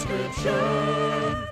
description.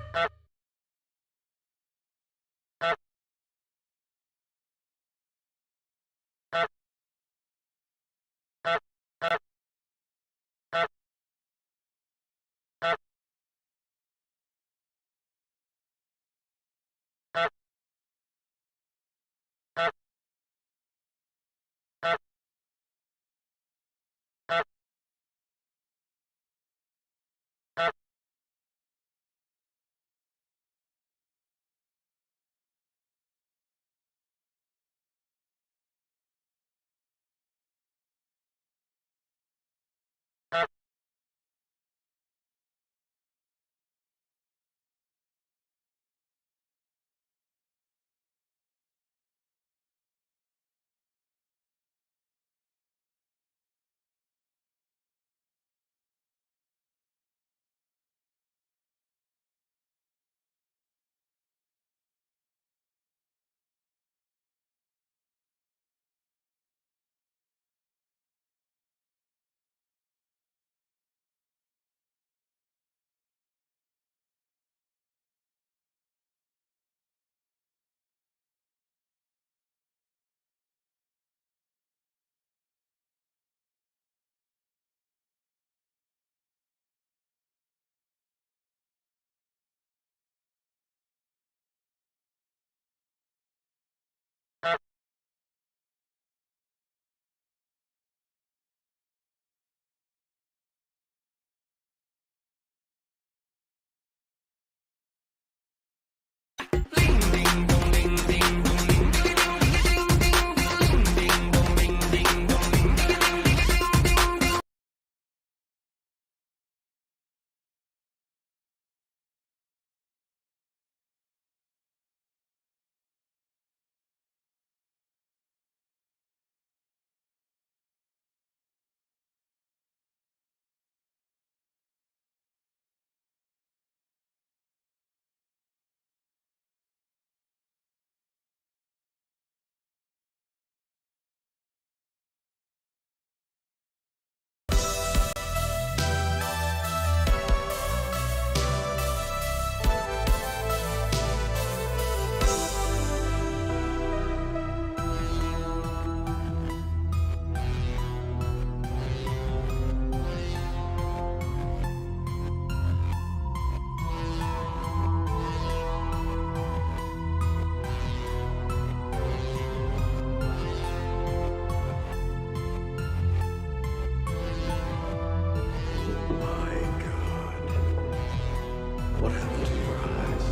What happened to your eyes?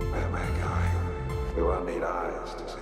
Where am I going? We will need eyes to see.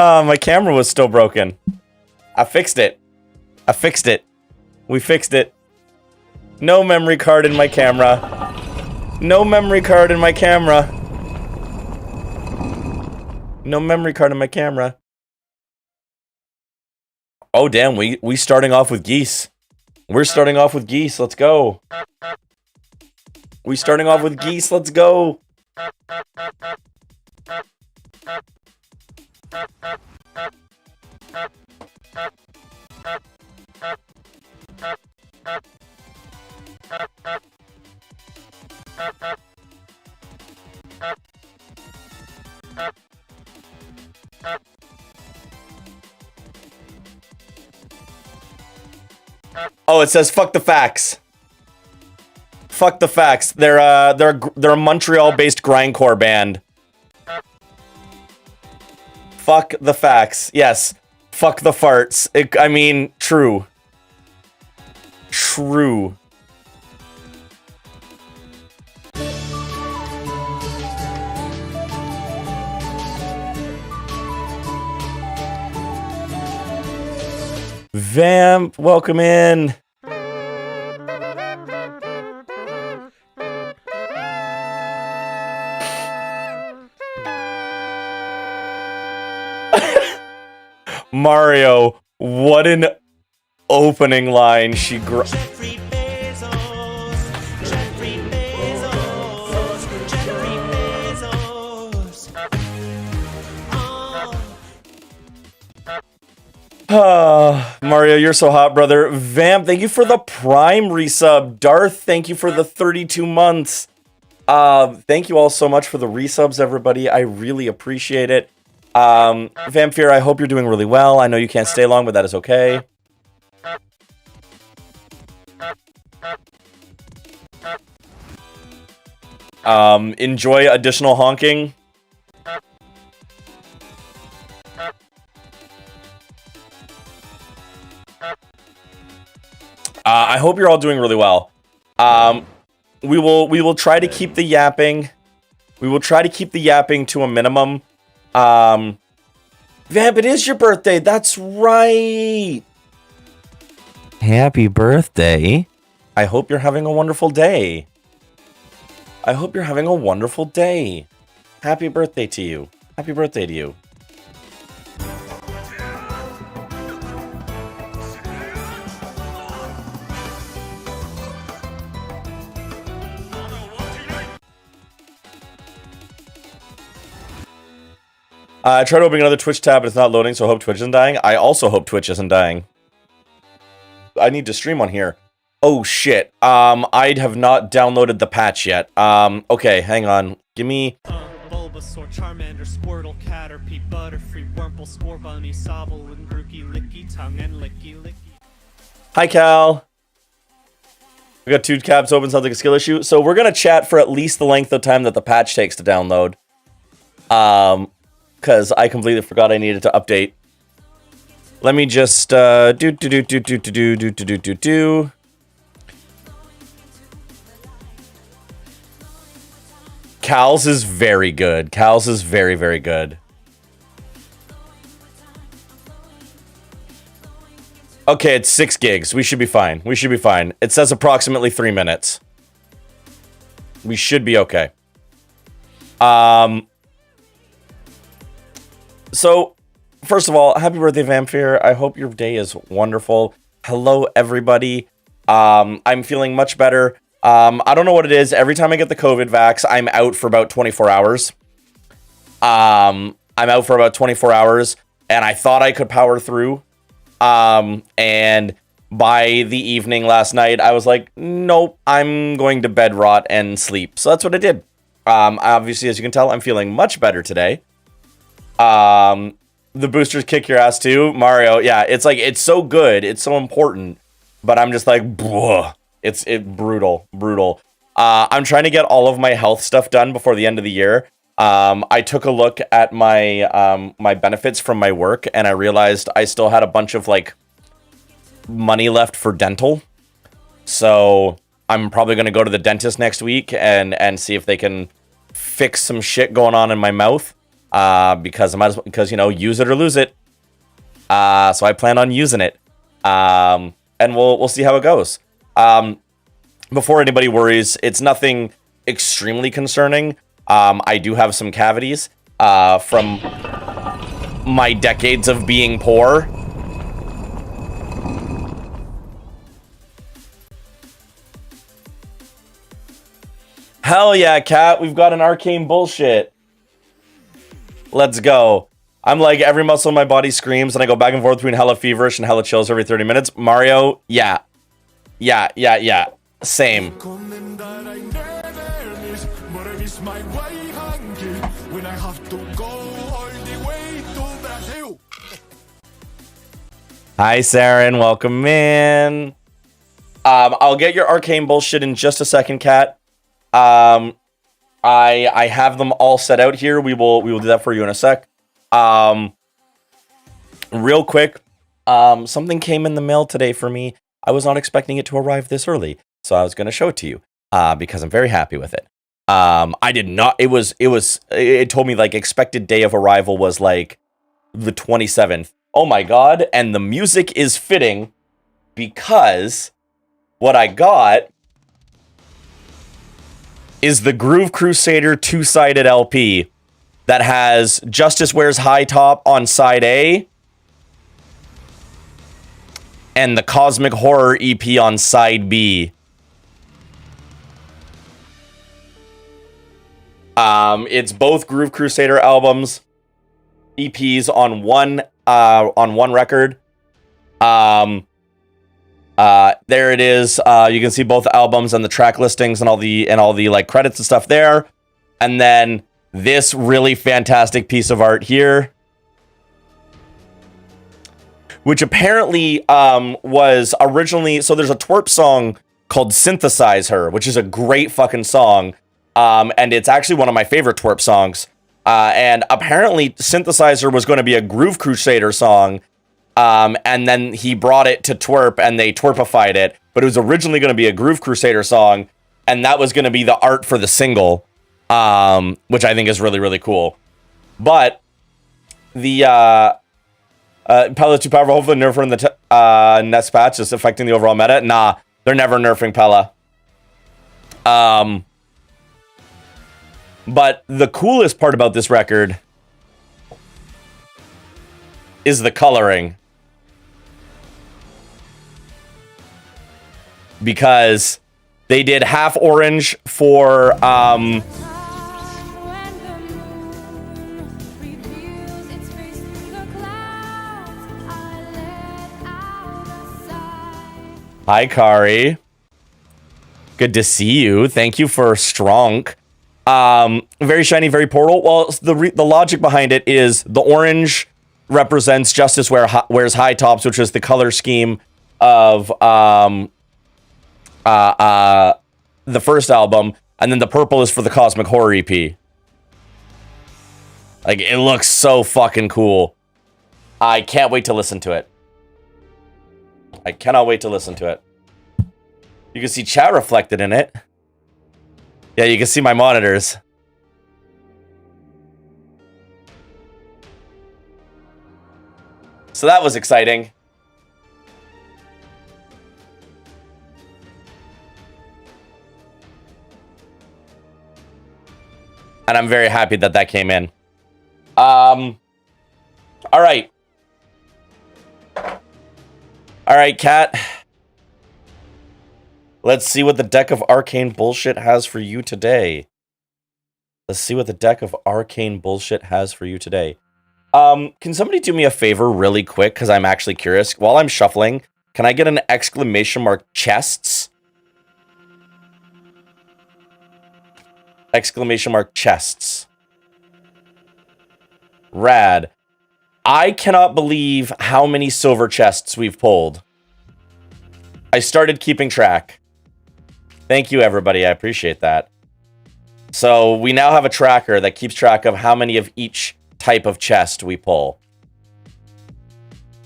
My camera was still broken. I fixed it. I fixed it. We fixed it. No memory card in my camera. No memory card in my camera. No memory card in my camera. Oh, damn. We starting off with geese. We're starting off with geese. Let's go. We starting off with geese. Let's go. Oh, it says fuck the facts. Fuck the facts. They're a Montreal-based grindcore band. Fuck the facts. Yes. Fuck the farts. I mean, true. True. Vamp, welcome in. Mario, what an opening line. Jeffrey Bezos, Jeffrey Bezos, Jeffrey Bezos. Mario, you're so hot, brother. Vamp, thank you for the Prime resub. Darth, thank you for the 32 months. Thank you all so much for the resubs, everybody. I really appreciate it. Vampire, I hope you're doing really well. I know you can't stay long, but that is okay. Enjoy additional honking. I hope you're all doing really well. We will try to keep the yapping. We will try to keep the yapping to a minimum. Vamp, it is your birthday. That's right. Happy birthday. I hope you're having a wonderful day. I hope you're having a wonderful day. Happy birthday to you. Happy birthday to you. I tried opening another Twitch tab, but it's not loading, so I hope Twitch isn't dying. I also hope Twitch isn't dying. I need to stream on here. Oh, shit. I have not downloaded the patch yet. Okay, hang on. Give me... Bulbasaur, Charmander, Squirtle, Caterpie, Butterfree, Wurmple, Scorbunny, Sobble, and Grookey, Licky, Tongue, and Licky. Hi, Cal. We got 2 tabs open, sounds like a skill issue. So we're gonna chat for at least the length of time that the patch takes to download. Because I completely forgot I needed to update. Let me just do. Cal's is very good. Cal's is very, very good. Okay, it's 6 gigs. We should be fine. We should be fine. It says approximately 3 minutes. We should be okay. So, first of all, happy birthday, Vampire. I hope your day is wonderful. Hello, everybody. I'm feeling much better. I don't know what it is. Every time I get the COVID vax, I'm out for about 24 hours. I'm out for about 24 hours, and I thought I could power through. And by the evening last night, I was like, nope, I'm going to bed rot and sleep. So that's what I did. Obviously, as you can tell, I'm feeling much better today. The boosters kick your ass too, Mario. Yeah, it's like, it's so good, it's so important, but I'm just like, bruh. It's brutal. I'm trying to get all of my health stuff done before the end of the year. I took a look at my my benefits from my work, and I realized I still had a bunch of like money left for dental. So I'm probably gonna go to the dentist next week and see if they can fix some shit going on in my mouth. because I might as well, because, you know, use it or lose it. So I plan on using it. And we'll see how it goes. Before anybody worries, it's nothing extremely concerning. I do have some cavities from my decades of being poor. Hell yeah, Cat. We've got an arcane bullshit. Let's go. I'm like, every muscle in my body screams, and I go back and forth between hella feverish and hella chills every 30 minutes. Mario, yeah. Yeah. Same. Hi, Saren. Welcome in. I'll get your arcane bullshit in just a second, Cat. I have them all set out here. We will do that for you in a sec. Real quick, something came in the mail today for me. I was not expecting it to arrive this early, so I was going to show it to you because I'm very happy with it. I did not. It told me like expected day of arrival was like the 27th. Oh my god! And the music is fitting because what I got is the Groove Crusader two-sided LP that has Justice Wears High Top on side A and the Cosmic Horror EP on side B. It's both Groove Crusader albums, EPs on one record. There it is. You can see both albums and the track listings and all the like credits and stuff there. And then this really fantastic piece of art here, which apparently was originally, so there's a twerp song called Synthesize Her, which is a great fucking song. And it's actually one of my favorite twerp songs. And apparently Synthesizer was going to be a Groove Crusader song. And then he brought it to twerp and they twerpified it, but it was originally going to be a Groove Crusader song. And that was going to be the art for the single, which I think is really, really cool. But the, Pella's too powerful. Hopefully nerf her in the next patch is affecting the overall meta. Nah, they're never nerfing Pella. But the coolest part about this record is the coloring. Because they did half orange for Hi, Kari. Good to see you. Thank you for Strong. Very shiny, very portal. Well, the logic behind it is the orange represents Justice Wears High Tops, which is the color scheme of the first album, and then the purple is for the Cosmic Horror EP. Like, it looks so fucking cool. I can't wait to listen to it. I cannot wait to listen to it. You can see chat reflected in it. Yeah, you can see my monitors. So that was exciting. And I'm very happy that that came in. All right. All right, Kat. Let's see what the deck of arcane bullshit has for you today. Let's see what the deck of arcane bullshit has for you today. Can somebody do me a favor really quick? Because I'm actually curious. While I'm shuffling, can I get an exclamation mark chests? Exclamation mark chests. Rad. I cannot believe how many silver chests we've pulled. I started keeping track. Thank you, everybody. I appreciate that. So we now have a tracker that keeps track of how many of each type of chest we pull.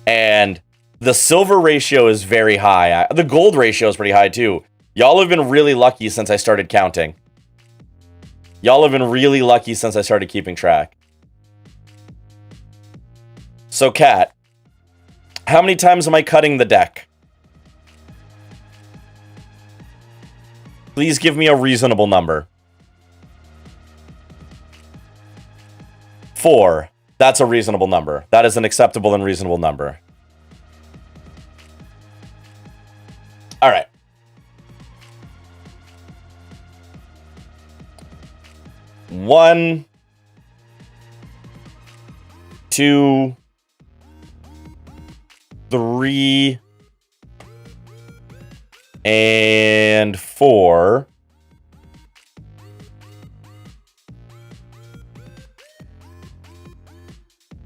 And the silver ratio is very high. The gold ratio is pretty high, too. Y'all have been really lucky since I started counting. Y'all have been really lucky since I started keeping track. So, Cat, how many times am I cutting the deck? Please give me a reasonable number. 4. That's a reasonable number. That is an acceptable and reasonable number. All right. One, 2, 3, and 4.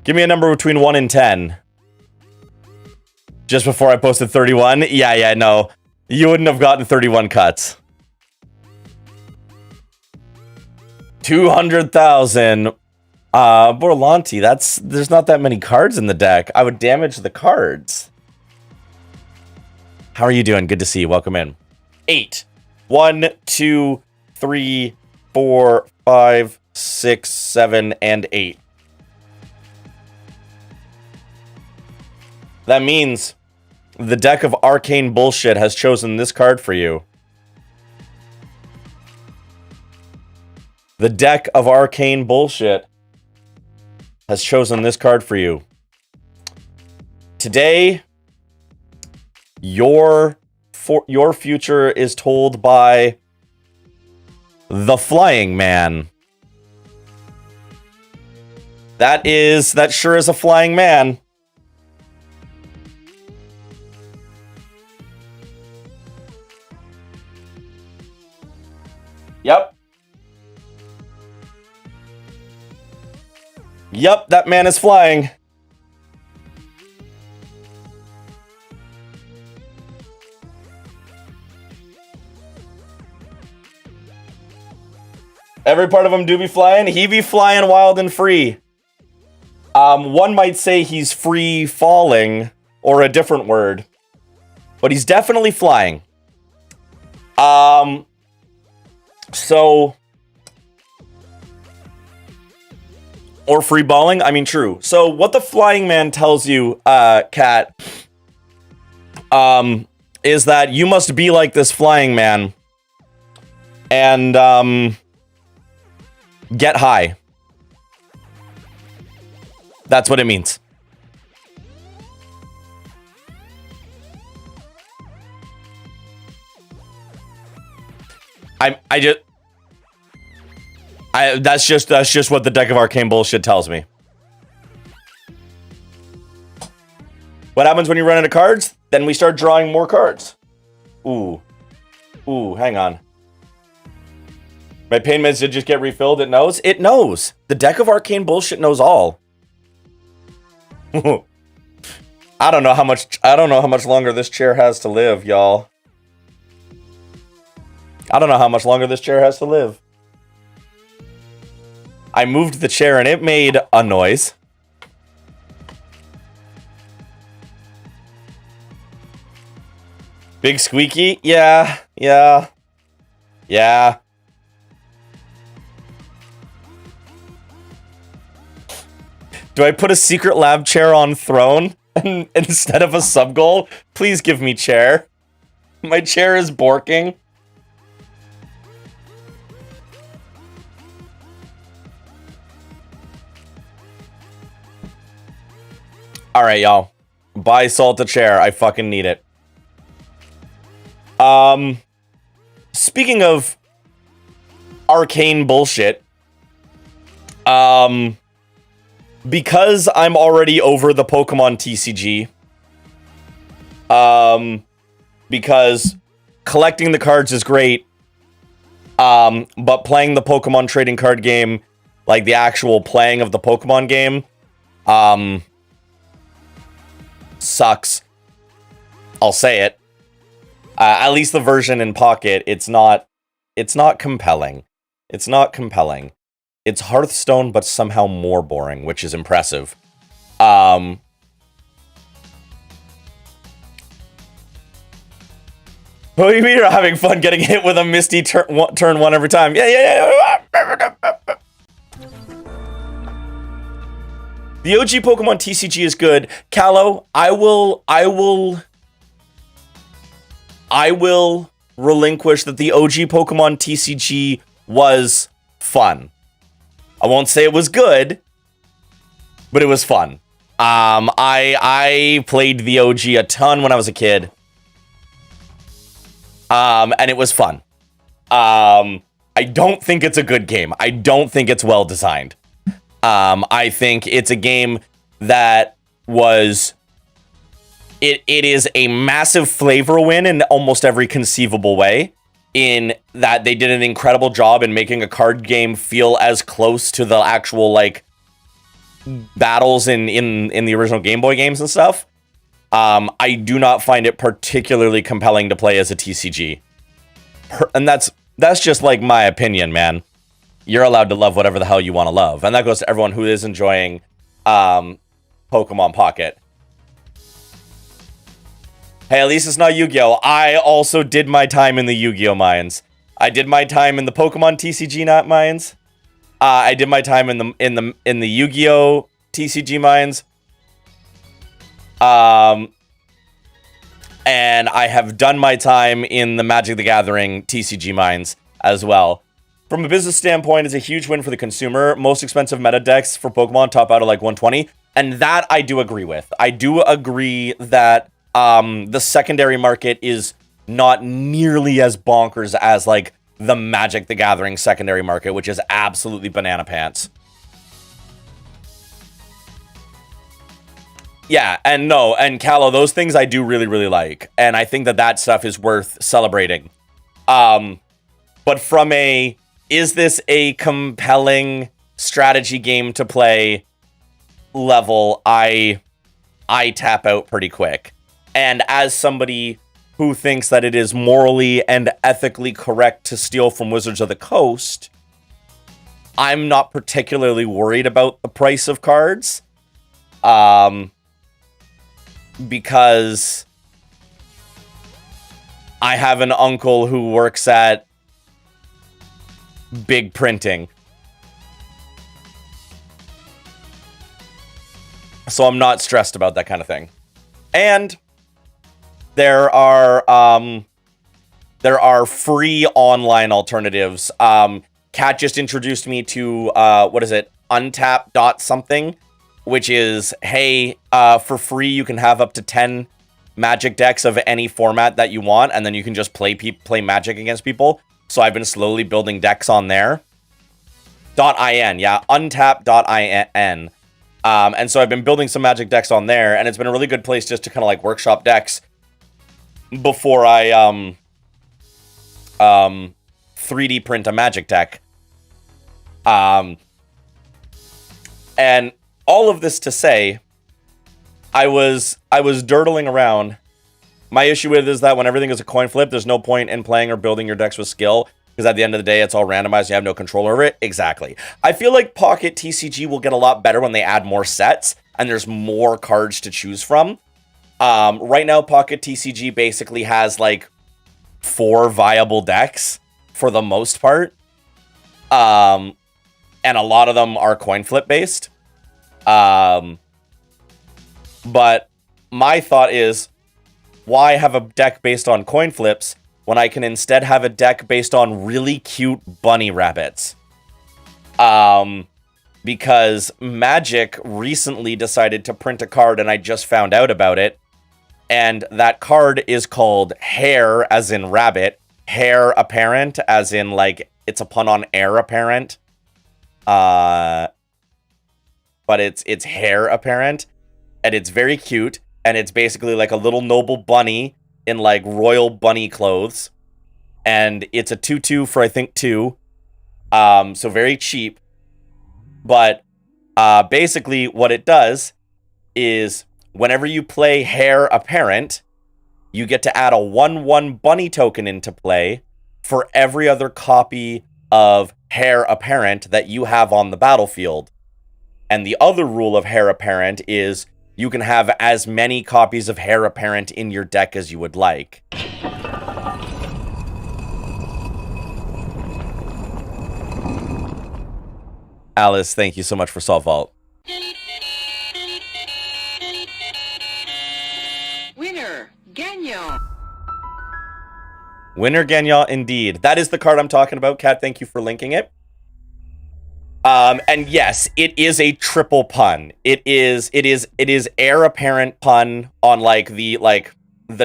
Give me a number between 1 and 10. Just before I posted 31? Yeah, no. You wouldn't have gotten 31 cuts. 200,000. Borlanti, there's not that many cards in the deck. I would damage the cards. How are you doing? Good to see you. Welcome in. 8. 1, 2, 3, 4, 5, 6, 7, and 8. That means the deck of arcane bullshit has chosen this card for you. The deck of arcane bullshit has chosen this card for you. Today, your future is told by the Flying Man. That sure is a flying man. Yep. Yep, that man is flying. Every part of him do be flying. He be flying wild and free. One might say he's free falling, or a different word. But he's definitely flying. So... Or free balling? I mean, true. So what the Flying Man tells you, Cat, is that you must be like this Flying Man and, get high. That's what it means. That's just what the deck of arcane bullshit tells me. What happens when you run out of cards? Then we start drawing more cards. Ooh, hang on. My pain meds did just get refilled. It knows. It knows. The deck of arcane bullshit knows all. I don't know how much longer this chair has to live, y'all. I don't know how much longer this chair has to live. I moved the chair and it made a noise. Big squeaky? Yeah. Do I put a secret lab chair on throne instead of a sub goal? Please give me chair. My chair is borking. All right, y'all. Buy Salt a chair. I fucking need it. Speaking of arcane bullshit, because I'm already over the Pokemon TCG, because collecting the cards is great, but playing the Pokemon trading card game, like the actual playing of the Pokemon game, sucks. I'll say it. At least the version in Pocket, it's not compelling. It's not compelling. It's Hearthstone, but somehow more boring, which is impressive. We are having fun getting hit with a Misty turn one every time. Yeah. The OG Pokemon TCG is good. Callow, I will relinquish that the OG Pokemon TCG was fun. I won't say it was good, but it was fun. I played the OG a ton when I was a kid. And it was fun. I don't think it's a good game. I don't think it's well designed. I think it's a game that was... It is a massive flavor win in almost every conceivable way, in that they did an incredible job in making a card game feel as close to the actual, like, battles in the original Game Boy games and stuff. I do not find it particularly compelling to play as a TCG. And that's just, like, my opinion, man. You're allowed to love whatever the hell you want to love. And that goes to everyone who is enjoying Pokemon Pocket. Hey, at least it's not Yu-Gi-Oh! I also did my time in the Yu-Gi-Oh! Mines. I did my time in the Pokemon TCG mines. I did my time in the Yu-Gi-Oh! TCG mines. And I have done my time in the Magic the Gathering TCG mines as well. From a business standpoint, it's a huge win for the consumer. Most expensive meta decks for Pokemon top out at like 120. And that I do agree with. I do agree that the secondary market is not nearly as bonkers as like the Magic the Gathering secondary market, which is absolutely banana pants. Yeah, and no, and Callow, those things I do really, really like. And I think that stuff is worth celebrating. But from a, is this a compelling strategy game to play level, I tap out pretty quick. And as somebody who thinks that it is morally and ethically correct to steal from Wizards of the Coast, I'm not particularly worried about the price of cards. Because I have an uncle who works at big printing. So I'm not stressed about that kind of thing. And there are free online alternatives. Kat just introduced me to what is it? Untap something, which is, hey, for free you can have up to 10 Magic decks of any format that you want, and then you can just play Magic against people. So I've been slowly building decks on there. .in, yeah, untap.in. And so I've been building some Magic decks on there, and it's been a really good place just to kind of like workshop decks before I 3D print a Magic deck. And all of this to say, I was dirtling around. My issue with it is that when everything is a coin flip, there's no point in playing or building your decks with skill, because at the end of the day, it's all randomized. You have no control over it. Exactly. I feel like Pocket TCG will get a lot better when they add more sets and there's more cards to choose from. Right now, Pocket TCG basically has like 4 viable decks for the most part. And a lot of them are coin flip based. But my thought is, why have a deck based on coin flips when I can instead have a deck based on really cute bunny rabbits? Because Magic recently decided to print a card, and I just found out about it. And that card is called Heir, as in rabbit. Heir Apparent, as in like it's a pun on heir apparent. But it's Heir Apparent, and it's very cute. And it's basically like a little noble bunny in like royal bunny clothes. And it's a 2/2 for I think 2. So very cheap. But basically what it does is whenever you play Heir Apparent, you get to add a 1/1 bunny token into play for every other copy of Heir Apparent that you have on the battlefield. And the other rule of Heir Apparent is you can have as many copies of Heir Apparent in your deck as you would like. Alice, thank you so much for Salt Vault. Winner gagnant indeed. That is the card I'm talking about, Kat. Thank you for linking it. And yes, it is a triple pun. It is heir apparent pun on like the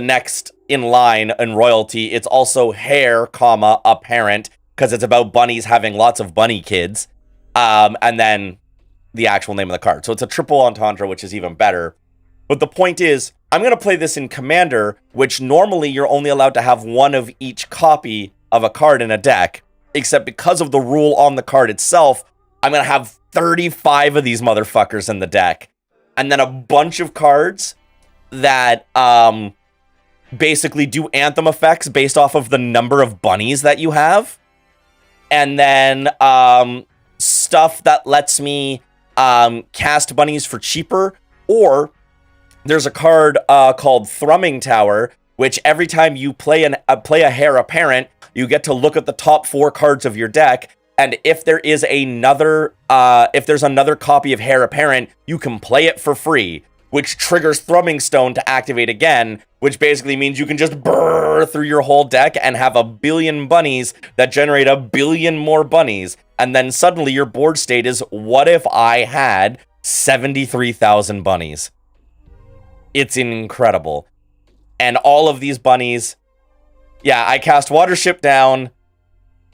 next in line in royalty. It's also heir, comma, apparent, because it's about bunnies having lots of bunny kids. And then the actual name of the card. So it's a triple entendre, which is even better. But the point is, I'm going to play this in Commander, which normally you're only allowed to have one of each copy of a card in a deck, except because of the rule on the card itself, I'm going to have 35 of these motherfuckers in the deck. And then a bunch of cards that basically do Anthem effects based off of the number of bunnies that you have. And then stuff that lets me cast bunnies for cheaper, or there's a card called Thrumming Tower, which every time you play a heir apparent, you get to look at the top 4 cards of your deck, and if there is another copy of heir apparent, you can play it for free, which triggers Thrumming Stone to activate again, which basically means you can just burr through your whole deck and have a billion bunnies that generate a billion more bunnies, and then suddenly your board state is, what if I had 73,000 bunnies? It's incredible. And all of these bunnies, yeah, I cast Watership Down,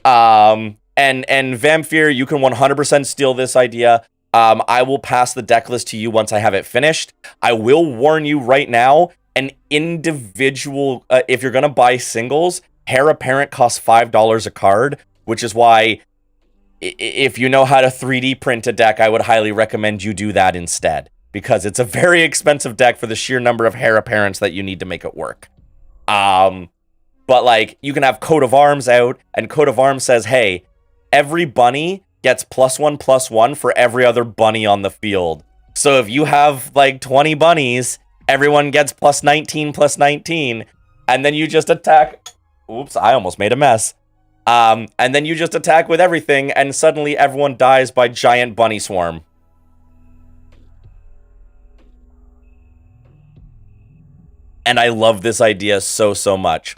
and Vampire, you can 100% steal this idea. I will pass the deck list to you once I have it finished. I will warn you right now, an individual, if you're going to buy singles, Heir Apparent costs $5 a card, which is why if you know how to 3D print a deck, I would highly recommend you do that instead, because it's a very expensive deck for the sheer number of Heir Apparents that you need to make it work. But like, you can have Coat of Arms out, and Coat of Arms says, hey, every bunny gets +1/+1 for every other bunny on the field. So if you have like 20 bunnies, everyone gets +19/+19, and then you just attack. Oops, I almost made a mess. And then you just attack with everything, and suddenly everyone dies by giant bunny swarm. And I love this idea so much.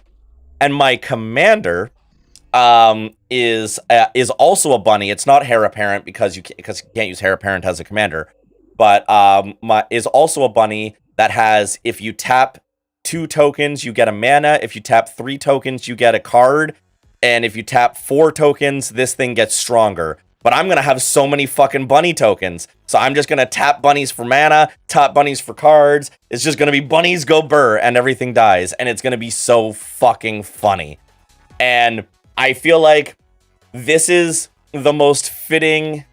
And my commander is also a bunny. It's not Heir Apparent because you can't use Heir Apparent as a commander, but is also a bunny that has, if you tap 2 tokens, you get a mana. If you tap 3 tokens, you get a card. And if you tap 4 tokens, this thing gets stronger. But I'm going to have so many fucking bunny tokens. So I'm just going to tap bunnies for mana, tap bunnies for cards. It's just going to be bunnies go burr and everything dies. And it's going to be so fucking funny. And I feel like this is the most fitting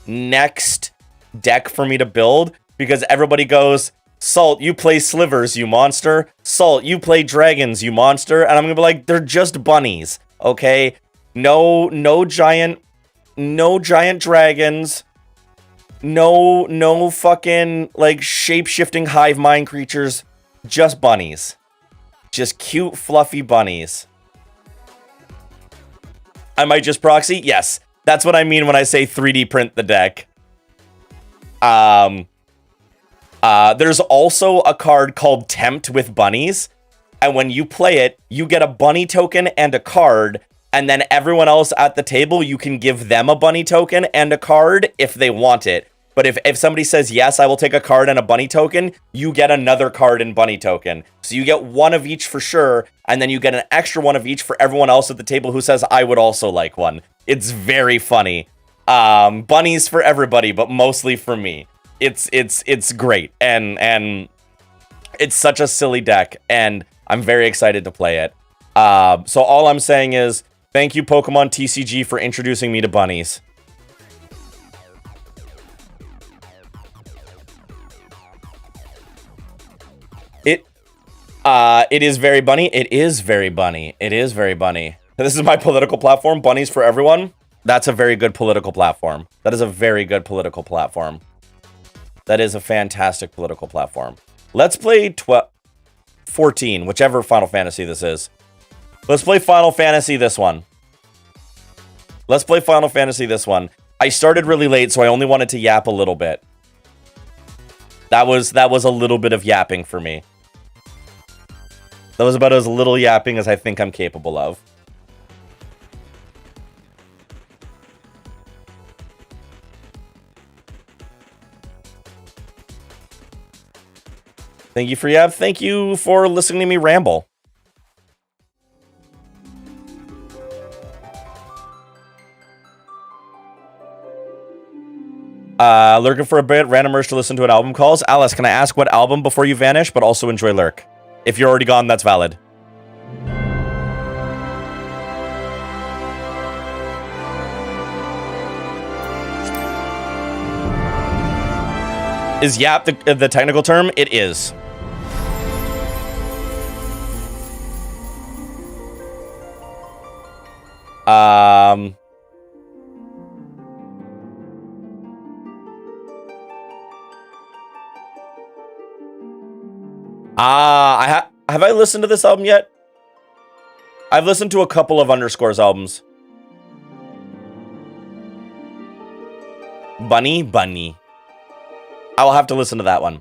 next deck for me to build, because everybody goes, Salt, you play slivers, you monster. Salt, you play dragons, you monster. And I'm going to be like, they're just bunnies. Okay? No giant dragons. No fucking like shape-shifting hive mind creatures. Just bunnies. Just cute, fluffy bunnies. I might just proxy? Yes. That's what I mean when I say 3D print the deck. There's also a card called Tempt with bunnies. And when you play it, you get a bunny token and a card. And then everyone else at the table, you can give them a bunny token and a card if they want it. But if somebody says, yes, I will take a card and a bunny token, you get another card and bunny token. So you get one of each for sure, and then you get an extra one of each for everyone else at the table who says, I would also like one. It's very funny. Bunnies for everybody, but mostly for me. It's great, and it's such a silly deck, and I'm very excited to play it. So all I'm saying is, thank you, Pokemon TCG, for introducing me to bunnies. It is very bunny. It is very bunny. It is very bunny. This is my political platform, Bunnies for Everyone. That's a very good political platform. That is a very good political platform. That is a fantastic political platform. Let's play 14, whichever Final Fantasy this is. Let's play Final Fantasy this one. Let's play Final Fantasy this one. I started really late, so I only wanted to yap a little bit. That was a little bit of yapping for me. That was about as little yapping as I think I'm capable of. Thank you for Yab. Thank you for listening to me ramble. Lurking for a bit, random urge to listen to an album calls. Alice, can I ask what album before you vanish, but also enjoy Lurk? If you're already gone, that's valid. Is yap the technical term? It is. Have I listened to this album yet? I've listened to a couple of Underscores albums. Bunny. I will have to listen to that one.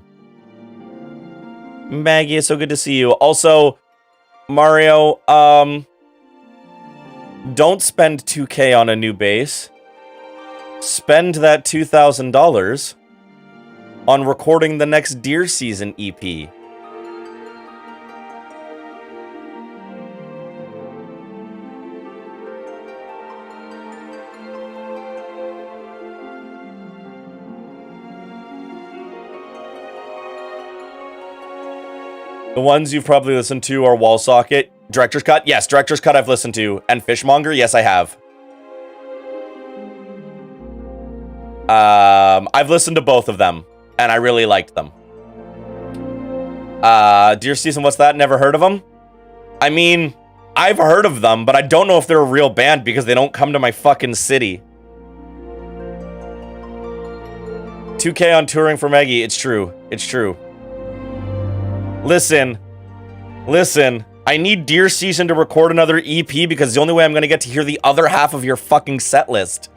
Maggie, it's so good to see you. Also, Mario, don't spend $2K on a new bass. Spend that $2,000 on recording the next Deer Season EP. The ones you've probably listened to are Wall Socket, Director's Cut. Yes, Director's Cut I've listened to. And Fishmonger, yes, I have. I've listened to both of them, and I really liked them. Deer Season, what's that? Never heard of them? I mean, I've heard of them, but I don't know if they're a real band because they don't come to my fucking city. 2K on touring for Maggie. It's true. It's true. Listen. I need Deer Season to record another EP because the only way I'm going to get to hear the other half of your fucking set list.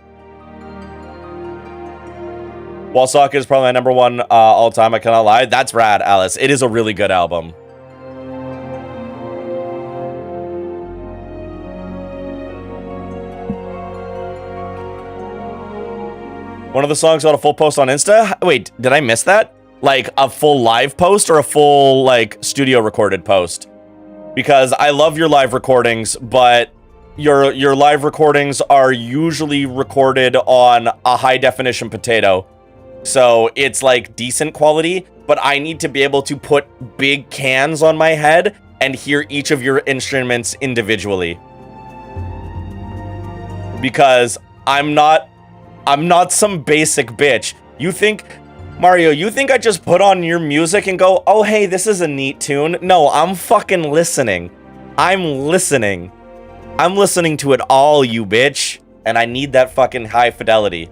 Wall Socket is probably my number one all time. I cannot lie. That's rad, Alice. It is a really good album. One of the songs got a full post on Insta. Wait, did I miss that? Like a full live post or a full like studio recorded post? Because I love your live recordings, but your live recordings are usually recorded on a high definition potato. So it's like decent quality, but I need to be able to put big cans on my head and hear each of your instruments individually. Because I'm not some basic bitch. Mario, you think I just put on your music and go, oh, hey, this is a neat tune? No, I'm fucking listening. I'm listening to it all, you bitch. And I need that fucking high fidelity.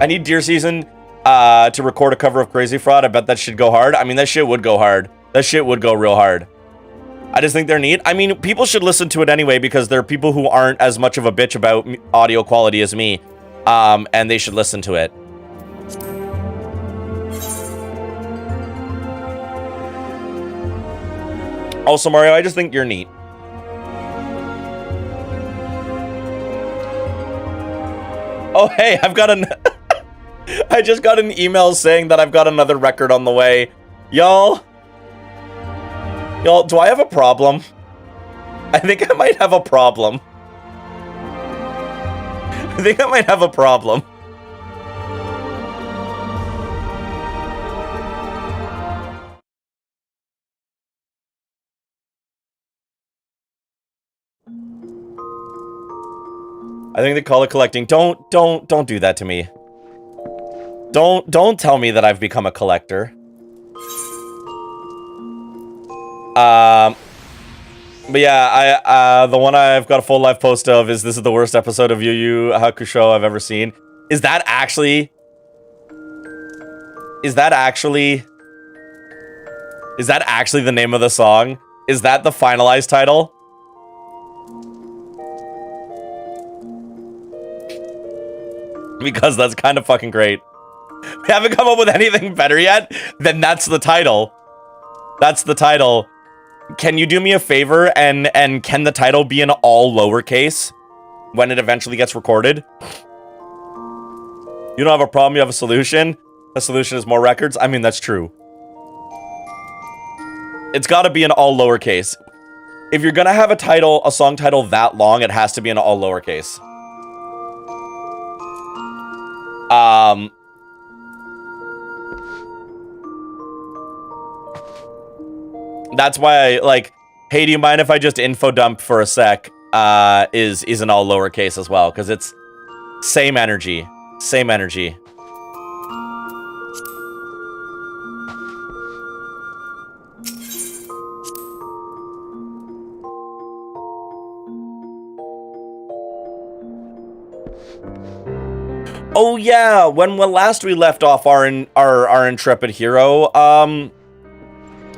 I need Deer Season to record a cover of Crazy Fraud. I bet that should go hard. I mean, that shit would go hard. That shit would go real hard. I just think they're neat. I mean, people should listen to it anyway because there are people who aren't as much of a bitch about audio quality as me. And they should listen to it. Also, Mario, I just think you're neat. Oh, hey, I just got an email saying that I've got another record on the way. Y'all, do I have a problem? I think I might have a problem. I think I might have a problem. I think they call it collecting. Don't do that to me. Don't tell me that I've become a collector. But yeah, the one I've got a full live post of is this is the worst episode of Yu Yu Hakusho I've ever seen. Is that actually the name of the song? Is that the finalized title? Because that's kind of fucking great. We haven't come up with anything better yet, then that's the title. That's the title. Can you do me a favor and can the title be in all lowercase when it eventually gets recorded? You don't have a problem, you have a solution. The solution is more records. I mean, that's true. It's got to be in all lowercase. If you're gonna have a song title that long, it has to be in all lowercase. That's why I, like, hey, do you mind if I just info dump for a sec, is in all lowercase as well, because it's same energy. Same energy. Oh yeah, when last we left off our intrepid hero,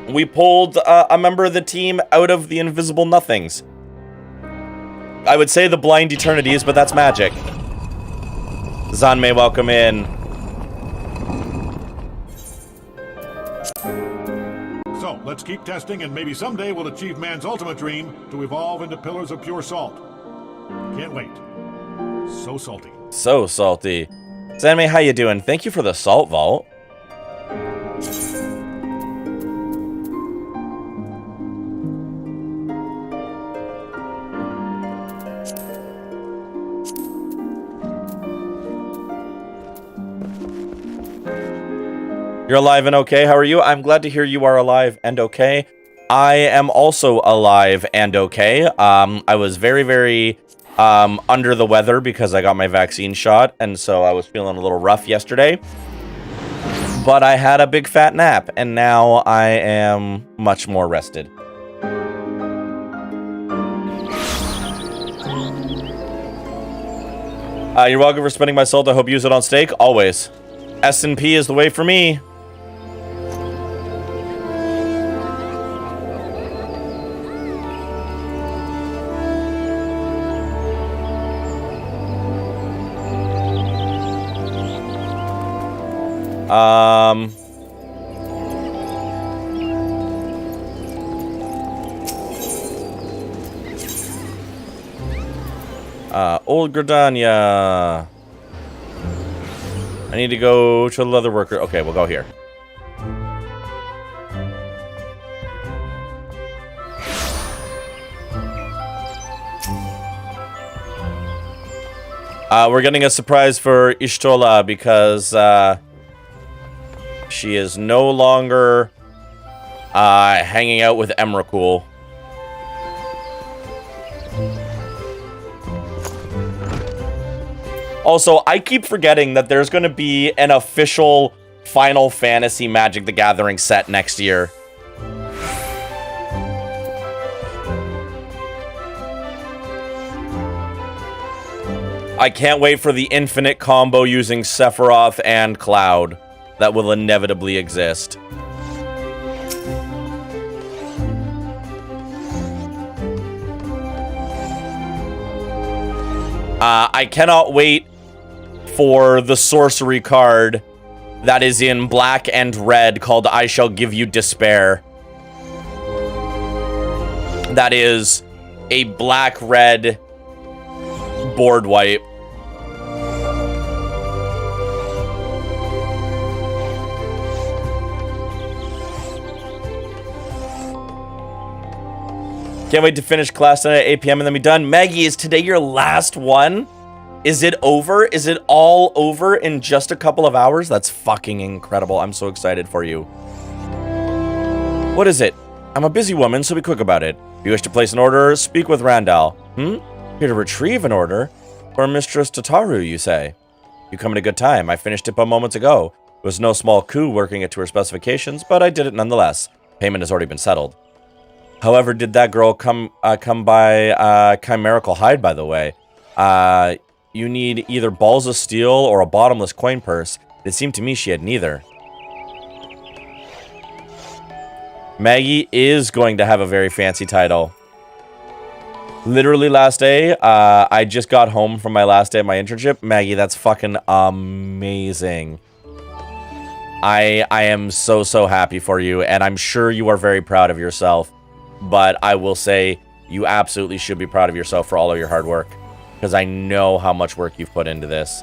we pulled a member of the team out of the invisible nothings. I would say the blind eternities, but that's magic. Zanmei, welcome in. So, let's keep testing and maybe someday we'll achieve man's ultimate dream to evolve into pillars of pure salt. Can't wait. So salty. So salty. Zanmei, how you doing? Thank you for the salt vault. You're alive and okay. How are you? I'm glad to hear you are alive and okay. I am also alive and okay. I was very, very under the weather because I got my vaccine shot, and so I was feeling a little rough yesterday. But I had a big fat nap, and now I am much more rested. You're welcome for spending my salt. I hope you use it on steak. Always. S&P is the way for me. Old Gridania. I need to go to the leather worker. Okay, we'll go here. We're getting a surprise for Ishtola because she is no longer hanging out with Emrakul. Also, I keep forgetting that there's going to be an official Final Fantasy Magic the Gathering set next year. I can't wait for the infinite combo using Sephiroth and Cloud that will inevitably exist. I cannot wait for the sorcery card that is in black and red called I Shall Give You Despair. That is a black-red board wipe. Can't wait to finish class tonight at 8 p.m. and then be done. Maggie, is today your last one? Is it over? Is it all over in just a couple of hours? That's fucking incredible. I'm so excited for you. What is it? I'm a busy woman, so be quick about it. If you wish to place an order, speak with Randall. Here to retrieve an order? For Mistress Tataru, you say? You come at a good time. I finished it but moments ago. It was no small coup working it to her specifications, but I did it nonetheless. Payment has already been settled. However, did that girl come by Chimerical Hide, by the way? You need either balls of steel or a bottomless coin purse. It seemed to me she had neither. Maggie is going to have a very fancy title. Literally last day, I just got home from my last day of my internship. Maggie, that's fucking amazing. I am so happy for you, and I'm sure you are very proud of yourself. But I will say you absolutely should be proud of yourself for all of your hard work, because I know how much work you've put into this.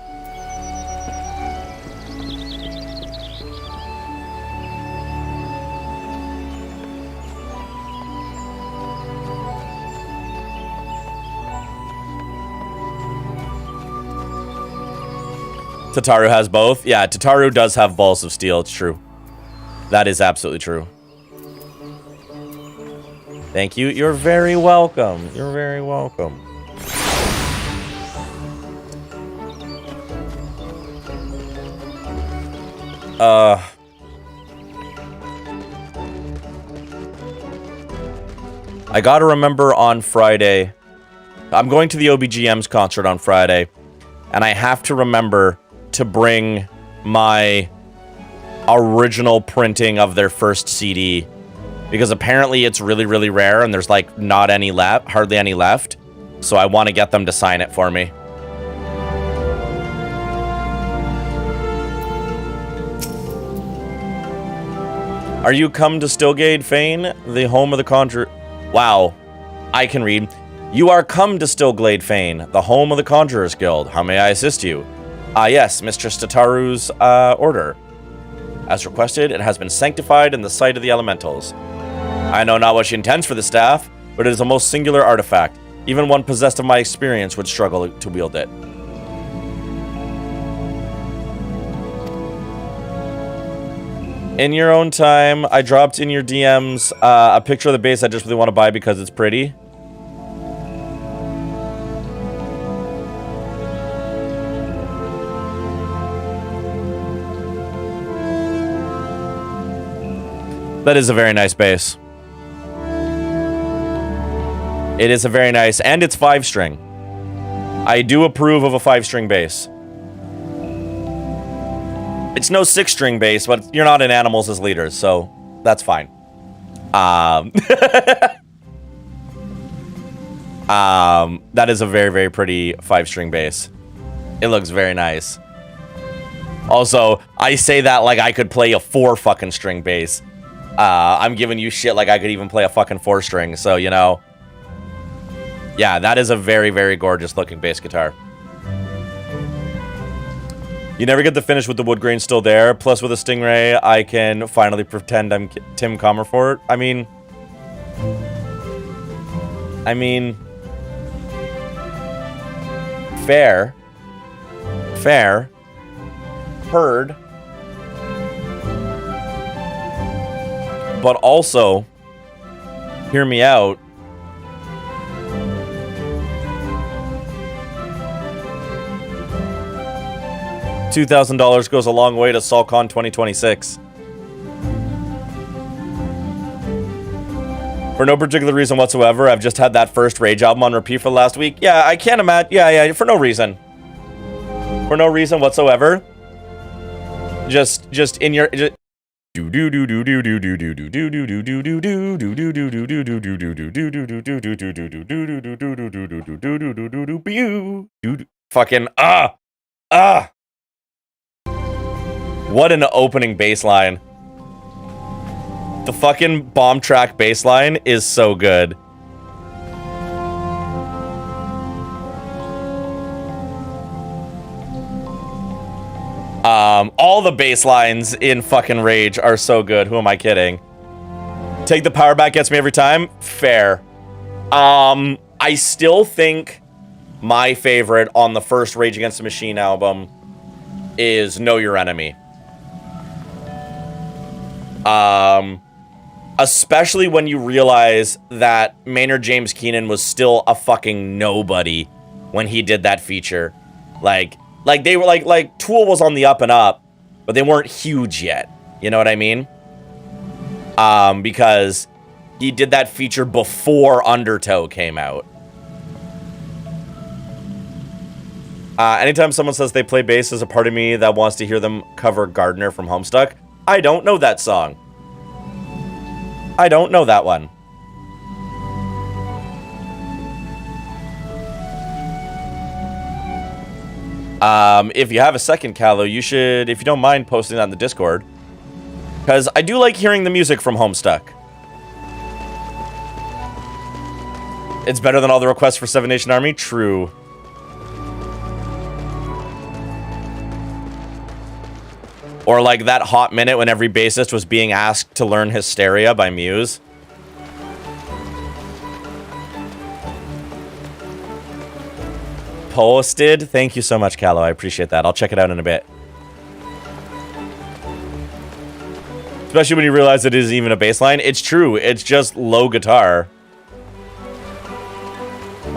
Tataru has both. Yeah, Tataru does have balls of steel. It's true. That is absolutely true. Thank you. You're very welcome. You're very welcome. I gotta remember on Friday. I'm going to the OBGM's concert on Friday, and I have to remember to bring my original printing of their first CD, because apparently it's really rare and there's like not any left, hardly any left. So I want to get them to sign it for me. Are you come to Stilgate Fane, the home of the Conjure? Wow, I can read. You are come to Stilglade Fane, the home of the Conjurers Guild. How may I assist you? Yes, Mistress Tataru's order. As requested, it has been sanctified in the sight of the elementals. I know not what she intends for the staff, but it is a most singular artifact. Even one possessed of my experience would struggle to wield it. In your own time, I dropped in your DMs a picture of the base I just really want to buy because it's pretty. That is a very nice base. It is a very nice, and it's 5-string. I do approve of a 5-string bass. It's no 6-string bass, but you're not in Animals as leaders, so that's fine. That is a very pretty 5-string bass. It looks very nice. Also, I say that like I could play a 4-fucking-string bass. I'm giving you shit like I could even play a fucking 4-string, so, you know. Yeah, that is a very gorgeous looking bass guitar. You never get the finish with the wood grain still there. Plus, with a Stingray, I can finally pretend I'm Tim Comerford. I mean... Fair. Heard. But also, hear me out. $2,000 goes a long way to SolCon 2026. For no particular reason whatsoever, I've just had that first Rage album on repeat for the last week. Yeah, I can't imagine. Yeah, for no reason. For no reason whatsoever. Just in your... Fucking what an opening bass line. The fucking bomb track bass line is so good. All the bass lines in fucking Rage are so good. Who am I kidding? Take the power back gets me every time. Fair. I still think my favorite on the first Rage Against the Machine album is Know Your Enemy. Especially when you realize that Maynard James Keenan was still a fucking nobody when he did that feature. Like they were like Tool was on the up and up, but they weren't huge yet. You know what I mean? Because he did that feature before Undertow came out. Anytime someone says they play bass, there's a part of me that wants to hear them cover Gardener from Homestuck. I don't know that song. I don't know that one. If you have a second, Callow, you should, if you don't mind posting that in the Discord. Because I do like hearing the music from Homestuck. It's better than all the requests for Seven Nation Army? True. Or like that hot minute when every bassist was being asked to learn Hysteria by Muse. Posted. Thank you so much, Callow. I appreciate that. I'll check it out in a bit. Especially when you realize it is even a bass line. It's true. It's just low guitar.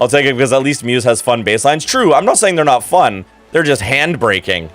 I'll take it because at least Muse has fun bass lines. True. I'm not saying they're not fun. They're just hand-breaking.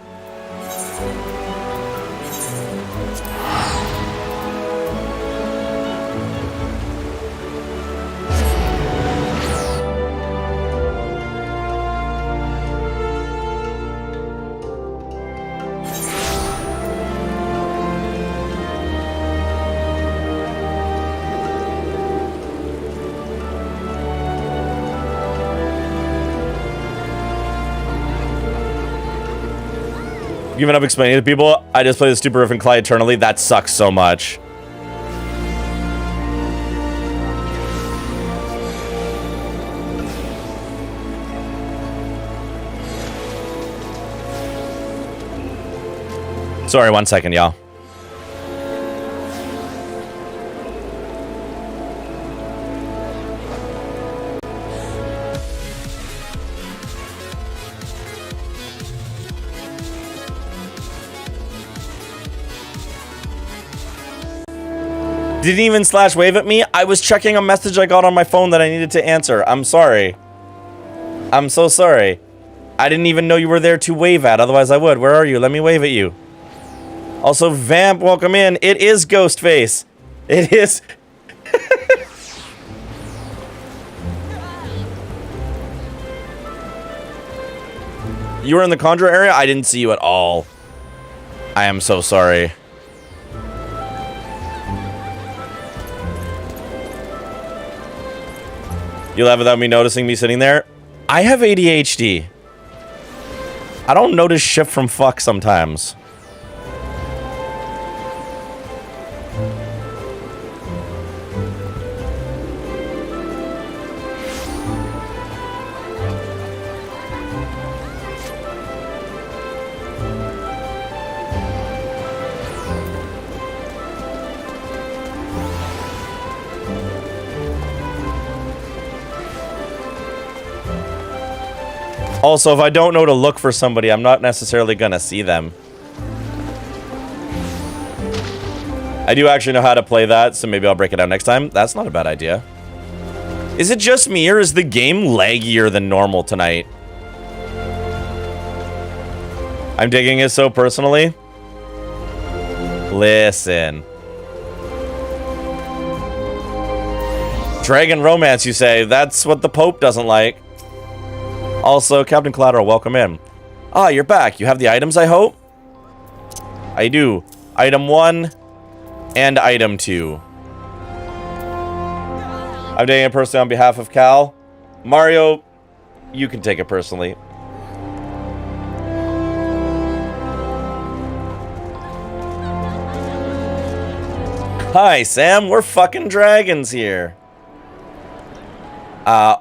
Giving up explaining to people, I just play the stupid riff and Clyde eternally. That sucks so much. Sorry, 1 second, y'all. Didn't even slash wave at me. I was checking a message I got on my phone that I needed to answer. I'm sorry. I'm so sorry. I didn't even know you were there to wave at. Otherwise I would. Where are you? Let me wave at you. Also, Vamp, welcome in. It is Ghostface. It is. You were in the Conjure area? I didn't see you at all. I am so sorry. You left without me noticing me sitting there? I have ADHD. I don't notice shit from fuck sometimes. Also, if I don't know to look for somebody, I'm not necessarily gonna see them. I do actually know how to play that, so maybe I'll break it out next time. That's not a bad idea. Is it just me, or is the game laggier than normal tonight? I'm digging it so personally. Listen. Dragon romance, you say? That's what the Pope doesn't like. Also, Captain Collateral, welcome in. Ah, you're back. You have the items, I hope? I do. Item 1 and item 2. I'm doing it personally on behalf of Cal. Mario, you can take it personally. Hi, Sam. We're fucking dragons here.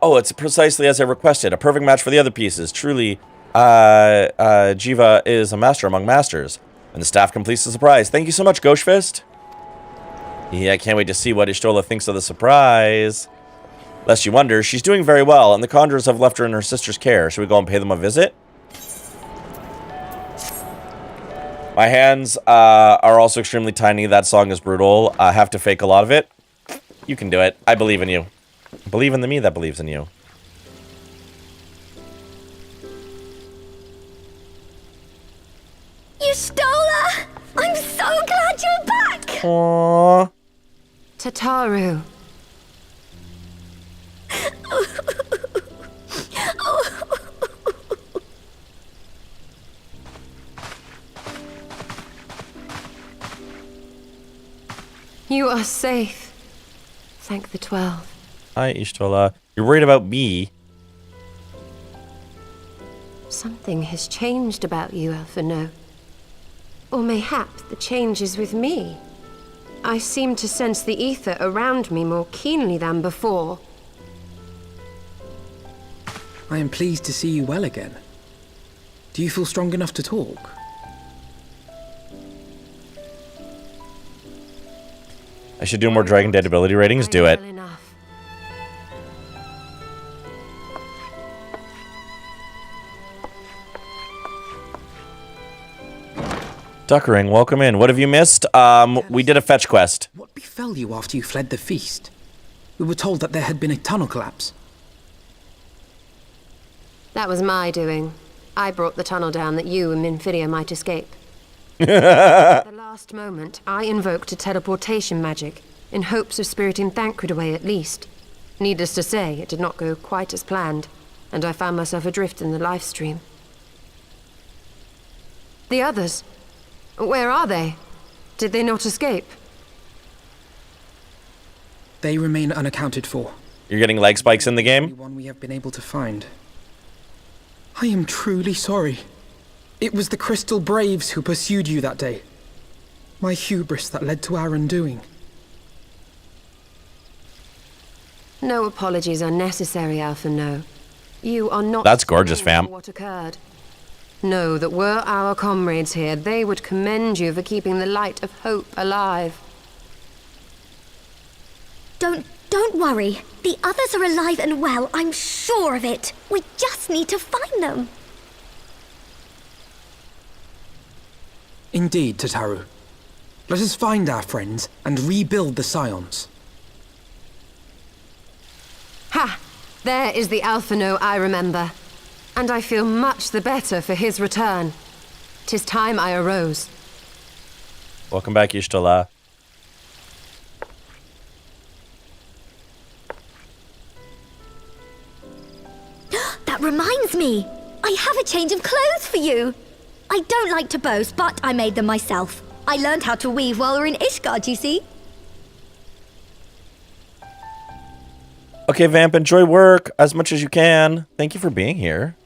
Oh, it's precisely as I requested. A perfect match for the other pieces. Truly, Jiva is a master among masters. And the staff completes the surprise. Thank you so much, Ghostfist. Yeah, I can't wait to see what Ishtola thinks of the surprise. Lest you wonder, she's doing very well, and the Conjurers have left her in her sister's care. Should we go and pay them a visit? My hands are also extremely tiny. That song is brutal. I have to fake a lot of it. You can do it. I believe in you. Believe in the me that believes in you. Ishtola! I'm so glad you're back! Aww. Tataru. You are safe. Thank the 12. Hi, Ishtola. You're worried about me? Something has changed about you, Alphino. Or mayhap the change is with me. I seem to sense the ether around me more keenly than before. I am pleased to see you well again. Do you feel strong enough to talk? I should do more Dragon Dead ability ratings. Do it. Well enough. Duckering, welcome in. What have you missed? We did a fetch quest. What befell you after you fled the feast? We were told that there had been a tunnel collapse. That was my doing. I brought the tunnel down that you and Minfidia might escape. At the last moment, I invoked a teleportation magic, in hopes of spiriting Thancred away at least. Needless to say, it did not go quite as planned, and I found myself adrift in the life stream. The others? Where are they? Did they not escape? They remain unaccounted for. You're getting leg spikes in the The only game? one we have been able to find. I am truly sorry. It was the Crystal Braves who pursued you that day. My hubris that led to our undoing. No apologies are necessary, Alpha No. You are not... That's gorgeous, fam. for what occurred. Know that were our comrades here, they would commend you for keeping the light of hope alive. Don't worry. The others are alive and well, I'm sure of it. We just need to find them. Indeed, Tataru. Let us find our friends and rebuild the Scions. Ha! There is the Alpha No I remember. And I feel much the better for his return. 'Tis time I arose. Welcome back, Ishtala. That reminds me. I have a change of clothes for you. I don't like to boast, but I made them myself. I learned how to weave while we were in Ishgard, you see. Okay, Vamp, enjoy work as much as you can. Thank you for being here.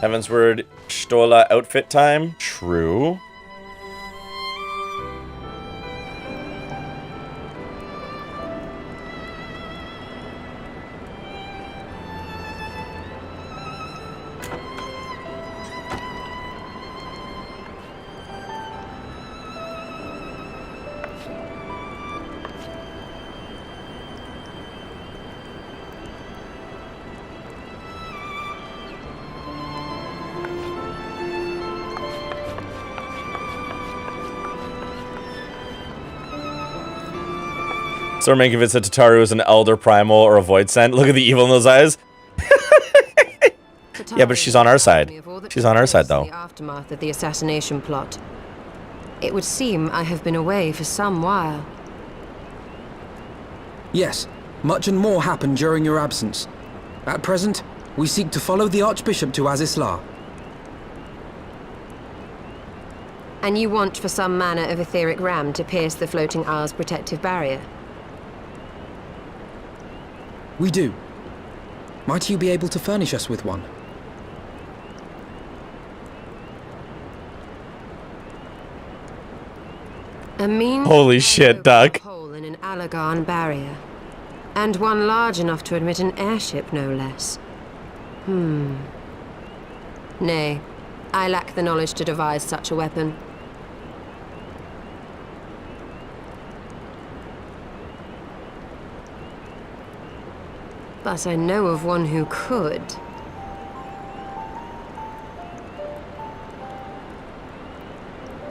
Heavensward Stola outfit time. True. So make if it's a Tataru is an Elder Primal or a Void Scent. Look at the evil in those eyes. Yeah, but she's on our side. She's on our side, though. The aftermath of the assassination plot. It would seem I have been away for some while. Yes, much and more happened during your absence. At present, we seek to follow the Archbishop to Azisla. And you want for some manner of etheric ram to pierce the floating isle's protective barrier? We do. Might you be able to furnish us with one? A mean Holy shit, Duck. hole in an Allagan barrier. And one large enough to admit an airship, no less. Nay, I lack the knowledge to devise such a weapon. But I know of one who could.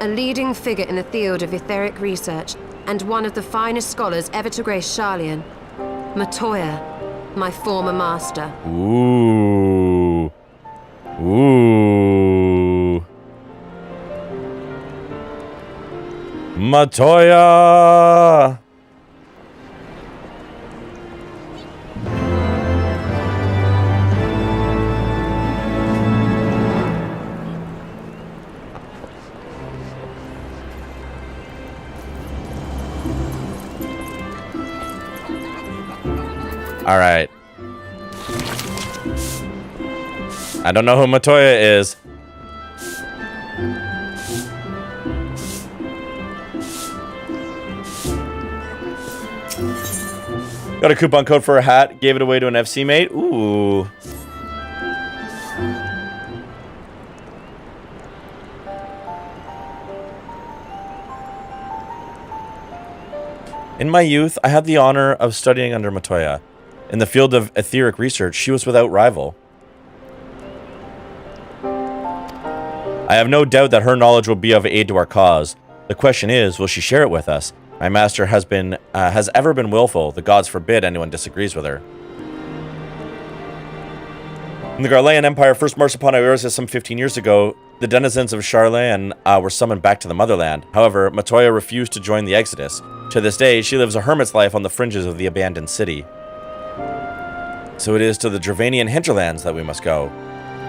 A leading figure in the field of etheric research, and one of the finest scholars ever to grace Sharlayan. Matoya, my former master. Ooh. Ooh. Matoya. All right. I don't know who Matoya is. Got a coupon code for a hat. Gave it away to an FC mate. Ooh. In my youth, I had the honor of studying under Matoya. In the field of etheric research, she was without rival. I have no doubt that her knowledge will be of aid to our cause. The question is, will she share it with us? My master has ever been willful. The gods forbid anyone disagrees with her. When the Garlean Empire first marched upon Iorza some 15 years ago, the denizens of Charlayan were summoned back to the motherland. However, Matoya refused to join the exodus. To this day, she lives a hermit's life on the fringes of the abandoned city. So it is to the Dravanian hinterlands that we must go,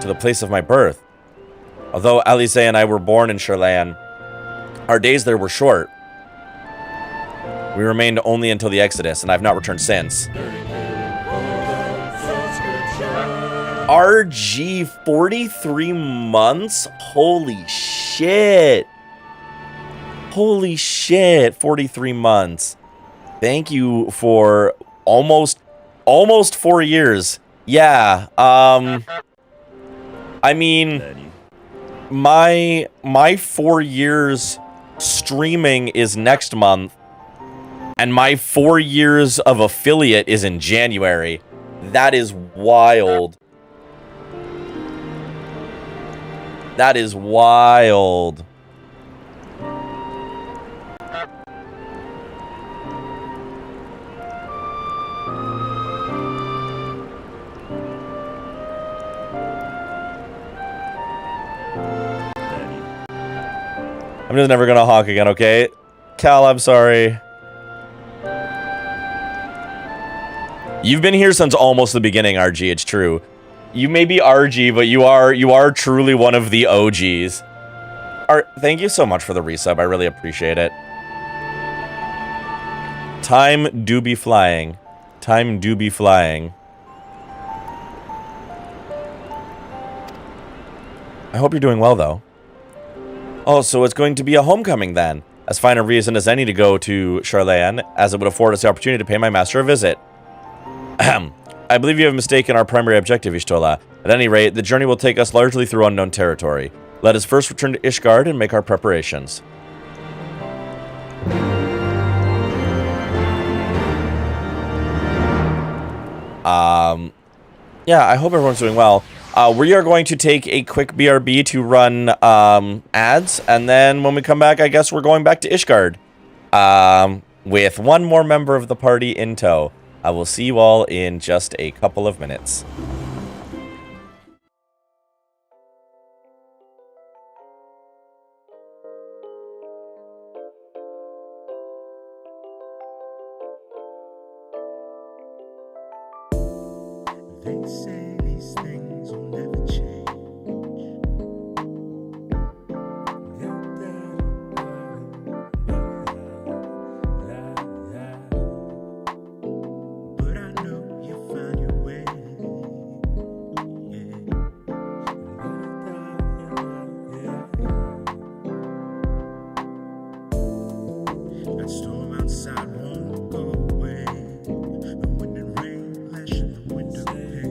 to the place of my birth. Although Alize and I were born in Charlayan, our days there were short. We remained only until the exodus, and I've not returned since. RG 43 months? Holy shit. Holy shit, 43 months. Thank you for almost 4 years. Yeah, I mean, my 4 years streaming is next month, and my 4 years of affiliate is in January. That is wild. That is wild. I'm just never gonna honk again, okay? Cal, I'm sorry. You've been here since almost the beginning, RG, it's true. You may be RG, but you are truly one of the OGs. Thank you so much for the resub, I really appreciate it. Time do be flying. Time do be flying. I hope you're doing well, though. Oh, so it's going to be a homecoming then. As fine a reason as any to go to Charlayan, as it would afford us the opportunity to pay my master a visit. Ahem. I believe you have mistaken our primary objective, Ishtola. At any rate, the journey will take us largely through unknown territory. Let us first return to Ishgard and make our preparations. Yeah, I hope everyone's doing well. We are going to take a quick BRB to run ads, and then when we come back, I guess we're going back to Ishgard with one more member of the party in tow. I will see you all in just a couple of minutes. They say these things will never change. But I know you'll find your way. That storm outside won't go away. The wind and rain lash in the window pane.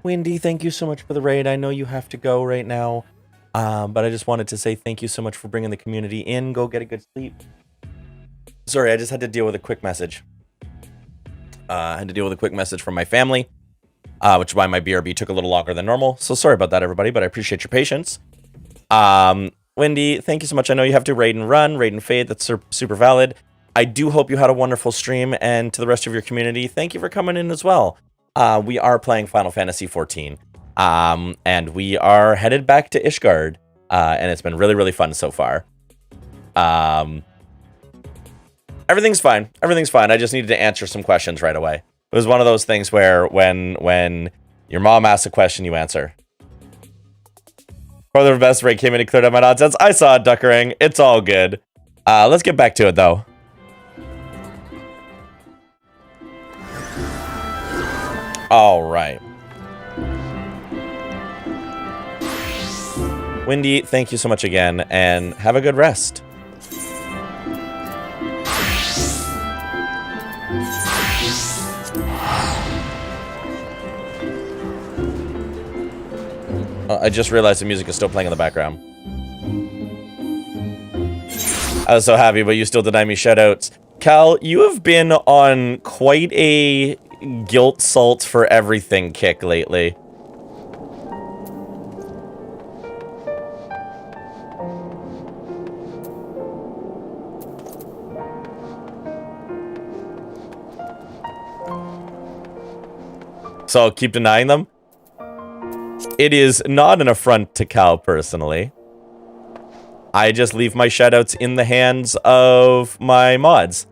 Wendy, thank you so much for the raid. I know you have to go right now, but I just wanted to say thank you so much for bringing the community in. Go get a good sleep. Sorry, I just had to deal with a quick message. I had to deal with a quick message from my family, which is why my BRB took a little longer than normal. So sorry about that, everybody, but I appreciate your patience. Wendy, thank you so much. I know you have to raid and run, raid and fade. That's super valid. I do hope you had a wonderful stream, and to the rest of your community, thank you for coming in as well. We are playing Final Fantasy XIV, and we are headed back to Ishgard, and it's been really, really fun so far. Everything's fine. Everything's fine. I just needed to answer some questions right away. It was one of those things where when your mom asks a question, you answer. For the best raid came in and cleared up my nonsense. I saw a duckering. It's all good. Let's get back to it, though. All right. Wendy, thank you so much again, and have a good rest. I just realized the music is still playing in the background. I was so happy, but you still deny me shoutouts. Cal, you have been on quite a guilt salt for everything kick lately. So I'll keep denying them. It is not an affront to Cal personally. I just leave my shoutouts in the hands of my mods.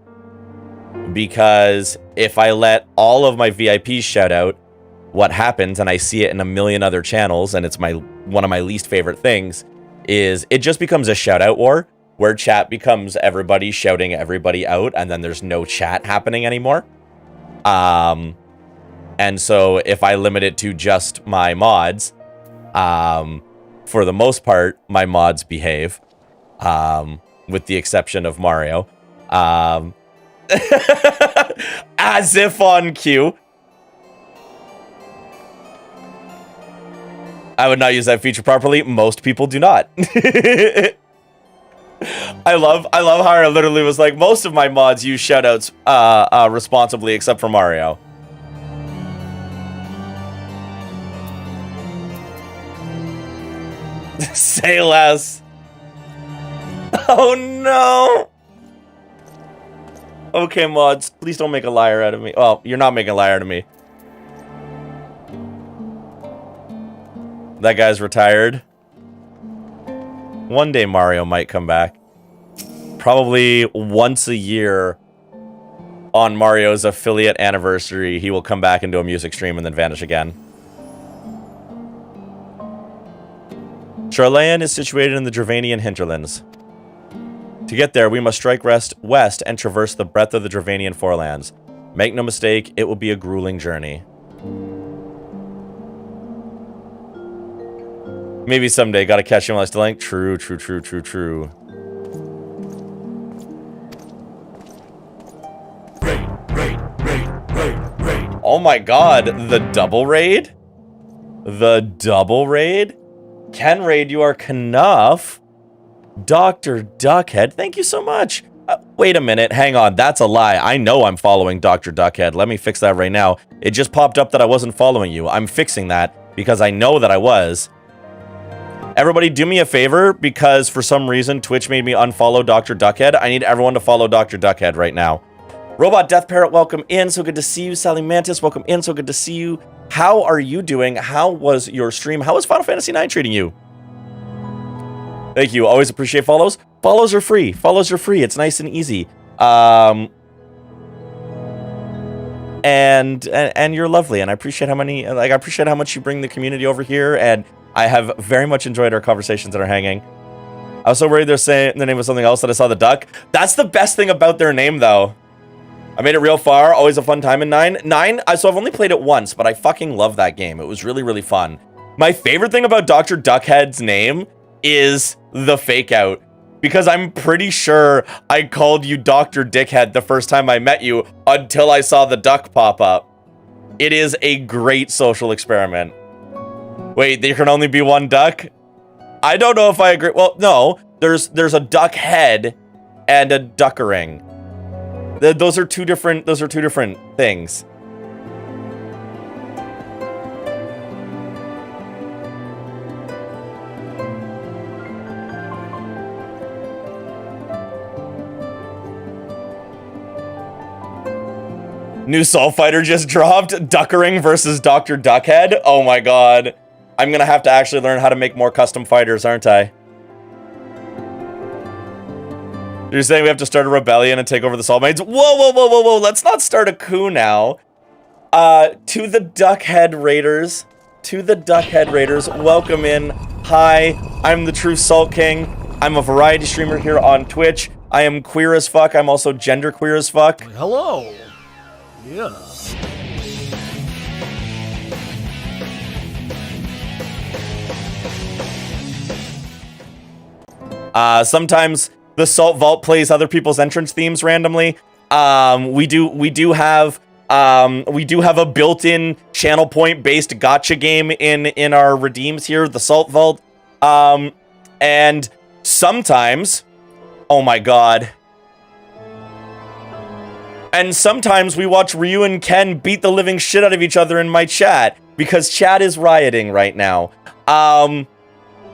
Because if I let all of my VIPs shout out, what happens, and I see it in a million other channels, and it's one of my least favorite things, is it just becomes a shout out war, where chat becomes everybody shouting everybody out, and then there's no chat happening anymore. And so if I limit it to just my mods, for the most part, my mods behave, with the exception of Mario. As if on cue. I would not use that feature properly. Most people do not. I love how I literally was like, most of my mods use shoutouts responsibly, except for Mario. Say less. Oh no. Okay, mods, please don't make a liar out of me. Well, you're not making a liar out of me. That guy's retired. One day Mario might come back. Probably once a year on Mario's affiliate anniversary, he will come back and do a music stream and then vanish again. Charlayan is situated in the Dravanian hinterlands. To get there, we must strike west and traverse the breadth of the Dravanian forelands. Make no mistake, it will be a grueling journey. Maybe someday, gotta catch him while I still ain't. True. Raid. Oh my god, the double raid? The double raid? Ken Raid, you are Knuff. Dr. Duckhead, thank you so much. Wait a minute, hang on, that's a lie. I know I'm following Dr. Duckhead. Let me fix that right now. It just popped up that I wasn't following you. I'm fixing that because I know that I was. Everybody do me a favor, because for some reason Twitch made me unfollow Dr. Duckhead. I need everyone to follow Dr. Duckhead right now. Robot Death Parrot, welcome in. So good to see you. Sally Mantis, welcome in. So good to see you. How are you doing? How was your stream? How was Final Fantasy IX treating you? Thank you. Always appreciate follows. Follows are free. Follows are free. It's nice and easy. And you're lovely, and I appreciate how much you bring the community over here, and I have very much enjoyed our conversations that are hanging. I was so worried they're saying the name was something else that I saw the duck. That's the best thing about their name, though. I made it real far. Always a fun time in 9. So I've only played it once, but I fucking love that game. It was really, really fun. My favorite thing about Dr. Duckhead's name is the fake out, because I'm pretty sure I called you Dr. Dickhead the first time I met you until I saw the duck pop up. It is a great social experiment. Wait, there can only be one duck? I don't know if I agree. Well, no, there's a duck head and a duckering. Those are two different things. New Soul Fighter just dropped. Duckering versus Dr. Duckhead. Oh my god. I'm gonna have to actually learn how to make more custom fighters, aren't I? You're saying we have to start a rebellion and take over the Soulmates? Whoa, whoa, whoa, whoa, whoa. Let's not start a coup now. To the Duckhead Raiders. To the Duckhead Raiders. Welcome in. Hi, I'm the True Salt King. I'm a variety streamer here on Twitch. I am queer as fuck. I'm also gender queer as fuck. Hello. Yeah. Sometimes the Salt Vault plays other people's entrance themes randomly. We do have a built-in channel point based gacha game in our redeems here, the Salt Vault. And sometimes, oh my god. And sometimes we watch Ryu and Ken beat the living shit out of each other in my chat because chat is rioting right now.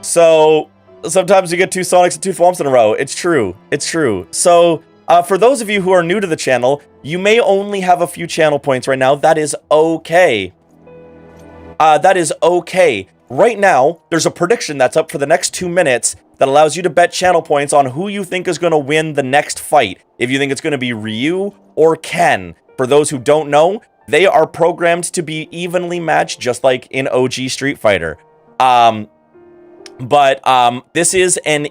So sometimes you get two Sonics and two Thwomps in a row. It's true. It's true. So for those of you who are new to the channel, you may only have a few channel points right now. That is okay. That is okay. Right now, there's a prediction that's up for the next 2 minutes that allows you to bet channel points on who you think is going to win the next fight. If you think it's going to be Ryu or Ken. For those who don't know, they are programmed to be evenly matched, just like in OG Street Fighter. This is an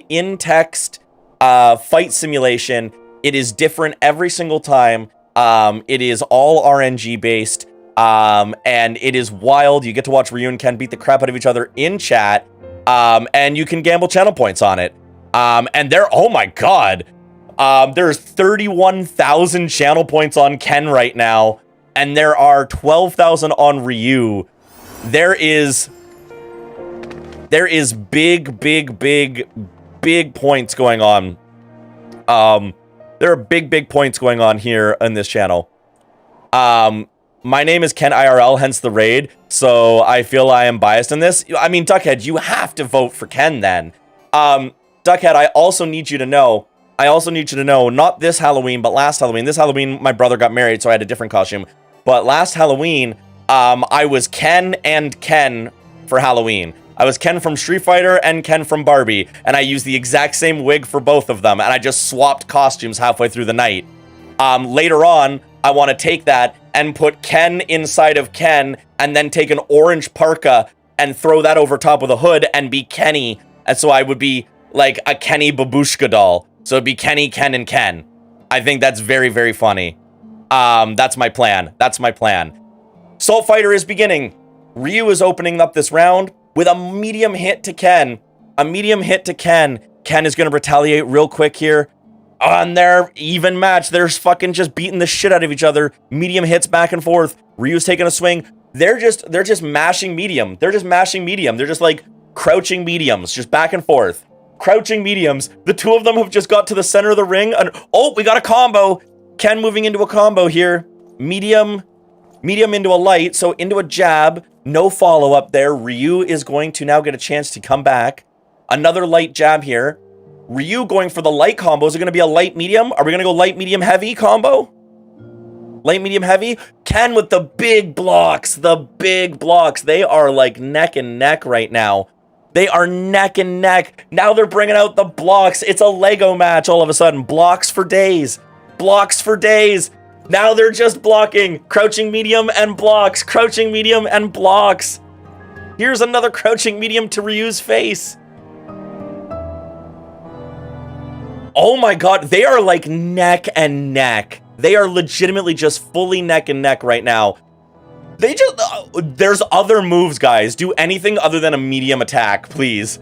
in-text fight simulation. It is different every single time. It is all RNG based. And it is wild. You get to watch Ryu and Ken beat the crap out of each other in chat. And you can gamble channel points on it. And there, oh my god. There's 31,000 channel points on Ken right now. And there are 12,000 on Ryu. There is big points going on. There are big points going on here in this channel. My name is Ken IRL, hence the raid, so I feel I am biased in this. I mean, Duckhead, you have to vote for Ken then. Duckhead, I also need you to know, not this Halloween, but last Halloween. This Halloween, my brother got married, so I had a different costume. But last Halloween, I was Ken and Ken for Halloween. I was Ken from Street Fighter and Ken from Barbie, and I used the exact same wig for both of them, and I just swapped costumes halfway through the night. Later on, I want to take that and put Ken inside of Ken, and then take an orange parka and throw that over top of the hood and be Kenny. And so I would be like a Kenny babushka doll. So it'd be Kenny, Ken, and Ken. I think that's very funny. That's my plan. That's my plan. Salt Fighter is beginning. Ryu is opening up this round with a medium hit to Ken. A medium hit to Ken. Ken is going to retaliate real quick here. On their even match, they're fucking just beating the shit out of each other. Medium hits back and forth. Ryu's taking a swing. They're just mashing medium. They're just mashing medium. They're just like crouching mediums, just back and forth. Crouching mediums. The two of them have just got to the center of the ring. And oh, we got a combo. Ken moving into a combo here. Medium into a light, so into a jab. No follow-up there. Ryu is going to now get a chance to come back. Another light jab here. Ryu going for the light combo. Is it going to be a light medium? Are we going to go light medium heavy combo? Light medium heavy. Ken with the big blocks. The big blocks. They are like neck and neck right now. They are neck and neck. Now they're bringing out the blocks. It's a Lego match all of a sudden. Blocks for days. Blocks for days. Now they're just blocking. Crouching medium and blocks. Crouching medium and blocks. Here's another crouching medium to Ryu's face. Oh my god, they are like neck and neck. They are legitimately just fully neck and neck right now. They just, there's other moves, guys. Do anything other than a medium attack, please.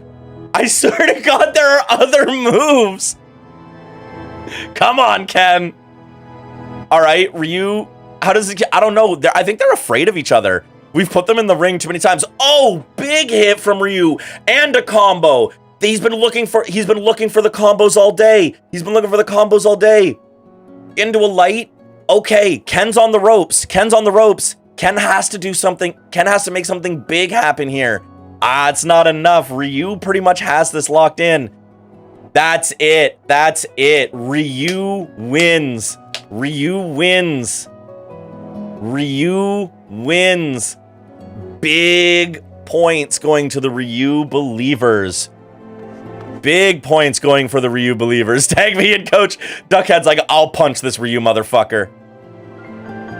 I swear to god, there are other moves. Come on, Ken. All right, Ryu, how does it, I don't know. I think they're afraid of each other. We've put them in the ring too many times. Oh, big hit from Ryu and a combo. He's been looking for the combos all day. He's been looking for the combos all day. Into a light. Okay, Ken's on the ropes. Ken's on the ropes. Ken has to do something. Ken has to make something big happen here. It's not enough. Ryu pretty much has this locked in. That's it. That's it. Ryu wins. Ryu wins. Ryu wins. Big points going to the Ryu believers. Big points going for the Ryu believers. Tag me in, Coach. Duckhead's like, I'll punch this Ryu motherfucker.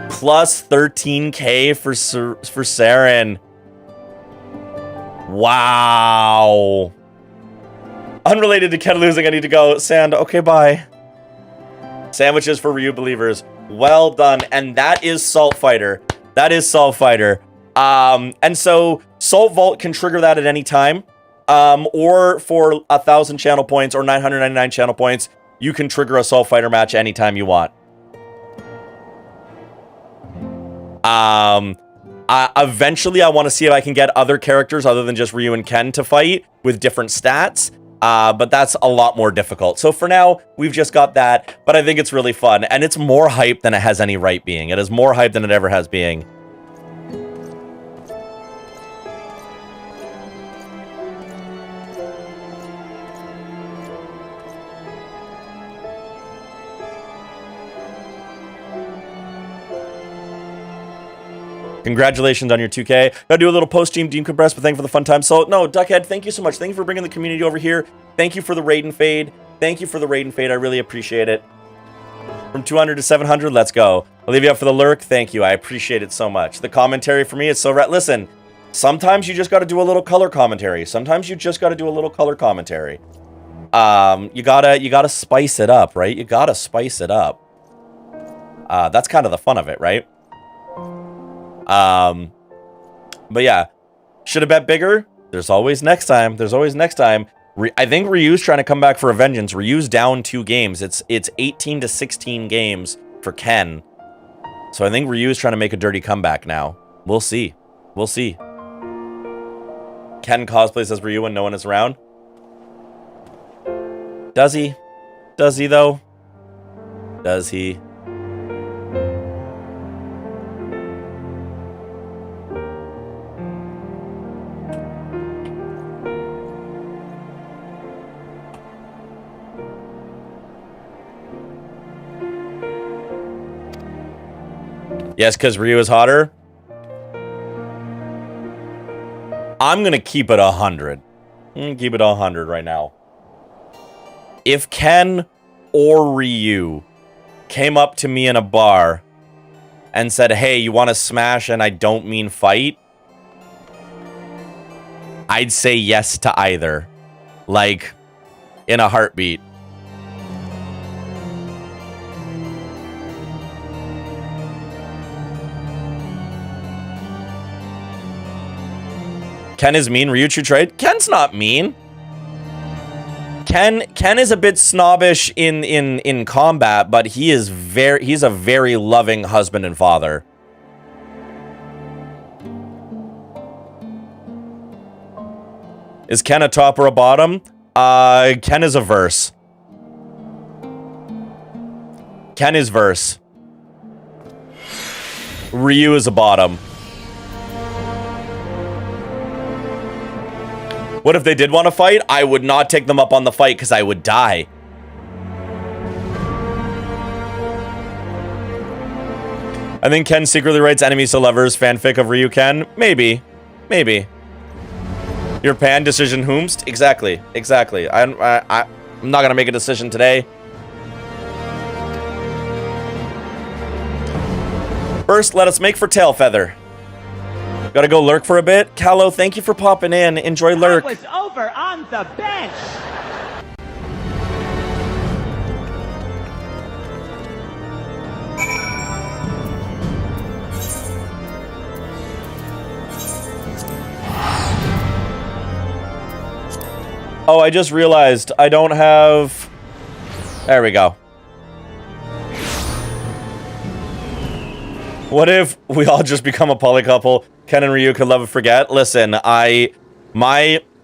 Plus 13k for Saren. Wow. Unrelated to Ken losing, I need to go. Sand, okay, bye. Sandwiches for Ryu believers. Well done. And that is Salt Fighter. That is Salt Fighter. And so Salt Vault can trigger that at any time. Or for 1,000 channel points or 999 channel points, you can trigger a Salt Fighter match anytime you want. Eventually, I want to see if I can get other characters other than just Ryu and Ken to fight with different stats. But that's a lot more difficult. So for now, we've just got that. But I think it's really fun. And it's more hype than it has any right being. It is more hype than it ever has being. Congratulations on your 2K. Gotta do a little post-stream decompress, but thank you for the fun time. So, no, Duckhead, thank you so much. Thank you for bringing the community over here. Thank you for the raid and fade. Thank you for the raid and fade. I really appreciate it. From 200 to 700, let's go. I'll leave you up for the lurk. Thank you. I appreciate it so much. The commentary for me is so right. Listen, sometimes you just got to do a little color commentary. Sometimes you just got to do a little color commentary. You gotta spice it up, right? You gotta spice it up. That's kind of the fun of it, right? But yeah, should have bet bigger. There's always next time. There's always next time. I think Ryu's trying to come back for a vengeance. Ryu's down 2 games. It's 18 to 16 games for Ken. So I think Ryu's trying to make a dirty comeback now. We'll see. We'll see. Ken cosplays as Ryu when no one is around. Does he? Does he though? Does he? Yes, because Ryu is hotter. I'm going to keep it 100. I'm going to keep it 100 right now. If Ken or Ryu came up to me in a bar and said, hey, you want to smash and I don't mean fight, I'd say yes to either. Like, in a heartbeat. Ken is mean. Ryu should trade. Ken's not mean. Ken is a bit snobbish in combat, but he's a very loving husband and father. Is Ken a top or a bottom? Ken is a verse. Ken is verse. Ryu is a bottom. What if they did want to fight? I would not take them up on the fight because I would die. I think Ken secretly writes enemies to lovers fanfic of Ryu Ken. Maybe. Maybe. Your pan decision whomst? Exactly. Exactly. I'm not going to make a decision today. First, let us make for tail feather. Gotta go lurk for a bit. Callow, thank you for popping in. Enjoy lurk. I was over on the bench. Oh, I just realized I don't have... There we go. What if we all just become a poly couple? Ken and Ryu could love and forget. Listen, my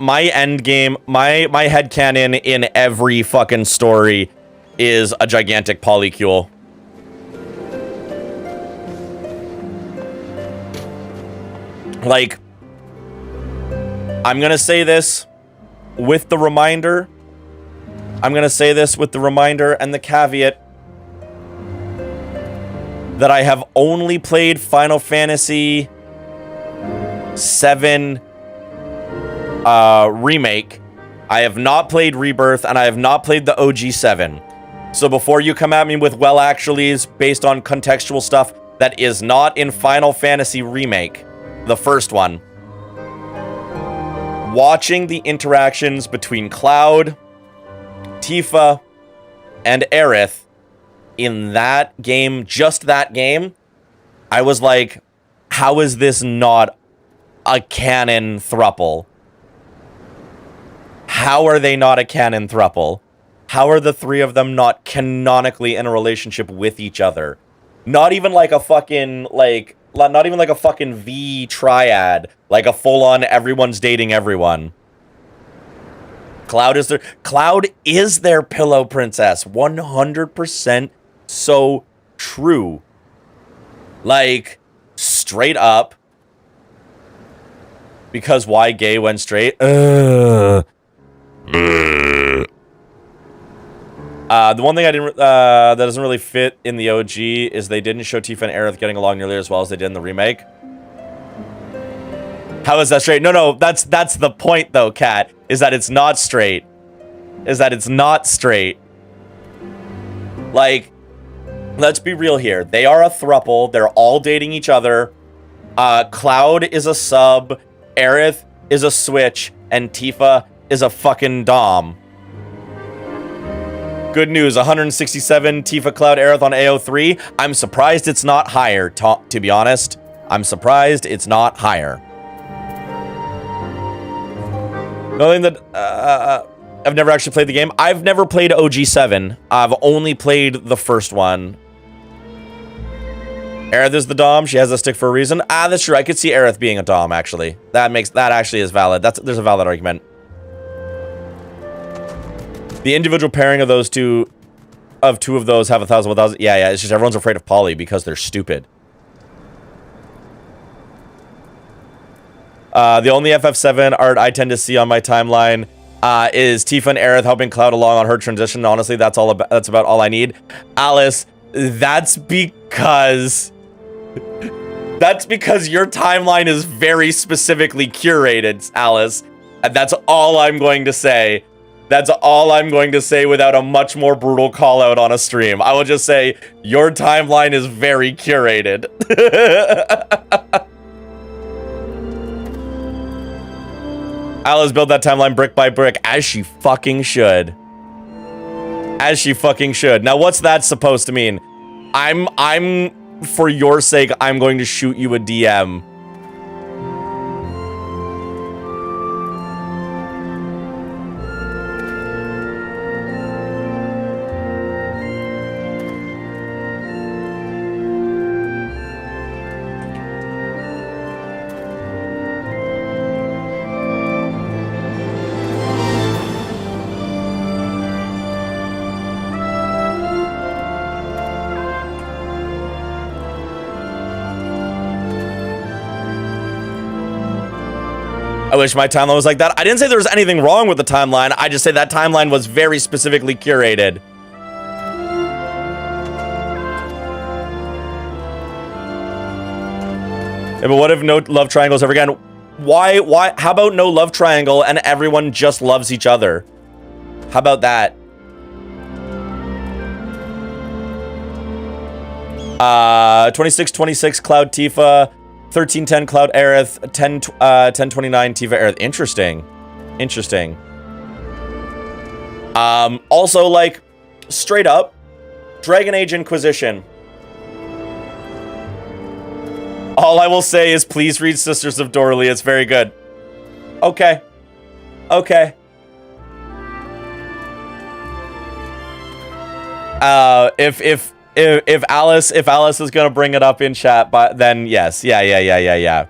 end game, my headcanon in every fucking story is a gigantic polycule. Like, I'm gonna say this with the reminder. I'm gonna say this with the reminder and the caveat that I have only played Final Fantasy VII Remake. I have not played Rebirth, and I have not played the OG7. So before you come at me with well actuallys based on contextual stuff that is not in Final Fantasy Remake, the first one, watching the interactions between Cloud, Tifa, and Aerith in that game, just that game, I was like, how is this not a canon thruple? How are they not a canon thruple? How are the three of them not canonically in a relationship with each other? Not even like a fucking, like, not even like a fucking V triad, like a full-on everyone's dating everyone. Cloud is their pillow princess. 100% so true. Like, straight up. Because why gay went straight? The one thing I didn't that doesn't really fit in the OG is they didn't show Tifa and Aerith getting along nearly as well as they did in the remake. How is that straight? No, that's the point though, Kat, is that it's not straight. Like, let's be real here. They are a throuple. They're all dating each other. Cloud is a sub, Aerith is a switch, and Tifa is a fucking dom. Good news, 167 Tifa, Cloud, Aerith on AO3. I'm surprised it's not higher, to be honest. I'm surprised it's not higher. Knowing that I've never actually played the game. I've never played OG7. I've only played the first one. Aerith is the dom. She has a stick for a reason. That's true. I could see Aerith being a dom, actually. That actually is valid. There's a valid argument. The individual pairing of those two of those have 1,000. Yeah. It's just everyone's afraid of Polly because they're stupid. The only FF7 art I tend to see on my timeline is Tifa and Aerith helping Cloud along on her transition. Honestly, that's about all I need. Alice, that's because your timeline is very specifically curated, Alice. And that's all I'm going to say. That's all I'm going to say without a much more brutal call out on a stream. I will just say your timeline is very curated. Alice built that timeline brick by brick, as she fucking should. As she fucking should. Now, what's that supposed to mean? For your sake, I'm going to shoot you a DM. I wish my timeline was like that. I didn't say there was anything wrong with the timeline. I just say that timeline was very specifically curated. Yeah, but what if no love triangles ever again? Why? How about no love triangle and everyone just loves each other? How about that? 2626 Cloud Tifa. 1310 Cloud Aerith, 1029 Tifa Aerith. Interesting. Also, like, straight up, Dragon Age Inquisition. All I will say is please read Sisters of Dorley. It's very good. Okay. If Alice is gonna bring it up in chat, but then yes, yeah.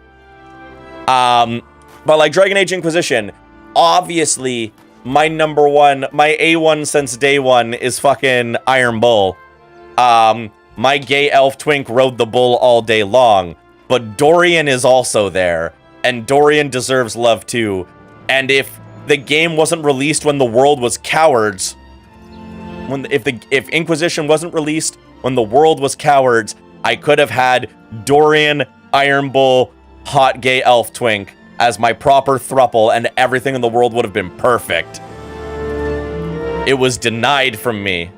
But like Dragon Age Inquisition, obviously my number one, my A1 since day one is fucking Iron Bull. My gay elf twink rode the bull all day long, but Dorian is also there, and Dorian deserves love too. And if the game wasn't released when the world was cowards, if Inquisition wasn't released when the world was cowards, I could have had Dorian, Iron Bull, hot gay elf twink as my proper thruple, and everything in the world would have been perfect. It was denied from me.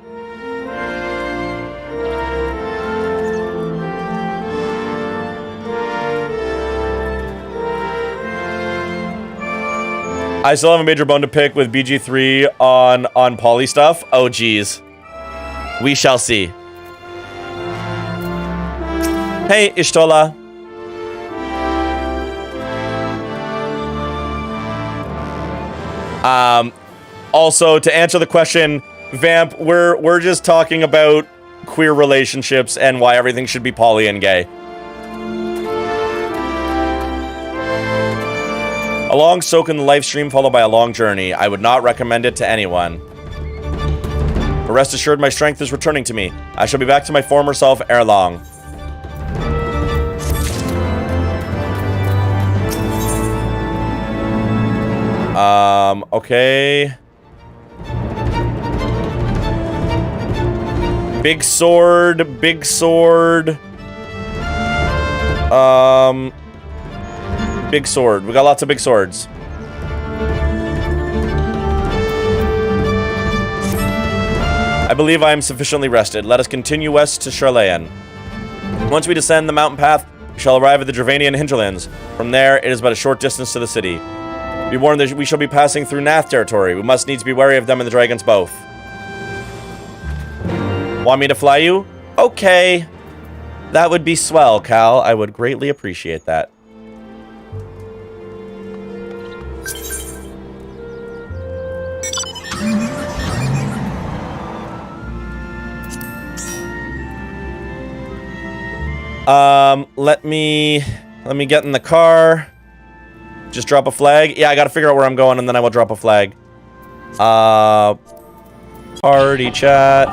I still have a major bone to pick with BG3 on poly stuff. Oh, geez. We shall see. Hey, Ishtola. Also, to answer the question, Vamp, we're just talking about queer relationships and why everything should be poly and gay. A long soak in the live stream followed by a long journey. I would not recommend it to anyone. But rest assured, my strength is returning to me. I shall be back to my former self ere long. Okay. Big sword, big sword. Big sword. We got lots of big swords. I believe I am sufficiently rested. Let us continue west to Charlayan. Once we descend the mountain path, we shall arrive at the Dravanian hinterlands. From there, it is but a short distance to the city. Be warned that we shall be passing through Nath territory. We must needs be wary of them and the dragons both. Want me to fly you? Okay. That would be swell, Cal. I would greatly appreciate that. Let me get in the car. Just drop a flag. Yeah, I gotta figure out where I'm going, and then I will drop a flag. Party chat.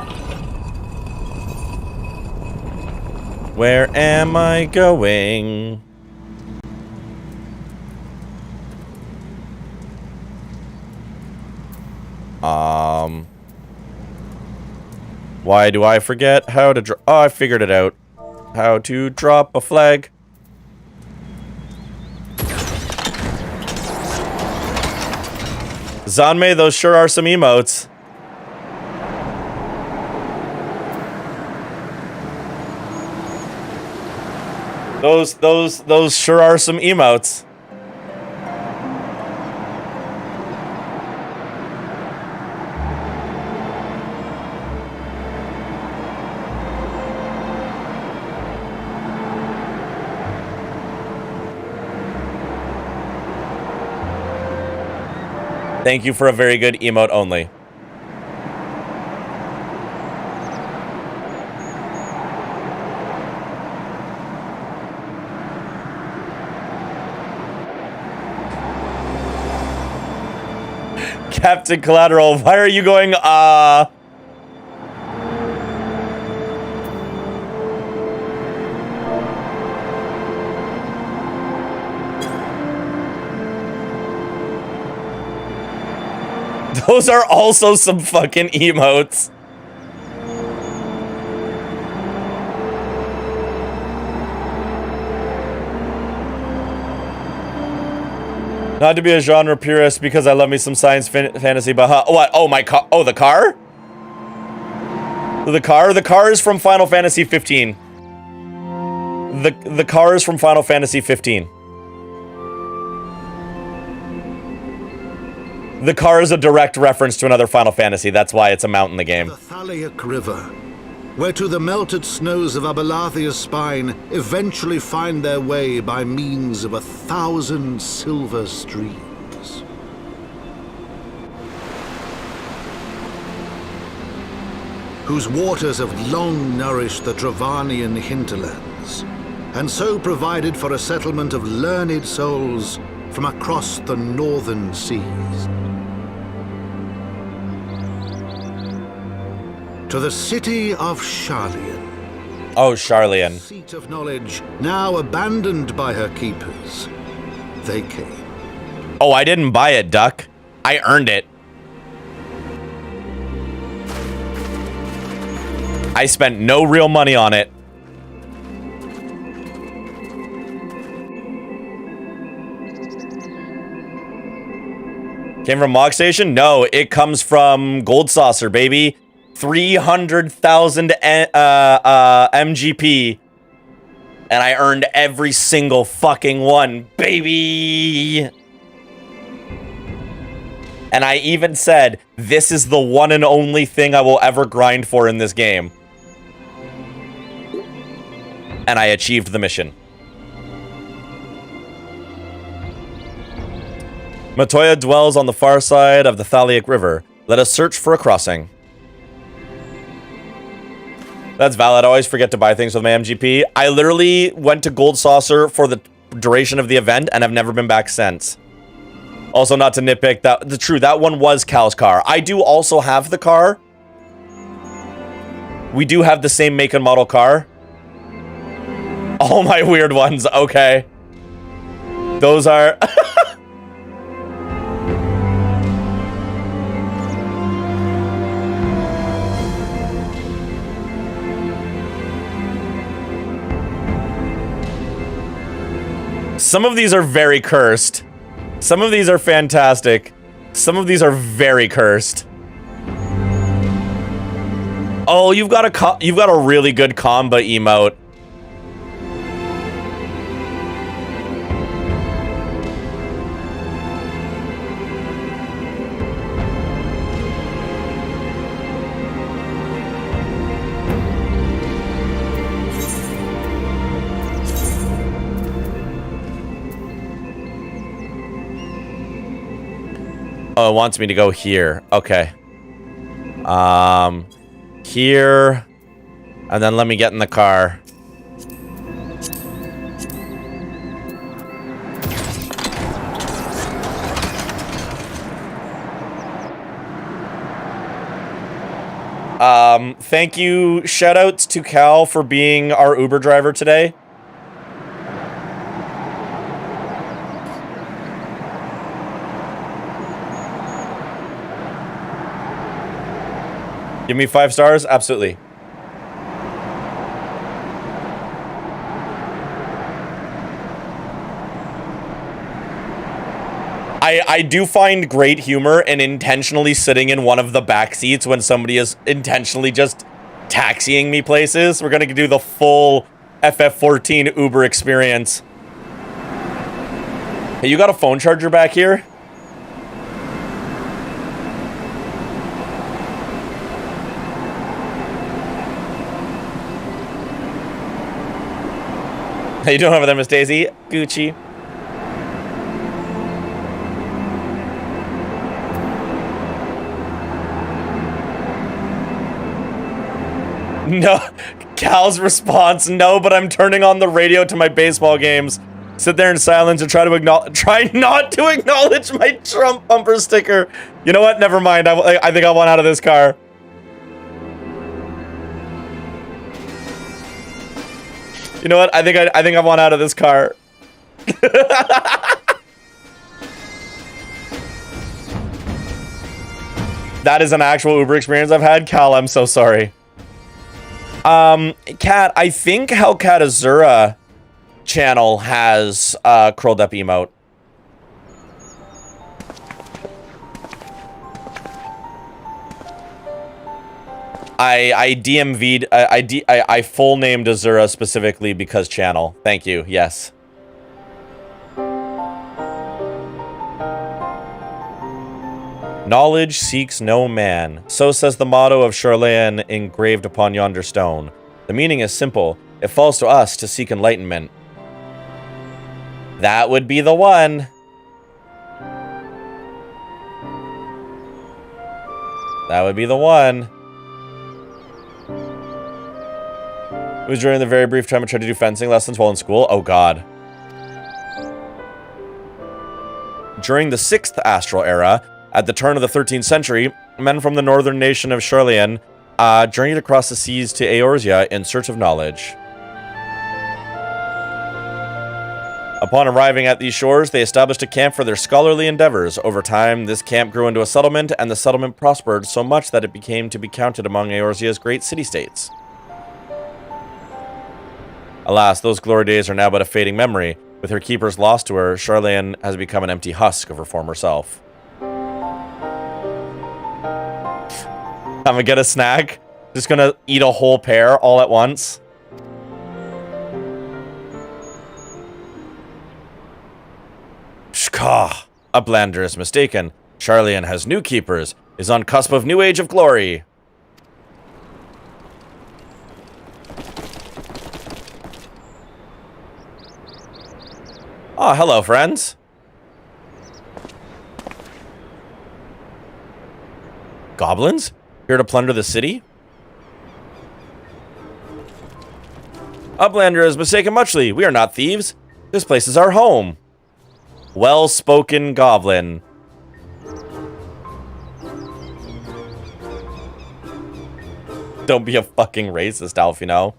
Where am I going? Why do I forget how to drop? Oh, I figured it out. How to drop a flag. Zanmei, those sure are some emotes. Those sure are some emotes. Thank you for a very good emote only. Captain Collateral, why are you going, Those are also some fucking emotes. Not to be a genre purist because I love me some science fantasy, but what? Oh, my car. Oh, the car? The car? The car is from Final Fantasy 15. The car is from Final Fantasy 15. The car is a direct reference to another Final Fantasy. That's why it's a mount in the game. The Thaliac River, where to the melted snows of Abelathia's spine eventually find their way by means of 1,000 silver streams. Whose waters have long nourished the Dravanian hinterlands, and so provided for a settlement of learned souls from across the northern seas. To the city of Charlian. Oh, Charlian. Seat of knowledge, now abandoned by her keepers, they came. Oh, I didn't buy it, Duck. I earned it. I spent no real money on it. Came from Mog Station? No, it comes from Gold Saucer, baby. 300,000 MGP. And I earned every single fucking one, baby. And I even said, this is the one and only thing I will ever grind for in this game. And I achieved the mission. Matoya dwells on the far side of the Thaliac River. Let us search for a crossing. That's valid. I always forget to buy things with my MGP. I literally went to Gold Saucer for the duration of the event and have never been back since. Also, not to nitpick, that one was Cal's car. I do also have the car. We do have the same make and model car. All my weird ones, okay. Those are... Some of these are very cursed. Some of these are fantastic. Some of these are very cursed. Oh, you've got a really good combo emote. Oh, it wants me to go here. Okay. Here. And then let me get in the car. Thank you. Shoutouts to Cal for being our Uber driver today. Give me 5 stars? Absolutely. I do find great humor in intentionally sitting in one of the back seats when somebody is intentionally just taxiing me places. We're gonna do the full FF14 Uber experience. Hey, you got a phone charger back here? How you doing over there, Miss Daisy? Gucci. No. Cal's response, no, but I'm turning on the radio to my baseball games. Sit there in silence and try not to acknowledge my Trump bumper sticker. You know what? Never mind. I think I want out of this car. You know what? I think I want out of this car. That is an actual Uber experience I've had. Cal, I'm so sorry. Cat, I think Hellcat Azura channel has curled up emote. I DMV'd, I full named Azura specifically because channel. Thank you, yes. Knowledge seeks no man. So says the motto of Charlian engraved upon yonder stone. The meaning is simple. It falls to us to seek enlightenment. That would be the one. That would be the one. It was during the very brief time I tried to do fencing lessons while in school. Oh god. During the 6th astral era, at the turn of the 13th century, men from the northern nation of Charlian journeyed across the seas to Eorzea in search of knowledge. Upon arriving at these shores, they established a camp for their scholarly endeavors. Over time, this camp grew into a settlement, and the settlement prospered so much that it became to be counted among Eorzea's great city-states. Alas, those glory days are now but a fading memory. With her keepers lost to her, Charlian has become an empty husk of her former self. I'm gonna get a snack. Just gonna eat a whole pear all at once. Shkah! Uplander is mistaken. Charlian has new keepers, is on cusp of new age of glory. Ah, hello, friends. Goblins? Here to plunder the city? Uplander is mistaken muchly. We are not thieves. This place is our home. Well-spoken goblin. Don't be a fucking racist, Alfino.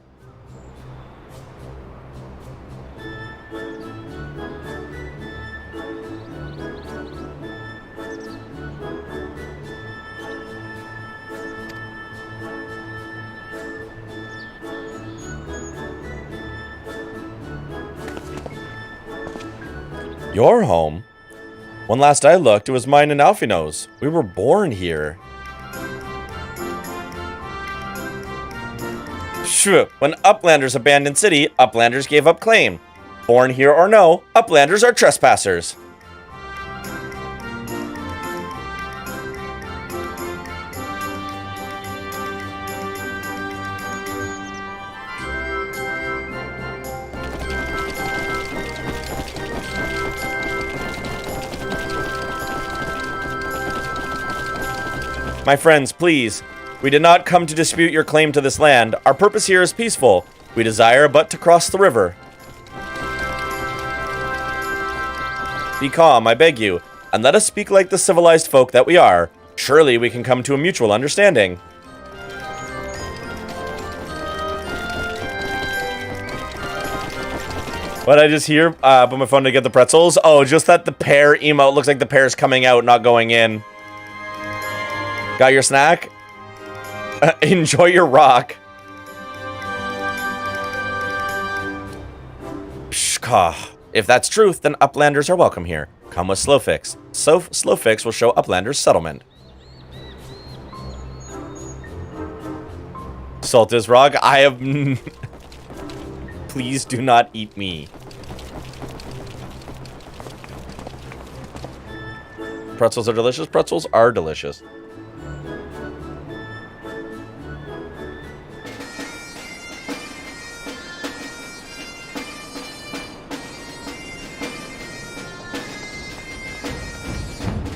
Your home? When last I looked, it was mine and Alfino's. We were born here. Shoo! When Uplanders abandoned city, Uplanders gave up claim. Born here or no, Uplanders are trespassers. My friends, please. We did not come to dispute your claim to this land. Our purpose here is peaceful. We desire but to cross the river. Be calm, I beg you, and let us speak like the civilized folk that we are. Surely we can come to a mutual understanding. What did I just hear? Put my phone to get the pretzels. Oh, just that the pear emote looks like the pear's coming out, not going in. Got your snack? Enjoy your rock. Shkah. If that's truth, then Uplanders are welcome here. Come with Slowfix. Slowfix will show Uplanders settlement. Salt is rock. I have... Please do not eat me. Pretzels are delicious. Pretzels are delicious.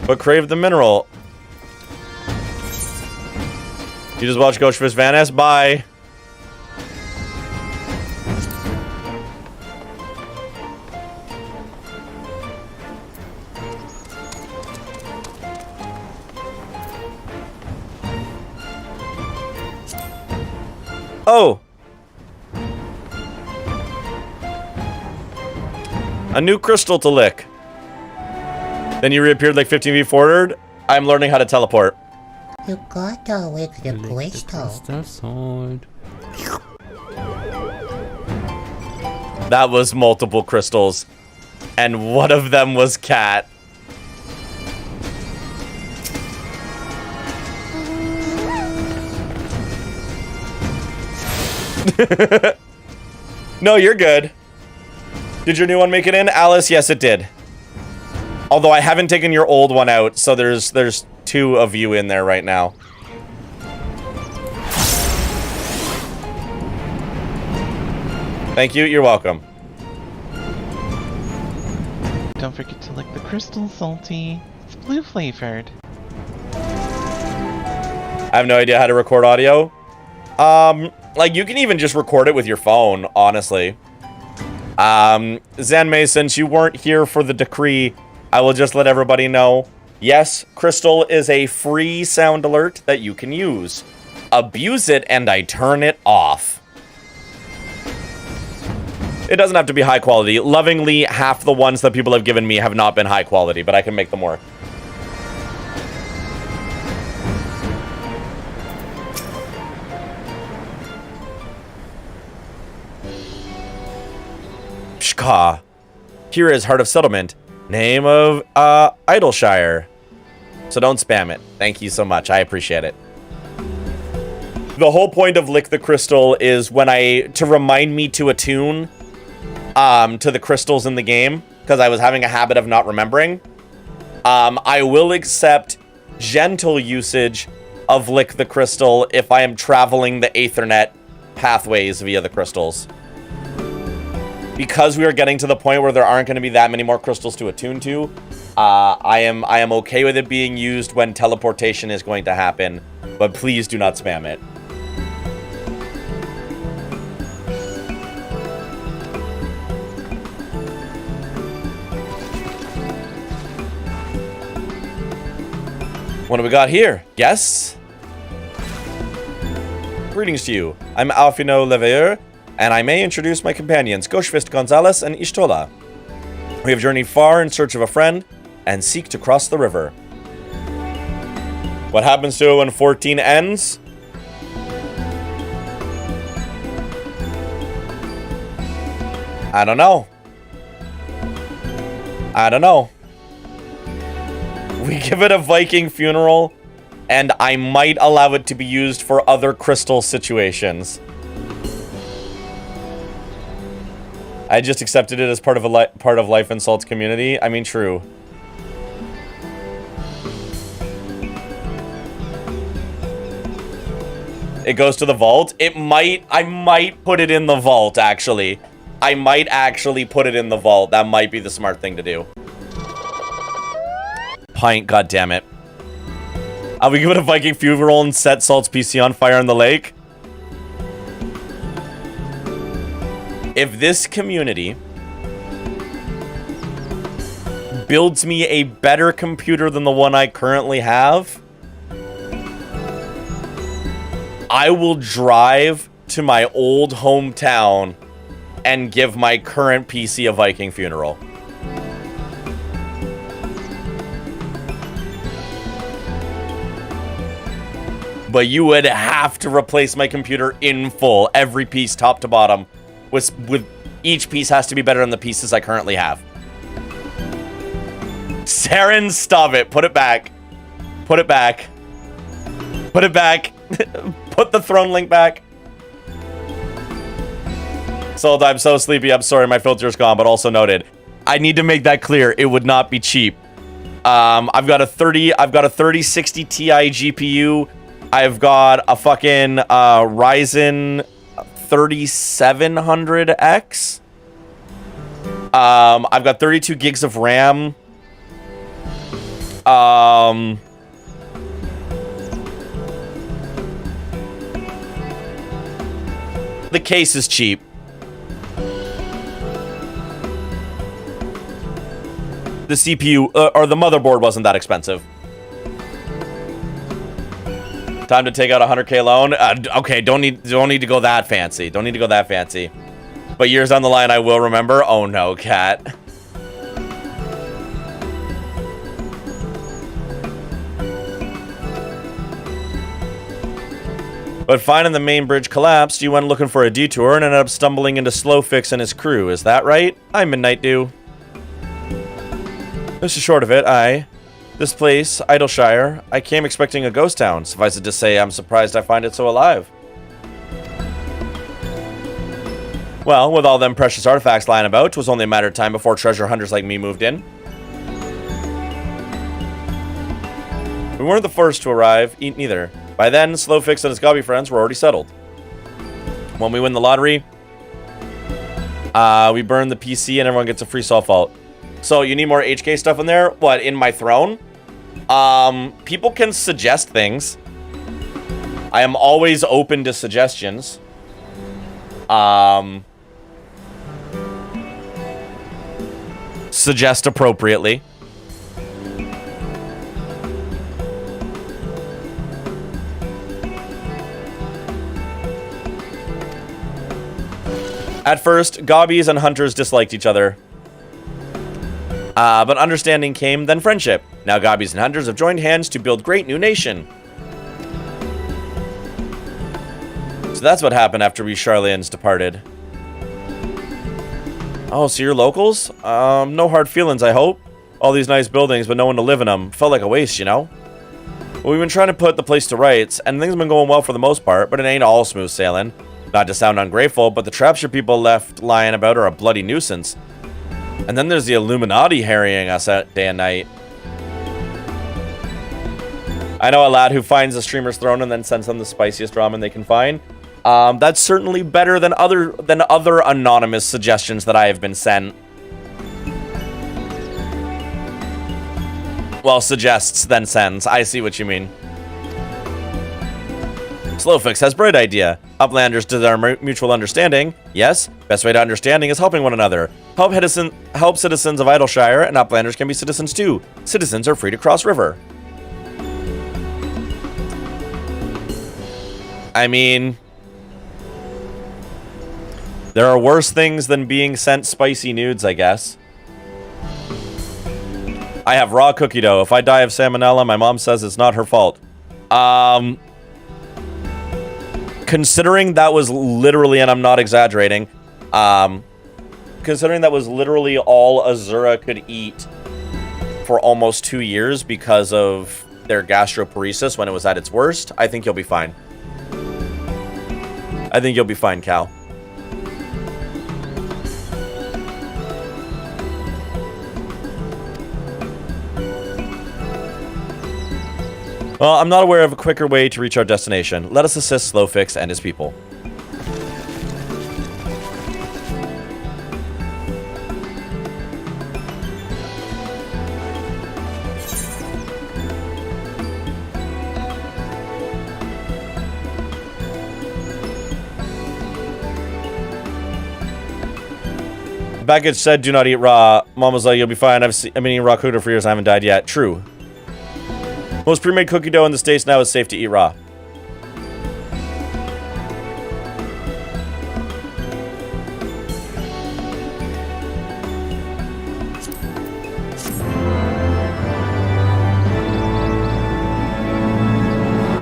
But crave the mineral. You just watch Ghost Fish Van S. Bye. Oh. A new crystal to lick. Then you reappeared like 15 forward. I'm learning how to teleport. You gotta lick the crystal. That was multiple crystals. And one of them was cat. No, you're good. Did your new one make it in? Alice, yes it did. Although I haven't taken your old one out, so there's two of you in there right now. Thank you, you're welcome. Don't forget to lick the crystal, Salty. It's blue flavored. I have no idea how to record audio. Like, you can even just record it with your phone, honestly. Zanmei, since you weren't here for the decree, I will just let everybody know. Yes, Crystal is a free sound alert that you can use. Abuse it and I turn it off. It doesn't have to be high quality. Lovingly, half the ones that people have given me have not been high quality, but I can make them work. Shka. Here is Heart of Settlement. Name of Idleshire. So don't spam it. Thank you so much. I appreciate it. The whole point of Lick the Crystal is to remind me to attune to the crystals in the game, because I was having a habit of not remembering. I will accept gentle usage of Lick the Crystal if I am traveling the Aethernet pathways via the crystals. Because we are getting to the point where there aren't going to be that many more crystals to attune to, I am okay with it being used when teleportation is going to happen, but please do not spam it. What do we got here? Guests? Greetings to you. I'm Alfino Leveilleur, and I may introduce my companions, Goshvist Gonzalez and Ishtola. We have journeyed far in search of a friend, and seek to cross the river. What happens to it when 14 ends? I don't know. I don't know. We give it a Viking funeral, and I might allow it to be used for other crystal situations. I just accepted it as part of Life and Salt's community. I mean, true. It goes to the vault. I might put it in the vault, actually. I might actually put it in the vault. That might be the smart thing to do. Pint, goddammit. We give it a Viking funeral and set Salt's PC on fire in the lake. If this community builds me a better computer than the one I currently have, I will drive to my old hometown and give my current PC a Viking funeral. But you would have to replace my computer in full, every piece, top to bottom. With each piece has to be better than the pieces I currently have. Saren, stop it. Put it back. Put it back. Put it back. Put the throne link back. Sold, I'm so sleepy. I'm sorry, my filter's gone, but also noted. I need to make that clear. It would not be cheap. I've got a 3060 Ti GPU. I've got a fucking Ryzen 3700X. I've got 32 gigs of RAM. The case is cheap. The CPU or the motherboard wasn't that expensive. Time to take out a 100K loan. Okay, don't need to go that fancy. Don't need to go that fancy. But years down the line, I will remember. Oh no, cat. But finding the main bridge collapsed, you went looking for a detour and ended up stumbling into Slowfix and his crew. Is that right? I'm Midnight Dew. This is short of it. This place, Idleshire, I came expecting a ghost town. Suffice it to say, I'm surprised I find it so alive. Well, with all them precious artifacts lying about, 'twas only a matter of time before treasure hunters like me moved in. We weren't the first to arrive, neither. By then, Slowfix and his gobby friends were already settled. When we win the lottery, we burn the PC and everyone gets a free salt vault. So you need more HK stuff in there? What, in my throne? People can suggest things. I am always open to suggestions. Suggest appropriately. At first, Gobbies and Hunters disliked each other. But understanding came, then friendship. Now Gobbies and Hunters have joined hands to build great new nation. So that's what happened after we Charlians departed. Oh, so you're locals? No hard feelings, I hope. All these nice buildings, but no one to live in them. Felt like a waste, you know? Well, we've been trying to put the place to rights, and things have been going well for the most part, but it ain't all smooth sailing. Not to sound ungrateful, but the traps your people left lying about are a bloody nuisance. And then there's the Illuminati harrying us day and night. I know a lad who finds the streamer's throne and then sends them the spiciest ramen they can find. That's certainly better than other anonymous suggestions that I have been sent. Well, suggests, then sends. I see what you mean. Slowfix has bright idea. Uplanders desire mutual understanding. Yes, best way to understanding is helping one another. Help citizens of Idleshire, and Uplanders can be citizens too. Citizens are free to cross river. I mean, there are worse things than being sent spicy nudes, I guess. I have raw cookie dough. If I die of salmonella, my mom says it's not her fault. Considering that was literally, and I'm not exaggerating, considering that was literally all Azura could eat for almost 2 years because of their gastroparesis when it was at its worst, I think you'll be fine. I think you'll be fine, Cal. Well, I'm not aware of a quicker way to reach our destination. Let us assist Slowfix and his people. Baggage said, do not eat raw. Mom was like, you'll be fine. I've been eating raw cookie dough for years. I haven't died yet. True. Most pre-made cookie dough in the States now is safe to eat raw.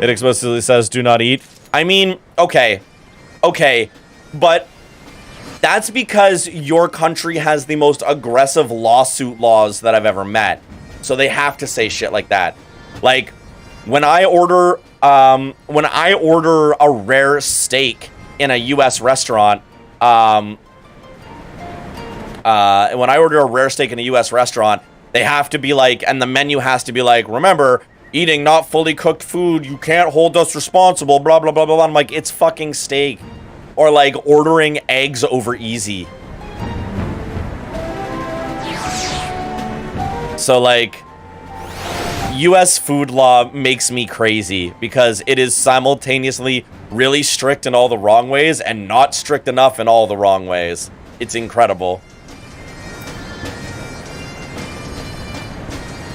It explicitly says, do not eat. I mean, okay, but that's because your country has the most aggressive lawsuit laws that I've ever met. So they have to say shit like that. Like, when I order a rare steak in a U.S. restaurant, when I order a rare steak in a U.S. restaurant, they have to be like, and the menu has to be like, remember, eating not fully cooked food, you can't hold us responsible, blah, blah, blah, blah, blah. I'm like, it's fucking steak. Or like ordering eggs over easy. So like, U.S. food law makes me crazy because it is simultaneously really strict in all the wrong ways and not strict enough in all the wrong ways. It's incredible.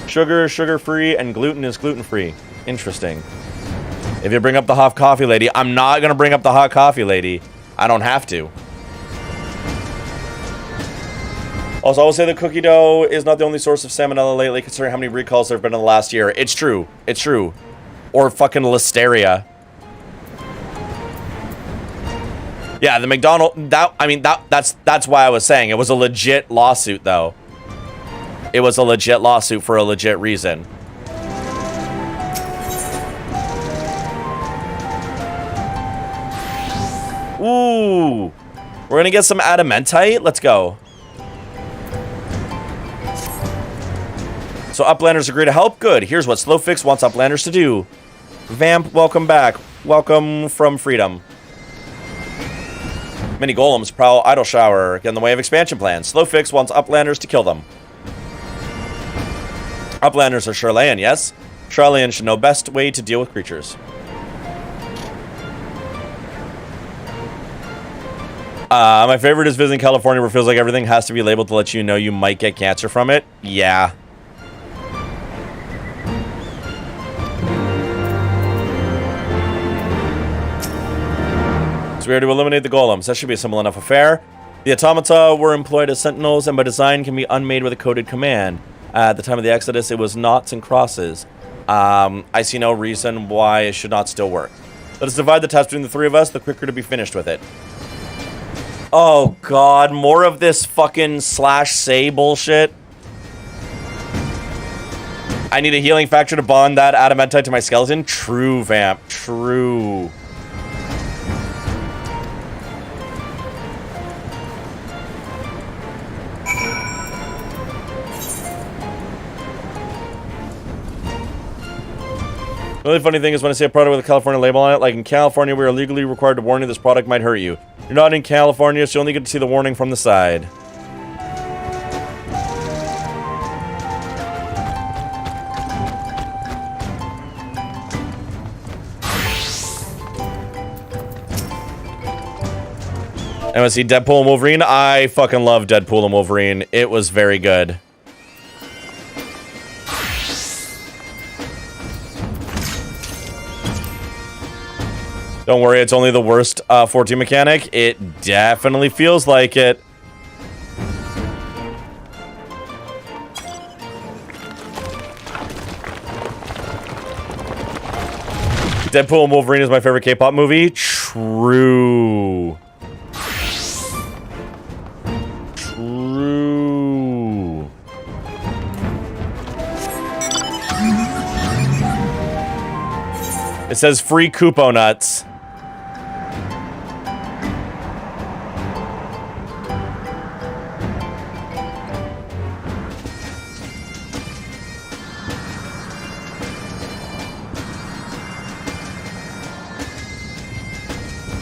Sugar, sugar-free, and gluten is gluten-free. Interesting. If you bring up the hot coffee lady, I'm not going to bring up the hot coffee lady. I don't have to. Also, I will say the cookie dough is not the only source of salmonella lately, considering how many recalls there have been in the last year. It's true. It's true. Or fucking listeria. Yeah, the that's why I was saying it was a legit lawsuit, though. It was a legit lawsuit for a legit reason. Ooh. We're gonna get some adamantite. Let's go. So Uplanders agree to help? Good. Here's what Slowfix wants Uplanders to do. Vamp, welcome back. Welcome from freedom. Many golems prowl Idleshire, get in the way of expansion plans. Slowfix wants Uplanders to kill them. Uplanders are Charlayan, yes? Charlayan should know best way to deal with creatures. My favorite is visiting California where it feels like everything has to be labeled to let you know you might get cancer from it. Yeah. So we are to eliminate the golems. That should be a simple enough affair. The automata were employed as sentinels and by design can be unmade with a coded command. At the time of the Exodus, it was noughts and crosses. I see no reason why it should not still work. Let us divide the task between the three of us, the quicker to be finished with it. Oh god, more of this fucking /say bullshit. I need a healing factor to bond that adamantite to my skeleton. True, vamp. True. The really funny thing is when I see a product with a California label on it, like in California, we are legally required to warn you this product might hurt you. You're not in California, so you only get to see the warning from the side. And I see Deadpool and Wolverine. I fucking love Deadpool and Wolverine. It was very good. Don't worry, it's only the worst 14 mechanic. It definitely feels like it. Deadpool and Wolverine is my favorite K-pop movie. True. True. It says free Koopo nuts.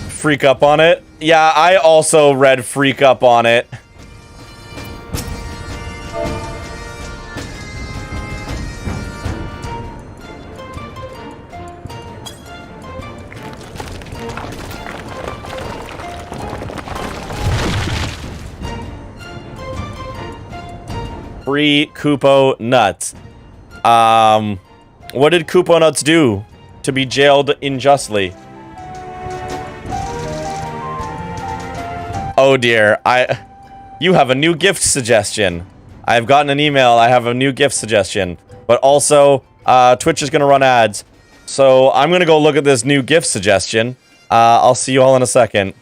Freak up on it. Yeah, I also read freak up on it. Free Koopo nuts. What did Koopo nuts do to be jailed unjustly? Oh dear, you have a new gift suggestion. I've gotten an email, I have a new gift suggestion. But also, Twitch is gonna run ads. So I'm gonna go look at this new gift suggestion. I'll see you all in a second.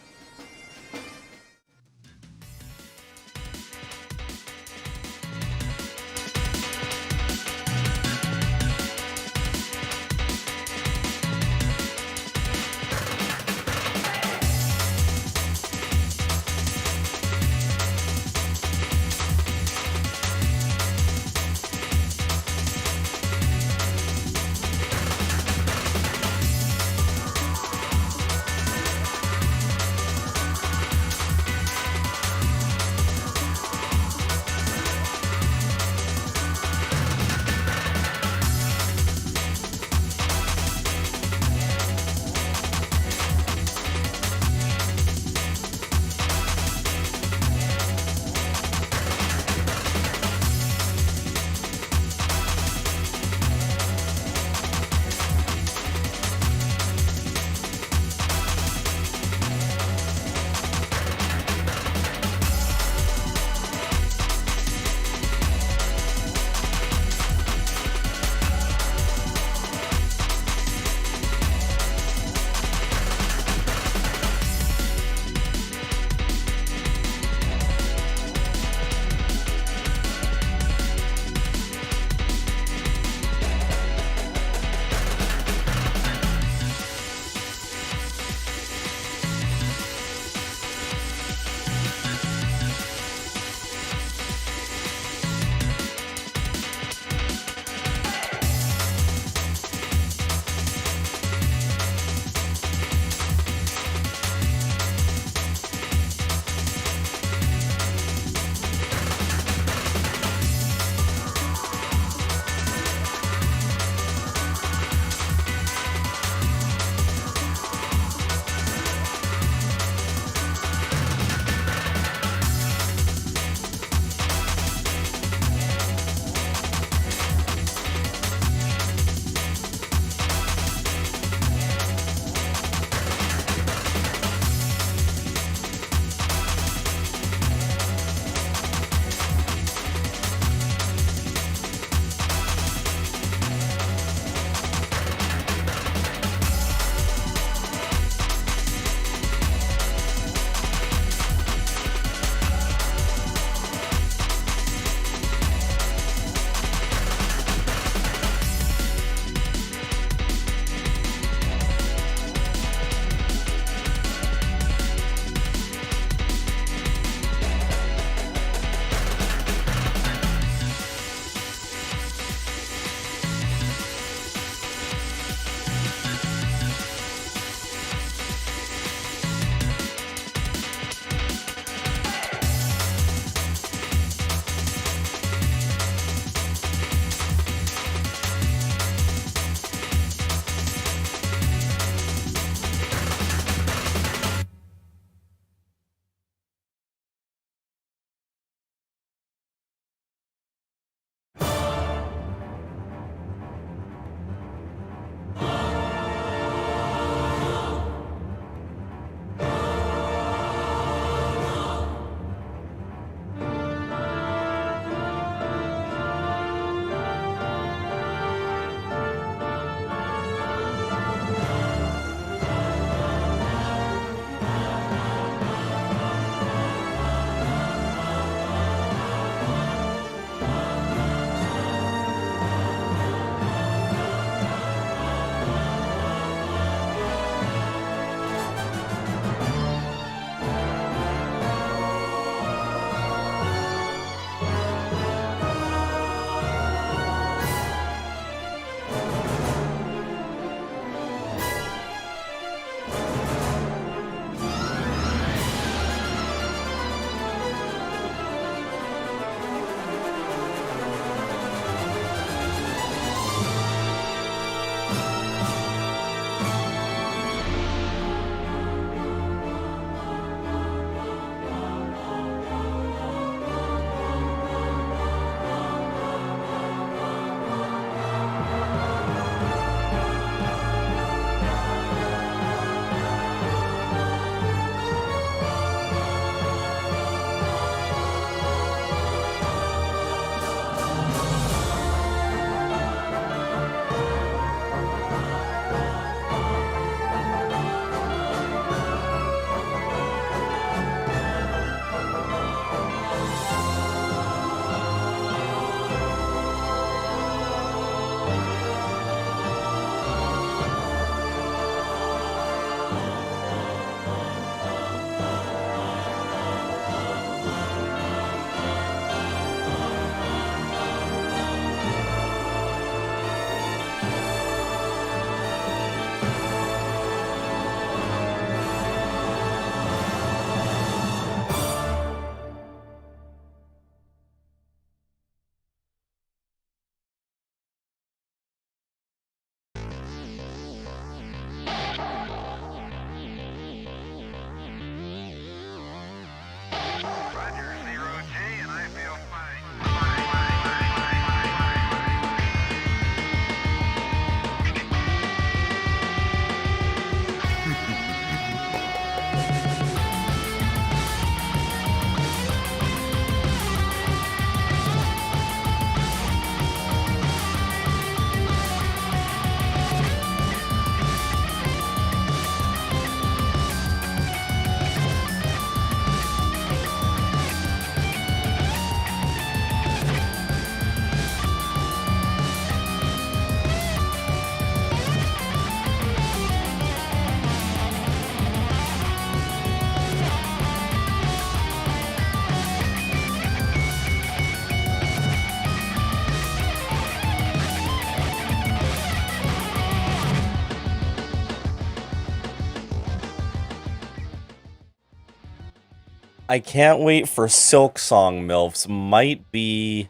I can't wait for Silk Song MILFs. Might be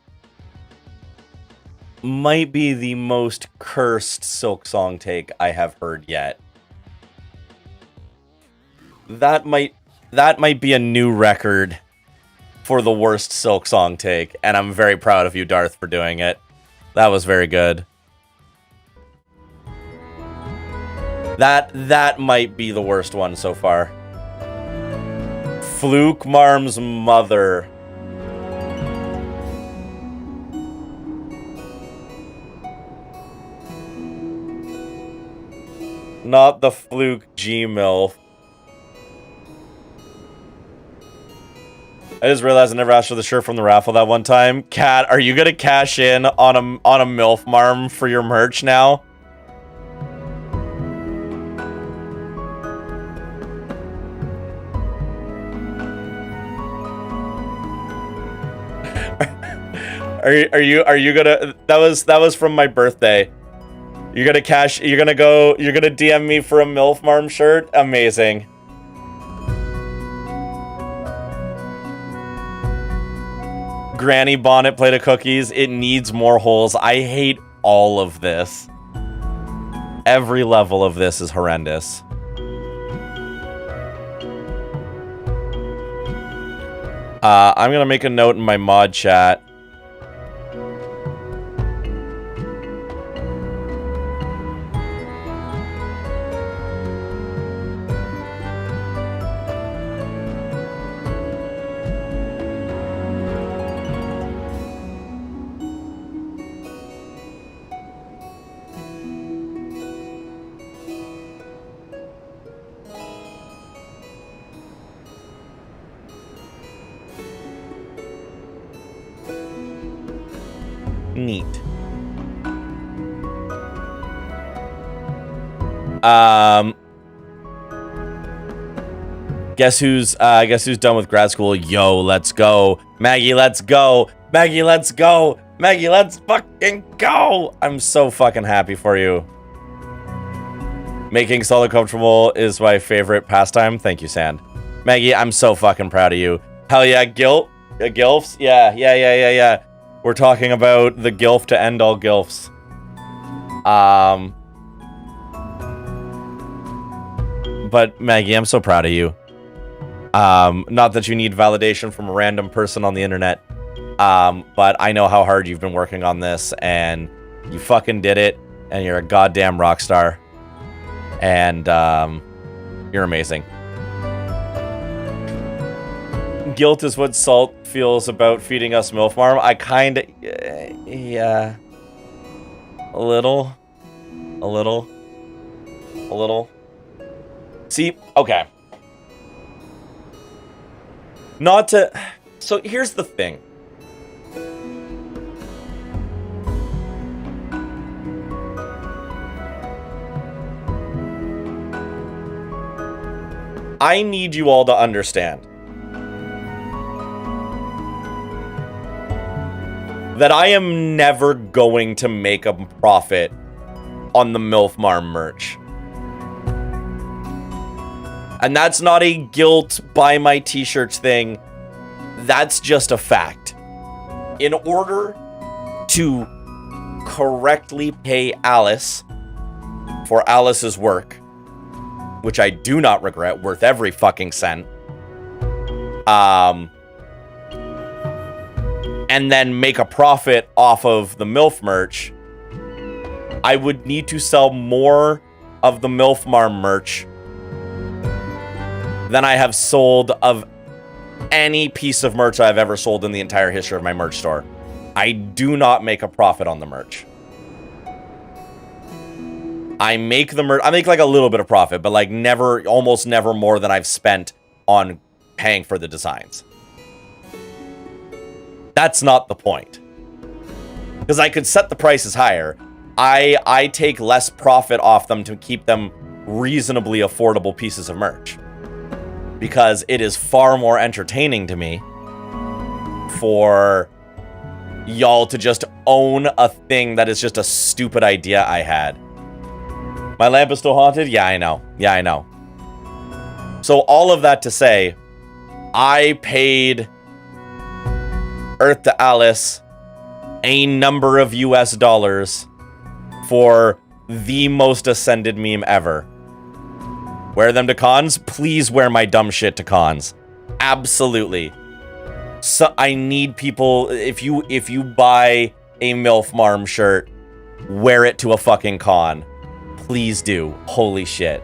the most cursed Silk Song take I have heard yet. That might be a new record for the worst Silk Song take, and I'm very proud of you, Darth, for doing it. That was very good. That might be the worst one so far. Fluke Marm's mother. Not the Fluke G-MILF. I just realized I never asked for the shirt from the raffle that one time. Kat, are you gonna cash in on a MILF Marm for your merch now? Are you gonna? That was from my birthday. You're gonna DM me for a MILF Marm shirt? Amazing. Granny bonnet plate of cookies. It needs more holes. I hate all of this. Every level of this is horrendous. I'm gonna make a note in my mod chat. Neat. Guess who's done with grad school? Yo, let's go. Maggie, let's go. Maggie, let's go. Maggie, let's fucking go. I'm so fucking happy for you. Making solo comfortable is my favorite pastime. Thank you, Sand. Maggie, I'm so fucking proud of you. Hell yeah, Gilfs? Yeah. We're talking about the Gilf to end all Gilfs. But Maggie, I'm so proud of you. Not that you need validation from a random person on the internet. But I know how hard you've been working on this, and you fucking did it, and you're a goddamn rock star. And you're amazing. Guilt is what Salt feels about feeding us MILF Marm. I kinda... yeah. A little. See, okay. Not to... So here's the thing. I need you all to understand that I am never going to make a profit on the MILF Marm merch. And that's not a guilt buy my t-shirts thing. That's just a fact. In order to correctly pay Alice for Alice's work, which I do not regret, worth every fucking cent, and then make a profit off of the MILF merch, I would need to sell more of the MILF Marm merch than I have sold of any piece of merch I've ever sold in the entire history of my merch store. I do not make a profit on the merch. I make like a little bit of profit, but like almost never more than I've spent on paying for the designs. That's not the point. Because I could set the prices higher. I take less profit off them to keep them reasonably affordable pieces of merch. Because it is far more entertaining to me for y'all to just own a thing that is just a stupid idea I had. My lamp is still haunted? Yeah, I know. So all of that to say, I paid Earth to Alice a number of US dollars for the most ascended meme ever. Wear them to cons? Please wear my dumb shit to cons. Absolutely. So I need people, if you buy a MILF Marm shirt, wear it to a fucking con. Please do. Holy shit.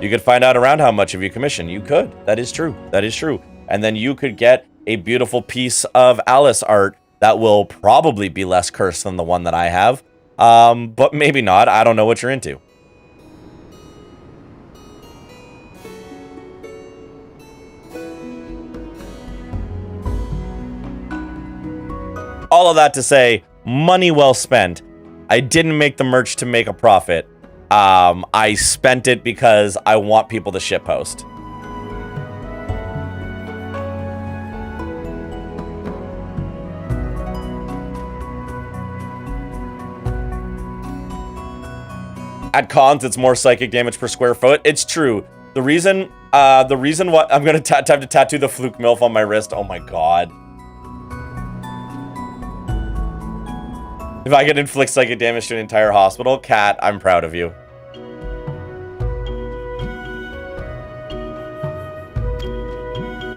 You could find out around how much of you commission. You could. That is true. That is true. And then you could get a beautiful piece of Alice art that will probably be less cursed than the one that I have. But maybe not. I don't know what you're into. All of that to say, money well spent. I didn't make the merch to make a profit. I spent it because I want people to shitpost. At cons, it's more psychic damage per square foot. It's true. The reason why I'm gonna have to tattoo the Fluke MILF on my wrist. Oh my god. If I could inflict psychic damage to an entire hospital, Cat, I'm proud of you.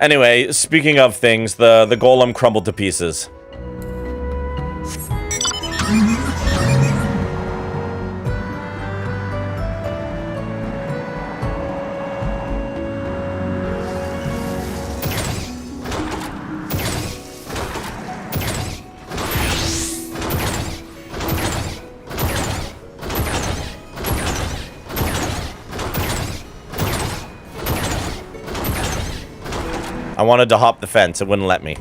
Anyway, speaking of things, the golem crumbled to pieces. I wanted to hop the fence. It wouldn't let me.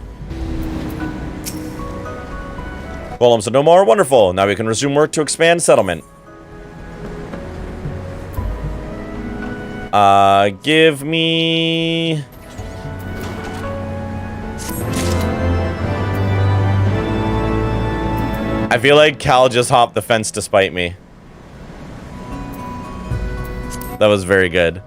Golems are no more. Wonderful. Now we can resume work to expand settlement. Give me... I feel like Cal just hopped the fence to spite me. That was very good.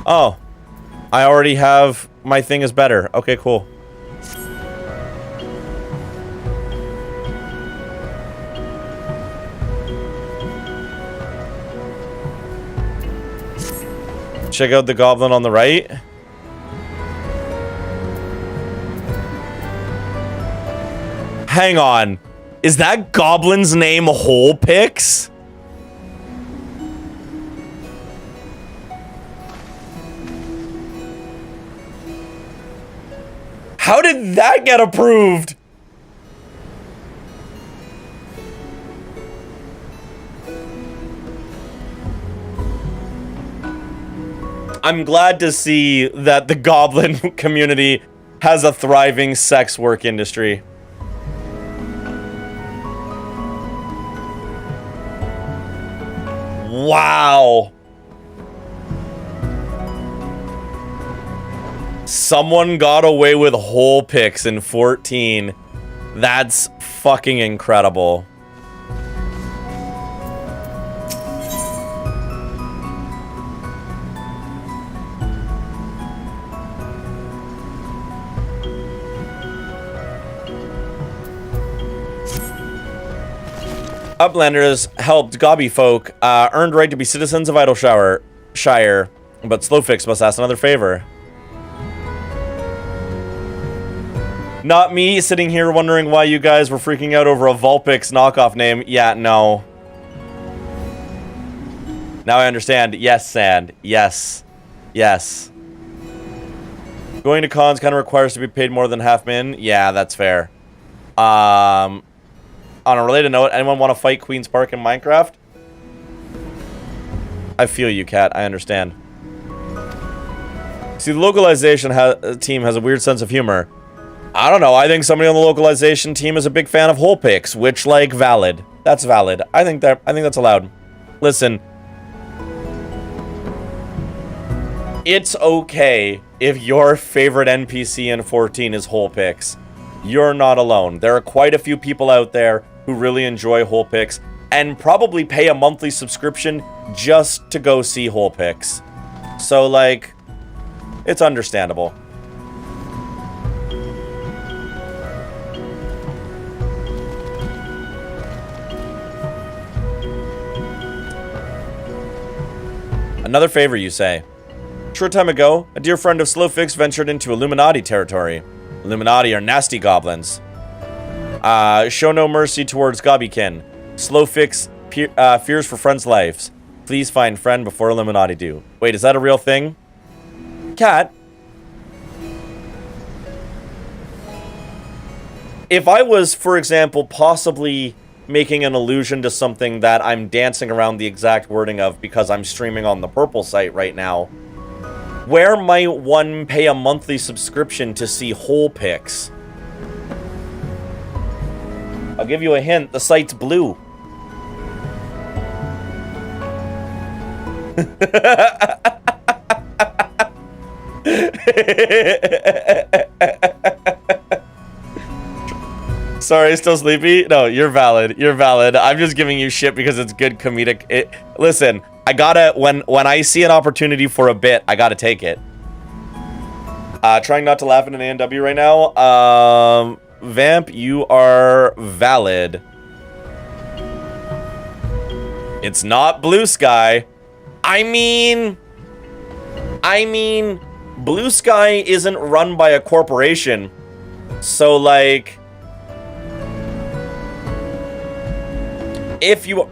Oh, I already have, my thing is better. Okay, cool. Check out the goblin on the right. Hang on. Is that goblin's name Holpix? How did that get approved? I'm glad to see that the goblin community has a thriving sex work industry. Wow. Someone got away with Holpix in 14. That's fucking incredible. Uplanders helped Gobby folk, earned right to be citizens of Idleshire, but Slowfix must ask another favor. Not me sitting here wondering why you guys were freaking out over a Vulpix knockoff name. Yeah, no. Now I understand. Yes, Sand. Yes. Yes. Going to cons kind of requires to be paid more than half min. Yeah, that's fair. On a related note, anyone want to fight Queen's Park in Minecraft? I feel you, Cat. I understand. See, the localization team has a weird sense of humor. I don't know. I think somebody on the localization team is a big fan of Holpix, which, like, valid. That's valid. I think that's allowed. Listen. It's okay if your favorite NPC in 14 is Holpix. you're not alone. There are quite a few people out there who really enjoy hole picks and probably pay a monthly subscription just to go see hole picks. So, like, it's understandable. Another favor, you say. Short time ago, a dear friend of Slowfix ventured into Illuminati territory. Illuminati are nasty goblins. Show no mercy towards Gobbykin. Slowfix fears for friends' lives. Please find friend before Illuminati do. Wait, is that a real thing? Cat? If I was, for example, possibly making an allusion to something that I'm dancing around the exact wording of because I'm streaming on the Purple site right now, where might one pay a monthly subscription to see hole picks? I'll give you a hint. The site's blue. Sorry, still sleepy? No, you're valid. You're valid. I'm just giving you shit because it's good comedic. Listen, I gotta, when I see an opportunity for a bit, I gotta take it. Trying not to laugh at an A&W right now. Vamp, you are valid. It's not Blue Sky. I mean, Blue Sky isn't run by a corporation. So, like, if you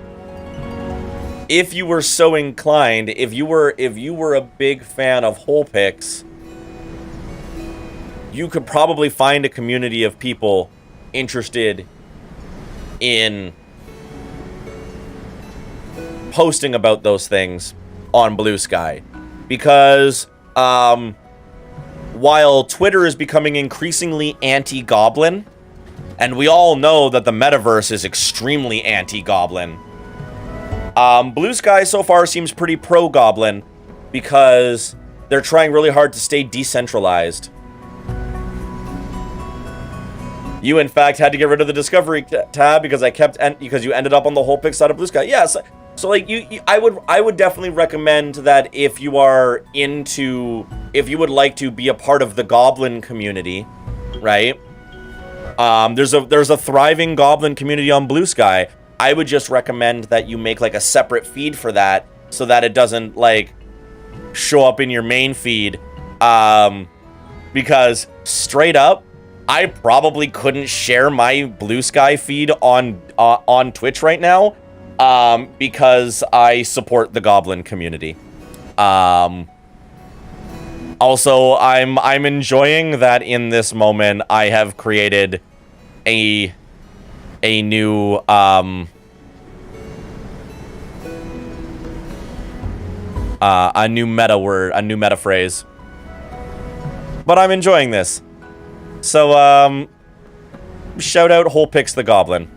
were so inclined, if you were a big fan of hole picks, you could probably find a community of people interested in posting about those things on Blue Sky. Because while Twitter is becoming increasingly anti-goblin, and we all know that the metaverse is extremely anti-goblin, Blue Sky so far seems pretty pro-goblin because they're trying really hard to stay decentralized. You, in fact, had to get rid of the Discovery tab because because you ended up on the hole pick side of Blue Sky. Yes. So like I would definitely recommend that if you would like to be a part of the Goblin community, right? There's a thriving Goblin community on Blue Sky. I would just recommend that you make like a separate feed for that so that it doesn't like show up in your main feed. Because straight up, I probably couldn't share my Blue Sky feed on Twitch right now. Because I support the Goblin community. Also, I'm enjoying that in this moment I have created a new meta word, a new meta phrase. But I'm enjoying this. So shout out Hole Picks the Goblin.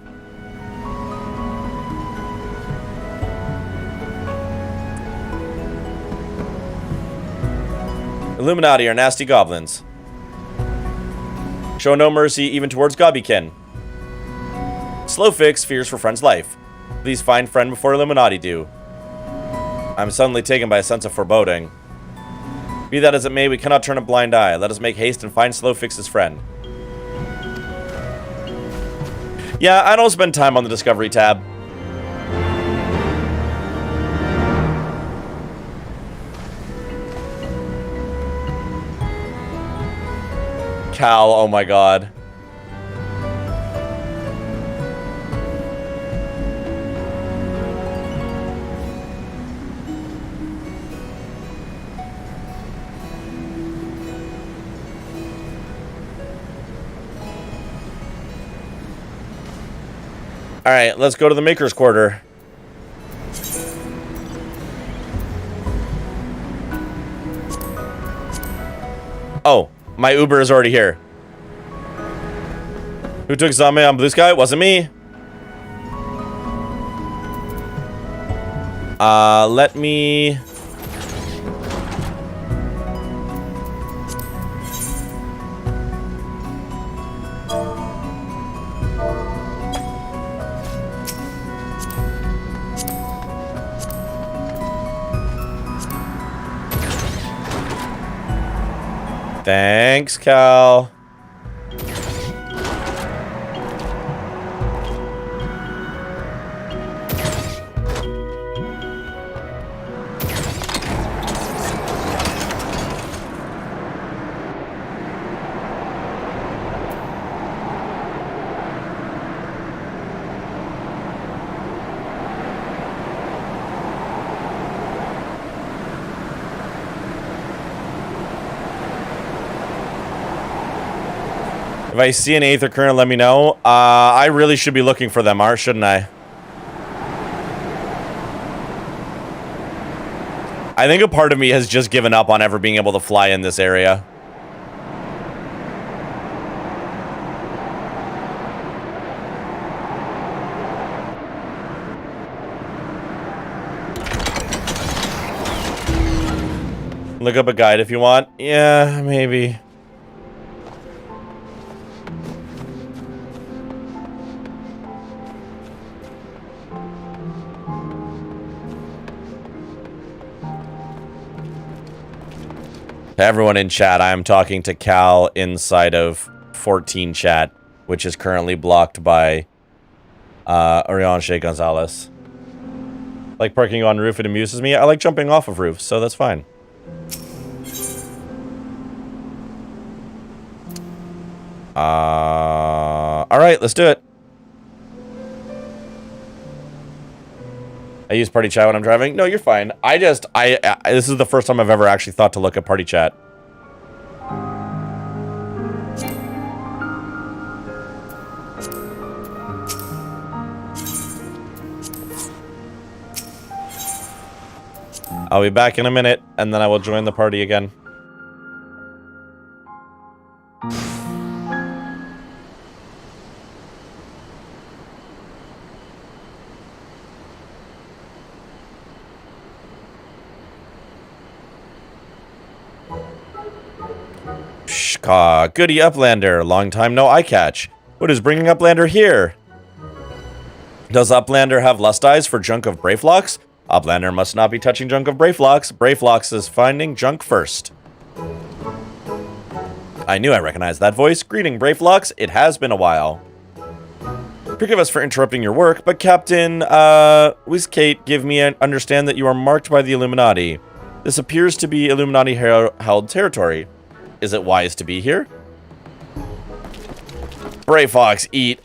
Illuminati are nasty goblins. Show no mercy even towards Gobbykin. Slowfix fears for friend's life. Please find friend before Illuminati do. I'm suddenly taken by a sense of foreboding. Be that as it may, we cannot turn a blind eye. Let us make haste and find Slowfix's friend. Yeah, I don't spend time on the Discovery tab. Cal, oh my god. Alright, let's go to the Maker's Quarter. Oh. My Uber is already here. Who took Zame on Blue Sky? It wasn't me. Let me... Thanks, Cal. If I see an aether current, let me know. I really should be looking for them, shouldn't I? I think a part of me has just given up on ever being able to fly in this area. Look up a guide if you want. Yeah, maybe. To everyone in chat, I am talking to Cal inside of 14 chat, which is currently blocked by Orion Shea Gonzalez. Like parking on roof, it amuses me. I like jumping off of roofs, so that's fine. Alright, let's do it. I use party chat when I'm driving. No, you're fine. This is the first time I've ever actually thought to look at party chat. I'll be back in a minute, and then I will join the party again. Goody Uplander, long time no eye catch. What is bringing Uplander here? Does Uplander have lust eyes for junk of Brayflocks? Uplander must not be touching junk of Brayflocks. Brayflocks is finding junk first. I knew I recognized that voice. Greeting, Brayflocks. It has been a while. Forgive us for interrupting your work, but Captain, Whiskate, give me an understand that you are marked by the Illuminati. This appears to be Illuminati-held territory. Is it wise to be here? Brayfox eat,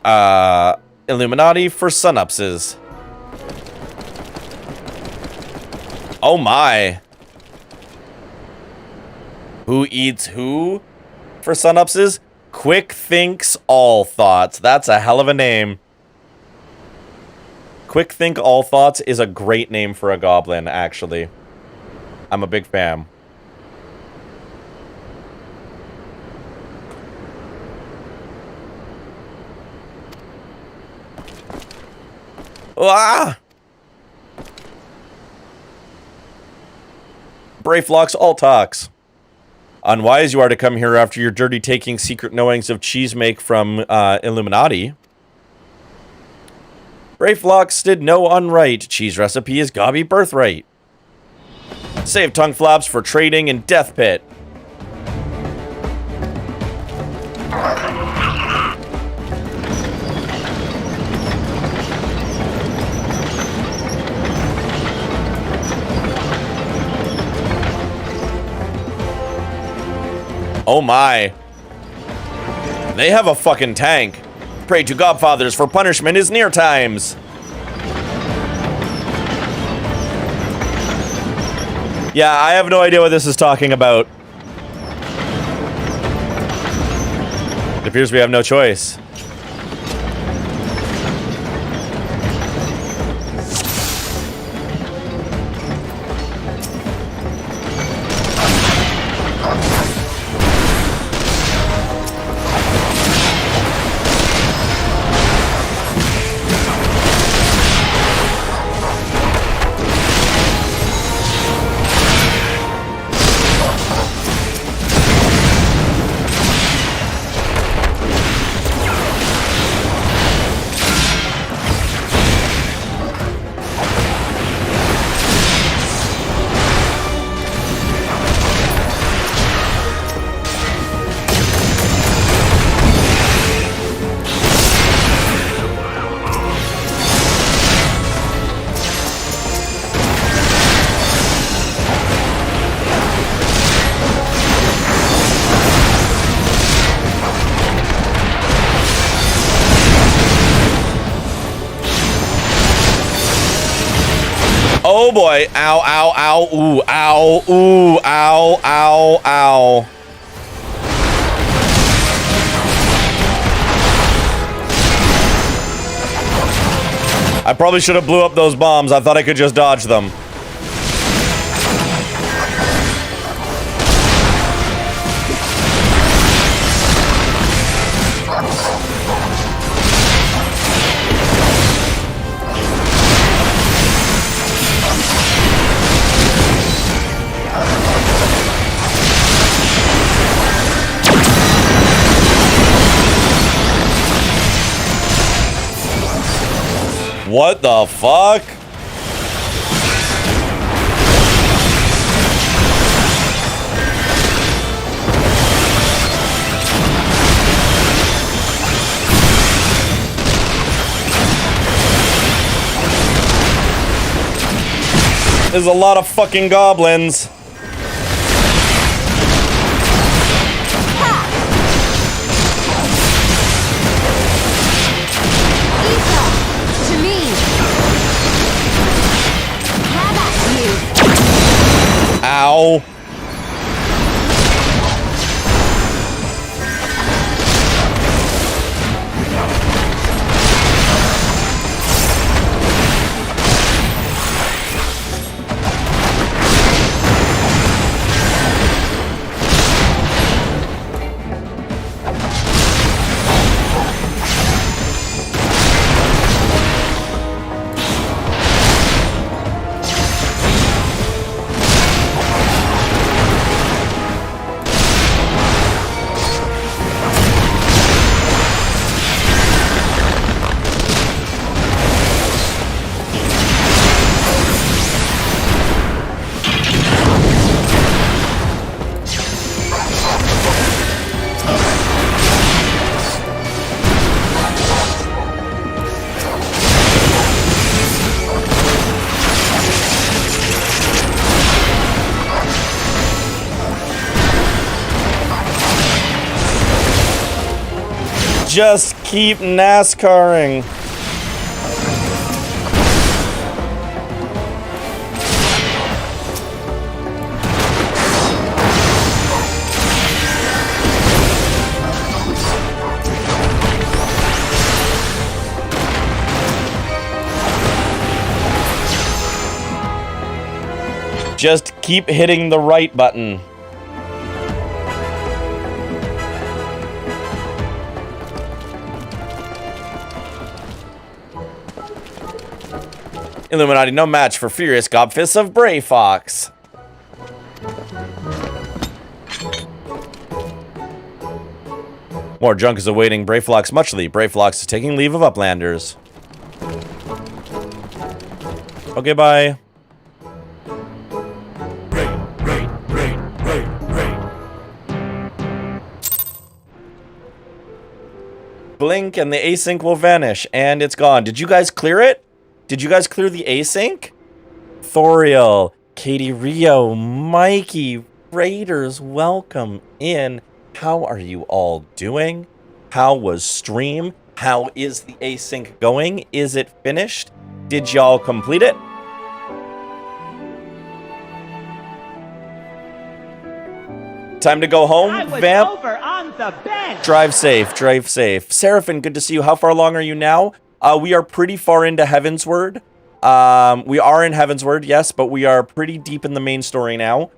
Illuminati for sunupses. Oh my. Who eats who for sunupses? Quick thinks all thoughts. That's a hell of a name. Quick think all thoughts is a great name for a goblin, actually. I'm a big fan. Ah! Brayflocks all talks. Unwise you are to come here after your dirty taking secret knowings of cheese make from Illuminati. Brayflocks did no unright. Cheese recipe is gobby birthright. Save tongue flaps for trading in Death Pit. Oh my. They have a fucking tank. Pray to Godfathers for punishment is near times. Yeah, I have no idea what this is talking about. It appears we have no choice. Oh boy. Ow, ow, ow. Ooh, ow. Ooh, ow, ow, ow. I probably should have blew up those bombs. I thought I could just dodge them. What the fuck? There's a lot of fucking goblins. Ow. Just keep NASCARing. Just keep hitting the right button. Illuminati, no match for Furious Gobfists of Bray Fox. More junk is awaiting Brayflox muchly. Brayflox is taking leave of Uplanders. Okay, bye. Blink and the async will vanish, and it's gone. Did you guys clear it? Did you guys clear the async? Thoriel, Katie Rio, Mikey, Raiders, welcome in. How are you all doing? How was stream? How is the async going? Is it finished? Did y'all complete it? Time to go home, I was Vamp. over on the bench. Drive safe, drive safe. Seraphim, good to see you. How far along are you now? We are pretty far into Heavensward. We are in Heavensward, yes, but we are pretty deep in the main story now.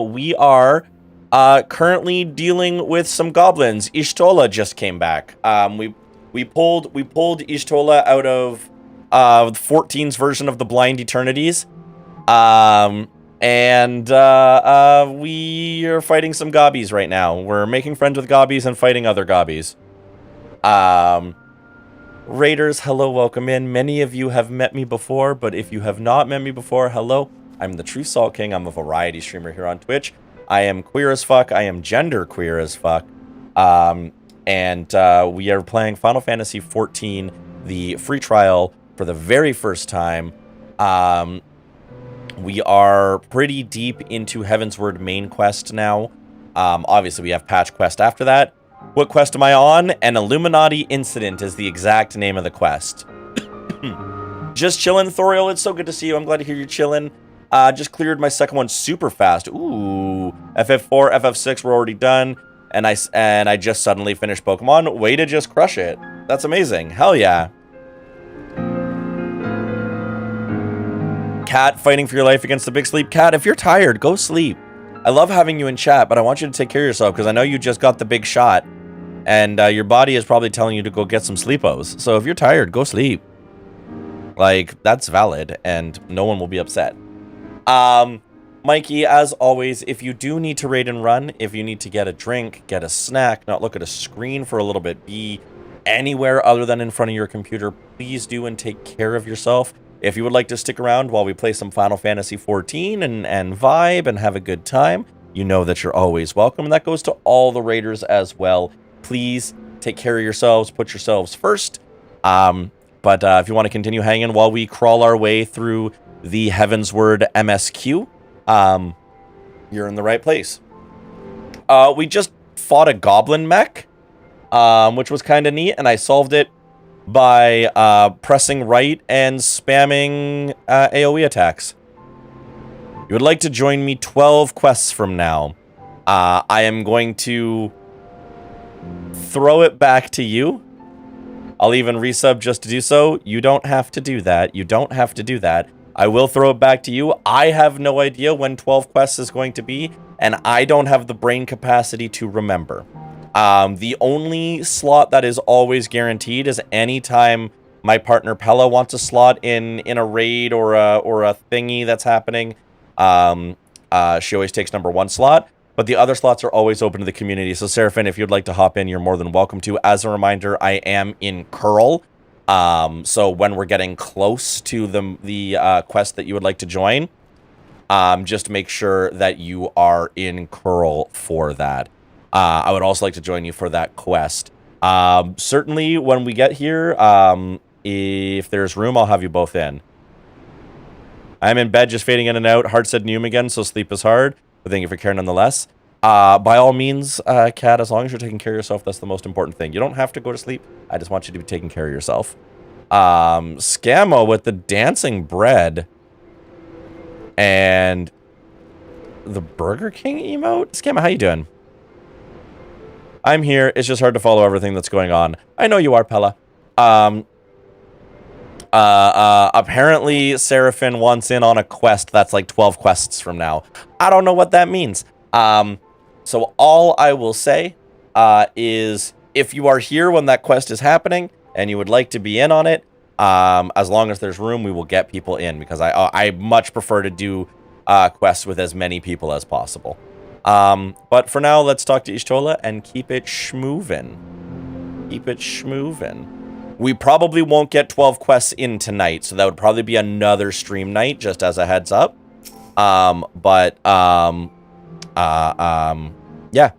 We are currently dealing with some goblins. Ishtola just came back. We pulled Ishtola out of 14's version of the Blind Eternities. We are fighting some gobbies right now. We're making friends with gobbies and fighting other gobbies. Raiders, hello, welcome in. Many of you have met me before, but if you have not met me before, hello. I'm the True Salt King. I'm a variety streamer here on Twitch. I am queer as fuck. I am gender queer as fuck. We are playing Final Fantasy XIV, the free trial, for the very first time. We are pretty deep into Heavensward main quest now. Obviously, we have patch quest after that. What quest am I on? An Illuminati incident is the exact name of the quest. Just chilling, Thoriel. It's so good to see you. I'm glad to hear you're chilling. Just cleared my second one super fast. Ooh. FF4, FF6 were already done. And I just suddenly finished Pokemon. Way to just crush it. That's amazing. Hell yeah. Cat fighting for your life against the big sleep. Cat, if you're tired, go sleep. I love having you in chat, but I want you to take care of yourself because I know you just got the big shot. And your body is probably telling you to go get some sleepos. So if you're tired, go sleep. Like, that's valid, and no one will be upset. Mikey, as always, if you do need to raid and run, if you need to get a drink, get a snack, not look at a screen for a little bit, be anywhere other than in front of your computer, please do and take care of yourself. If you would like to stick around while we play some Final Fantasy XIV and vibe and have a good time, you know that you're always welcome. And that goes to all the raiders as well. Please take care of yourselves, put yourselves first. But if you want to continue hanging while we crawl our way through the Heavensward MSQ, you're in the right place. We just fought a goblin mech, which was kind of neat, and I solved it by pressing right and spamming AoE attacks. You would like to join me 12 quests from now. I am going to throw it back to you. I'll even resub just to do so. You don't have to do that. You don't have to do that. I will throw it back to you. I have no idea when 12 quests is going to be, and I don't have the brain capacity to remember. The only slot that is always guaranteed is anytime my partner Pella wants a slot in a raid or a thingy that's happening. She always takes number 1 slot. But the other slots are always open to the community. So, Seraphin, if you'd like to hop in, you're more than welcome to. As a reminder, I am in Curl. So when we're getting close to the quest that you would like to join, just make sure that you are in Curl for that. I would also like to join you for that quest. Certainly, when we get here, if there's room, I'll have you both in. I'm in bed, just fading in and out. Heart said Neum again, so sleep is hard. But thank you for caring nonetheless. By all means, Kat, as long as you're taking care of yourself, that's the most important thing. You don't have to go to sleep. I just want you to be taking care of yourself. Scammo with the dancing bread. And the Burger King emote? Scammo, how you doing? I'm here. It's just hard to follow everything that's going on. I know you are, Pella. Apparently Seraphin wants in on a quest that's like 12 quests from now. I don't know what that means. So all I will say is if you are here when that quest is happening and you would like to be in on it, as long as there's room, we will get people in because I much prefer to do quests with as many people as possible. But for now, let's talk to Ishtola and keep it schmoovin'. Keep it schmoovin'. We probably won't get 12 quests in tonight, so that would probably be another stream night, just as a heads up. Yeah.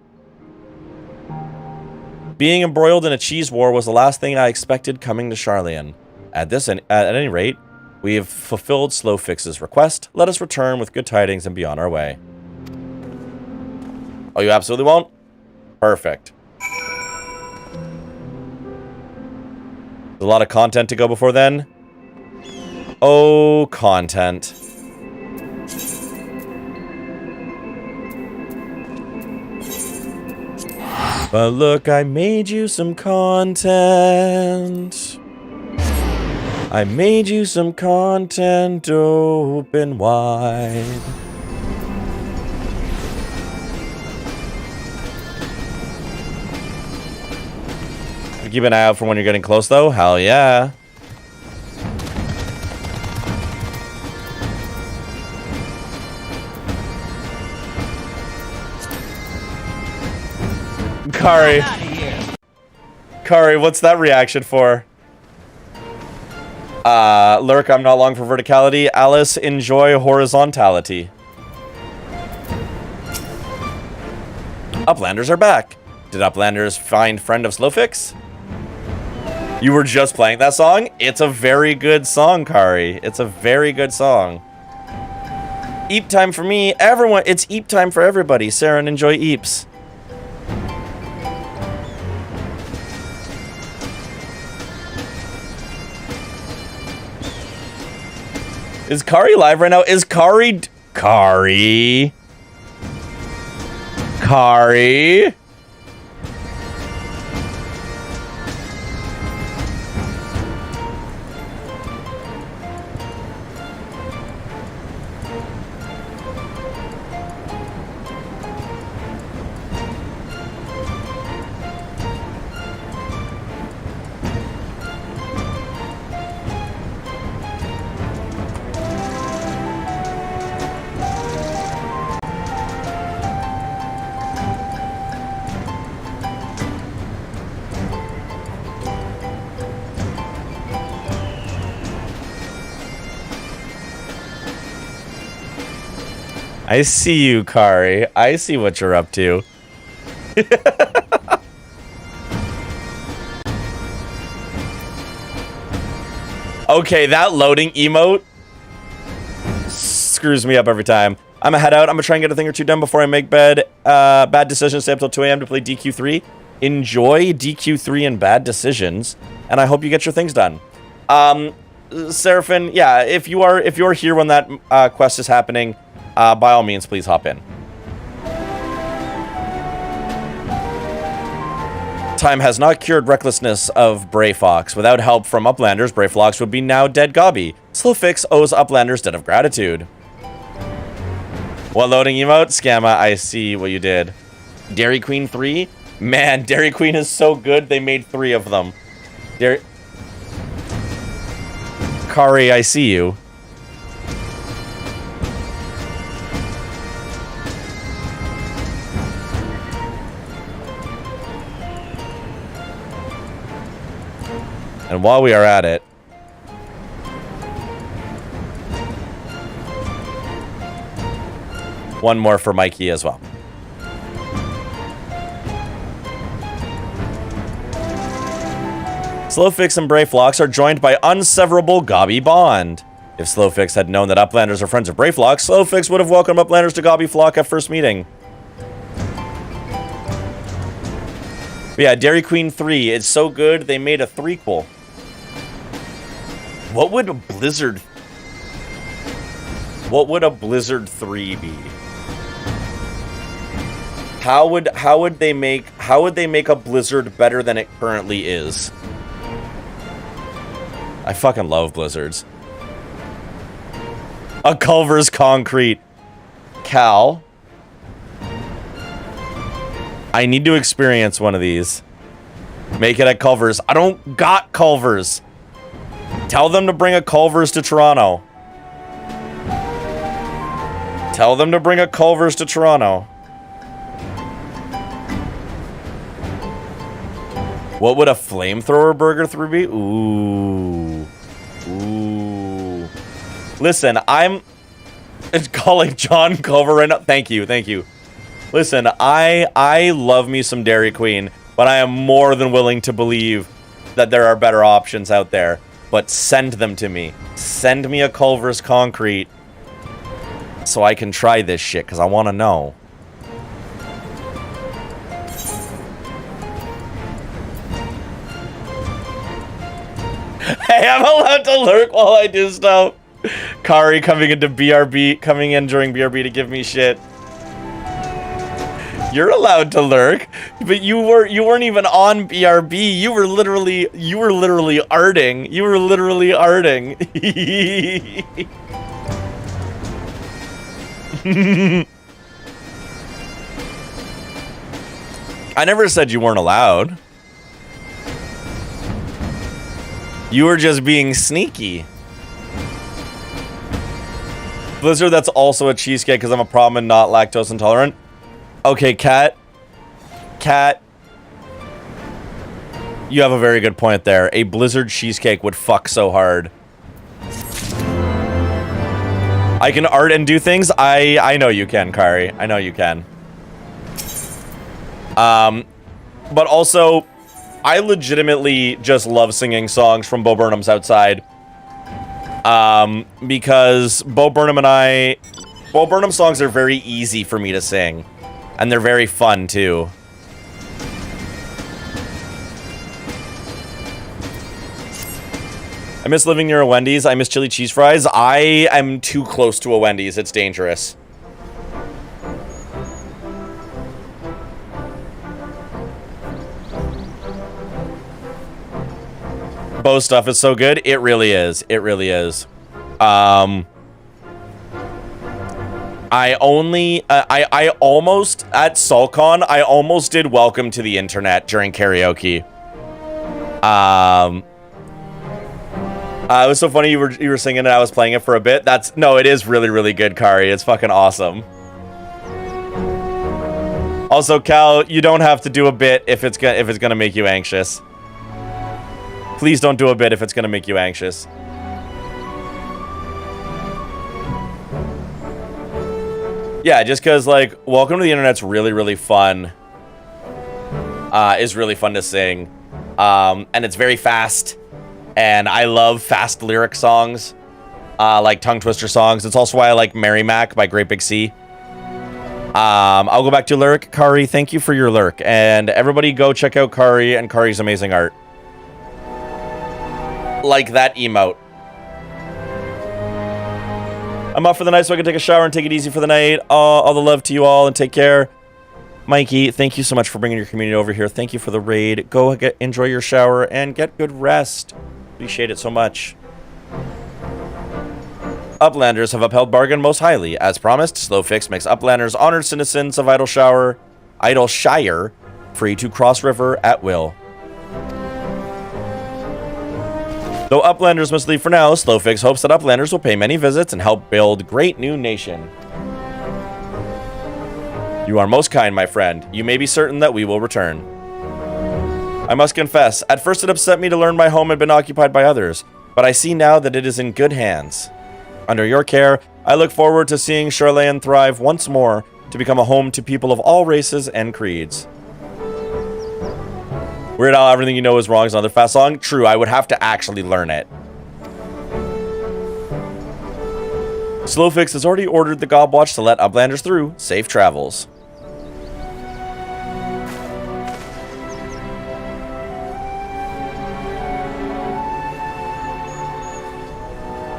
Being embroiled in a cheese war was the last thing I expected coming to Charlian. At any rate, we have fulfilled Slowfix's request. Let us return with good tidings and be on our way. Oh, you absolutely won't? Perfect. There's a lot of content to go before then. Oh, content. But look, I made you some content. I made you some content open wide. Keep an eye out for when you're getting close, though. Hell yeah. Kari. Kari, what's that reaction for? Lurk, I'm not long for verticality. Alice, enjoy horizontality. Uplanders are back. Did Uplanders find Friend of Slowfix? You were just playing that song? It's a very good song, Kari. It's a very good song. Eep time for me. Everyone, it's Eep time for everybody. Saren, enjoy Eeps. Is Kari live right now? Is Kari... Kari? Kari? I see you, Kari. I see what you're up to. Okay, that loading emote screws me up every time. I'm gonna head out. I'm gonna try and get a thing or two done before I make bed. Bad Decisions, stay up till 2 a.m. to play DQ3. Enjoy DQ3 and Bad Decisions, and I hope you get your things done. Seraphin, yeah, if you're here when that quest is happening, by all means, please hop in. Time has not cured recklessness of Bray Fox. Without help from Uplanders, Bray Fox would be now dead gobby. Slowfix owes Uplanders debt of gratitude. What loading emote? Scamma, I see what you did. Dairy Queen 3? Man, Dairy Queen is so good, they made 3 of them. Kari, I see you. And while we are at it, one more for Mikey as well. Slowfix and Brayflox are joined by unseverable Gobby bond. If Slowfix had known that Uplanders are friends of Brayflox, Slowfix would have welcomed Uplanders to Gobby Flock at first meeting. But yeah, Dairy Queen 3, it's so good, they made a threequel. What would a Blizzard 3 be? How would they make a Blizzard better than it currently is? I fucking love Blizzards. A Culver's Concrete. Cal. I need to experience one of these. Make it at Culver's. I don't got Culver's. Tell them to bring a Culver's to Toronto. Tell them to bring a Culver's to Toronto. What would a flamethrower burger 3 be? Ooh. Ooh. Listen, I'm calling John Culver right now. Thank you, thank you. Listen, I love me some Dairy Queen, but I am more than willing to believe that there are better options out there. But send them to me. Send me a Culver's Concrete so I can try this shit, because I want to know. Hey, I'm allowed to lurk while I do stuff. Kari coming in during BRB to give me shit. You're allowed to lurk, but you weren't even on BRB. You were literally arting. You were literally arting. I never said you weren't allowed. You were just being sneaky. Blizzard, that's also a cheesecake because I'm a problem and not lactose intolerant. Okay, Cat. Cat. You have a very good point there. A Blizzard cheesecake would fuck so hard. I can art and do things? I know you can, Kari. I know you can. But also, I legitimately just love singing songs from Bo Burnham's Outside. Because Bo Burnham songs are very easy for me to sing. And they're very fun, too. I miss living near a Wendy's. I miss chili cheese fries. I am too close to a Wendy's. It's dangerous. Bo stuff is so good. It really is. It really is. I almost at SaltCon, I almost did Welcome to the Internet during karaoke. It was so funny you were singing and I was playing it for a bit. No, it is really, really good, Kari. It's fucking awesome. Also, Cal, you don't have to do a bit if it's gonna make you anxious. Please don't do a bit if it's gonna make you anxious. Yeah, just because, like, Welcome to the Internet's really, really fun. Is really fun to sing. And it's very fast. And I love fast lyric songs. Like tongue twister songs. It's also why I like Mary Mac by Great Big Sea. I'll go back to lyric. Kari, thank you for your lurk. And everybody go check out Kari and Kari's amazing art. Like that emote. I'm off for the night so I can take a shower and take it easy for the night. All the love to you all and take care. Mikey, thank you so much for bringing your community over here. Thank you for the raid. Go enjoy your shower and get good rest. Appreciate it so much. Uplanders have upheld bargain most highly. As promised, Slowfix makes Uplanders honored citizens of Idleshire free to cross river at will. Though Uplanders must leave for now, Slowfix hopes that Uplanders will pay many visits and help build great new nation. You are most kind, my friend. You may be certain that we will return. I must confess, at first it upset me to learn my home had been occupied by others, but I see now that it is in good hands. Under your care, I look forward to seeing Charlayan thrive once more to become a home to people of all races and creeds. Weird Al, Everything You Know Is Wrong is another fast song. True, I would have to actually learn it. Slowfix has already ordered the Gobwatch to let Uplanders through. Safe travels.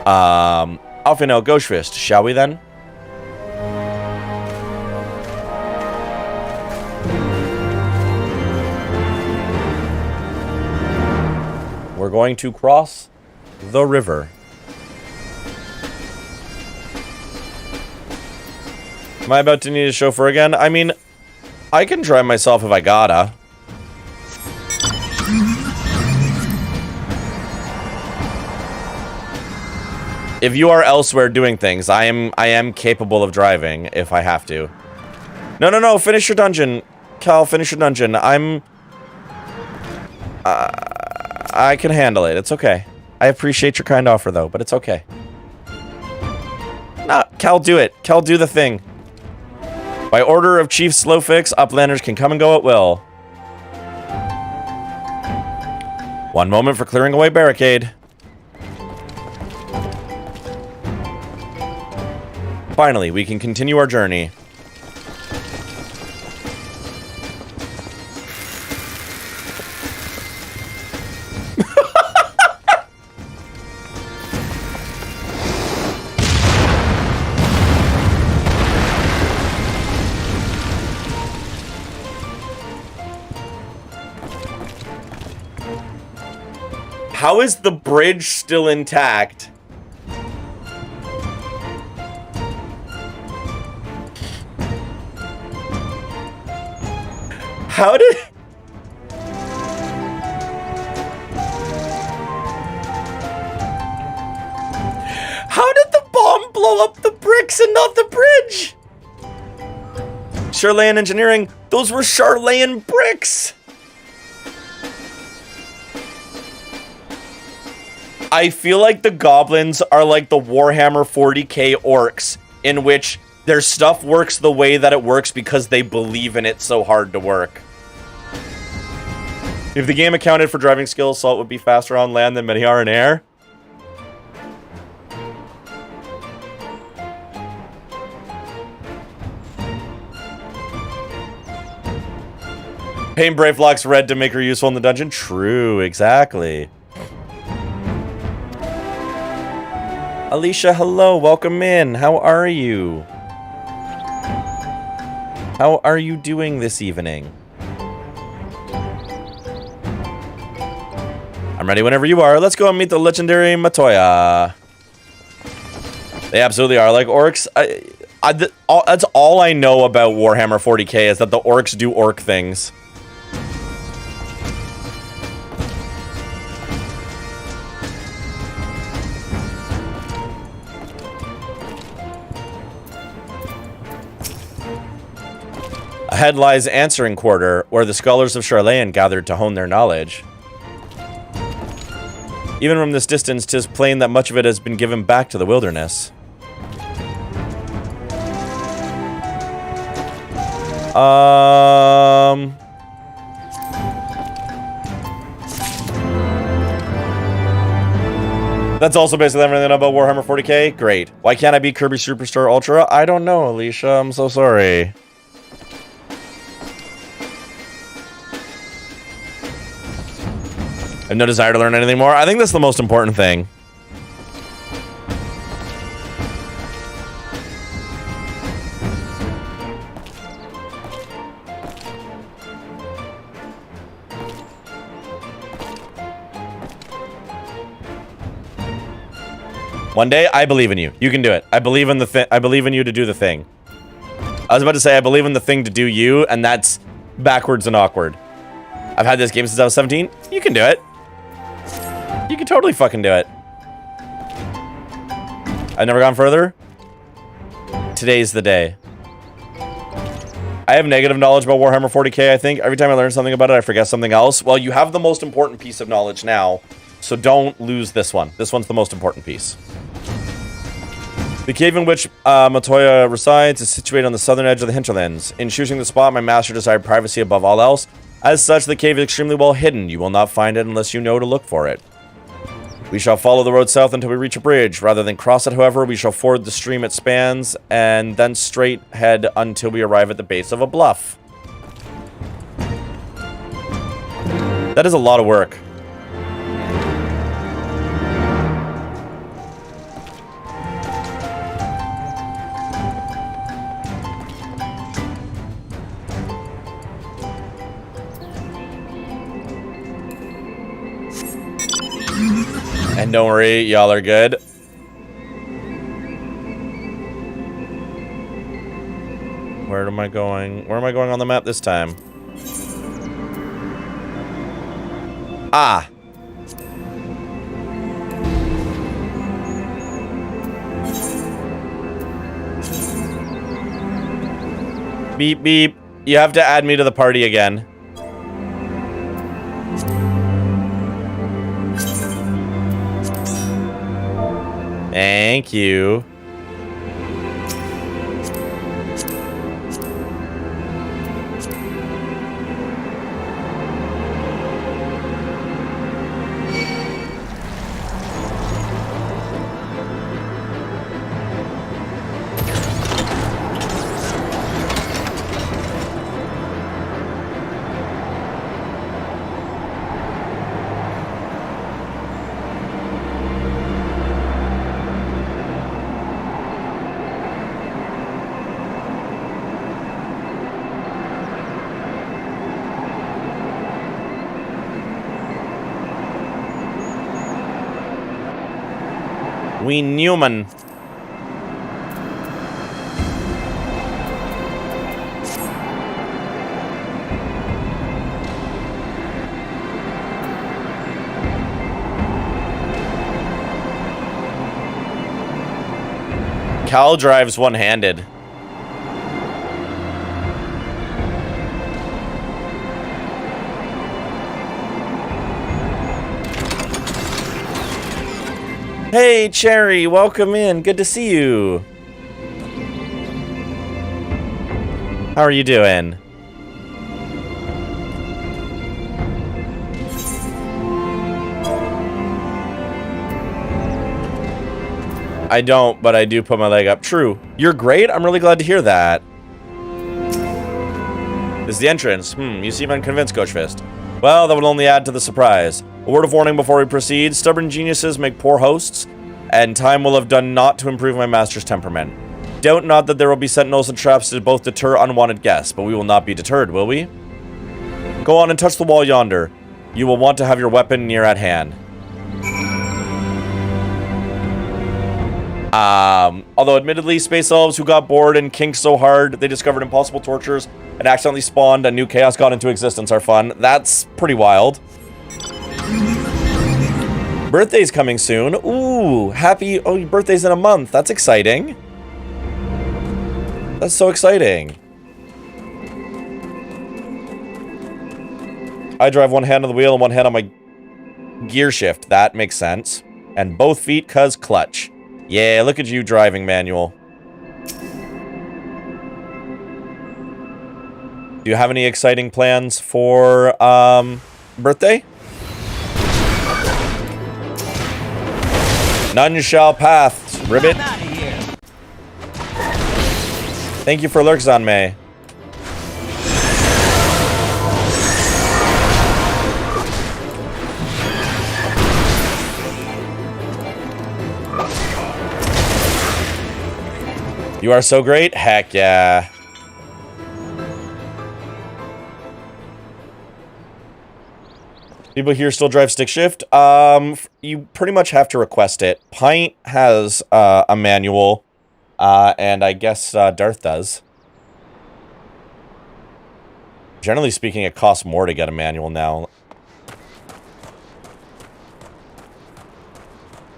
Alfinel Ghostfist, shall we then? We're going to cross the river. Am I about to need a chauffeur again? I mean, I can drive myself if I gotta. If you are elsewhere doing things, I am capable of driving if I have to. No, finish your dungeon. Cal, finish your dungeon. I can handle it. It's okay. I appreciate your kind offer, though, but it's okay. Nah, Cal, do it. Cal, do the thing. By order of Chief Slowfix, Uplanders can come and go at will. One moment for clearing away barricade. Finally, we can continue our journey. How is the bridge still intact? How did... How did the bomb blow up the bricks and not the bridge? Charlayan Engineering, those were Charlayan bricks! I feel like the goblins are like the Warhammer 40k orcs, in which their stuff works the way that it works because they believe in it so hard to work. If the game accounted for driving skills, Salt would be faster on land than many are in air. Paint Brave locks red to make her useful in the dungeon. True, exactly. Alicia, hello, welcome in. How are you? How are you doing this evening? I'm ready whenever you are. Let's go and meet the legendary Matoya. They absolutely are. Like, orcs, that's all I know about Warhammer 40k is that the orcs do orc things. Ahead lies Answering Quarter, where the scholars of Charlayan gathered to hone their knowledge. Even from this distance, 'tis plain that much of it has been given back to the wilderness. That's also basically everything about Warhammer 40k. Great. Why can't I be Kirby Superstar Ultra? I don't know, Alicia. I'm so sorry. I have no desire to learn anything more. I think that's the most important thing. One day, I believe in you. You can do it. I believe in the thing. I believe in you to do the thing. I was about to say I believe in the thing to do you, and that's backwards and awkward. I've had this game since I was 17. You can do it. You can totally fucking do it. I've never gone further. Today's the day. I have negative knowledge about Warhammer 40k, I think. Every time I learn something about it, I forget something else. Well, you have the most important piece of knowledge now, so don't lose this one. This one's the most important piece. The cave in which Matoya resides is situated on the southern edge of the hinterlands. In choosing the spot, my master desired privacy above all else. As such, the cave is extremely well hidden. You will not find it unless you know to look for it. We shall follow the road south until we reach a bridge. Rather than cross it, however, we shall ford the stream it spans, and then straight head until we arrive at the base of a bluff. That is a lot of work. And don't worry, y'all are good. Where am I going? Where am I going on the map this time? Ah! Beep, beep. You have to add me to the party again. Thank you. We Newman. Cal drives one-handed. Hey, Cherry, welcome in. Good to see you. How are you doing? I don't, but I do put my leg up. True. You're great. I'm really glad to hear that. This is the entrance. You seem unconvinced, Coach Fist. Well, that would only add to the surprise. A word of warning before we proceed. Stubborn geniuses make poor hosts. and time will have done naught to improve my master's temperament. Doubt not that there will be sentinels and traps to both deter unwanted guests, but we will not be deterred, will we? Go on and touch the wall yonder. You will want to have your weapon near at hand. Although admittedly, space elves who got bored and kinked so hard they discovered impossible tortures and accidentally spawned a new chaos god into existence are fun. That's pretty wild. Birthday's coming soon. Ooh, happy... Oh, your birthday's in a month. That's exciting. That's so exciting. I drive one hand on the wheel and one hand on my gear shift. That makes sense. And both feet, cuz clutch. Yeah, look at you driving manual. Do you have any exciting plans for, birthday? None shall pass, ribbit. Thank you for lurks on May. You are so great? Heck yeah. People here still drive stick shift? You pretty much have to request it. Pint has a manual, and I guess Darth does. Generally speaking, it costs more to get a manual now.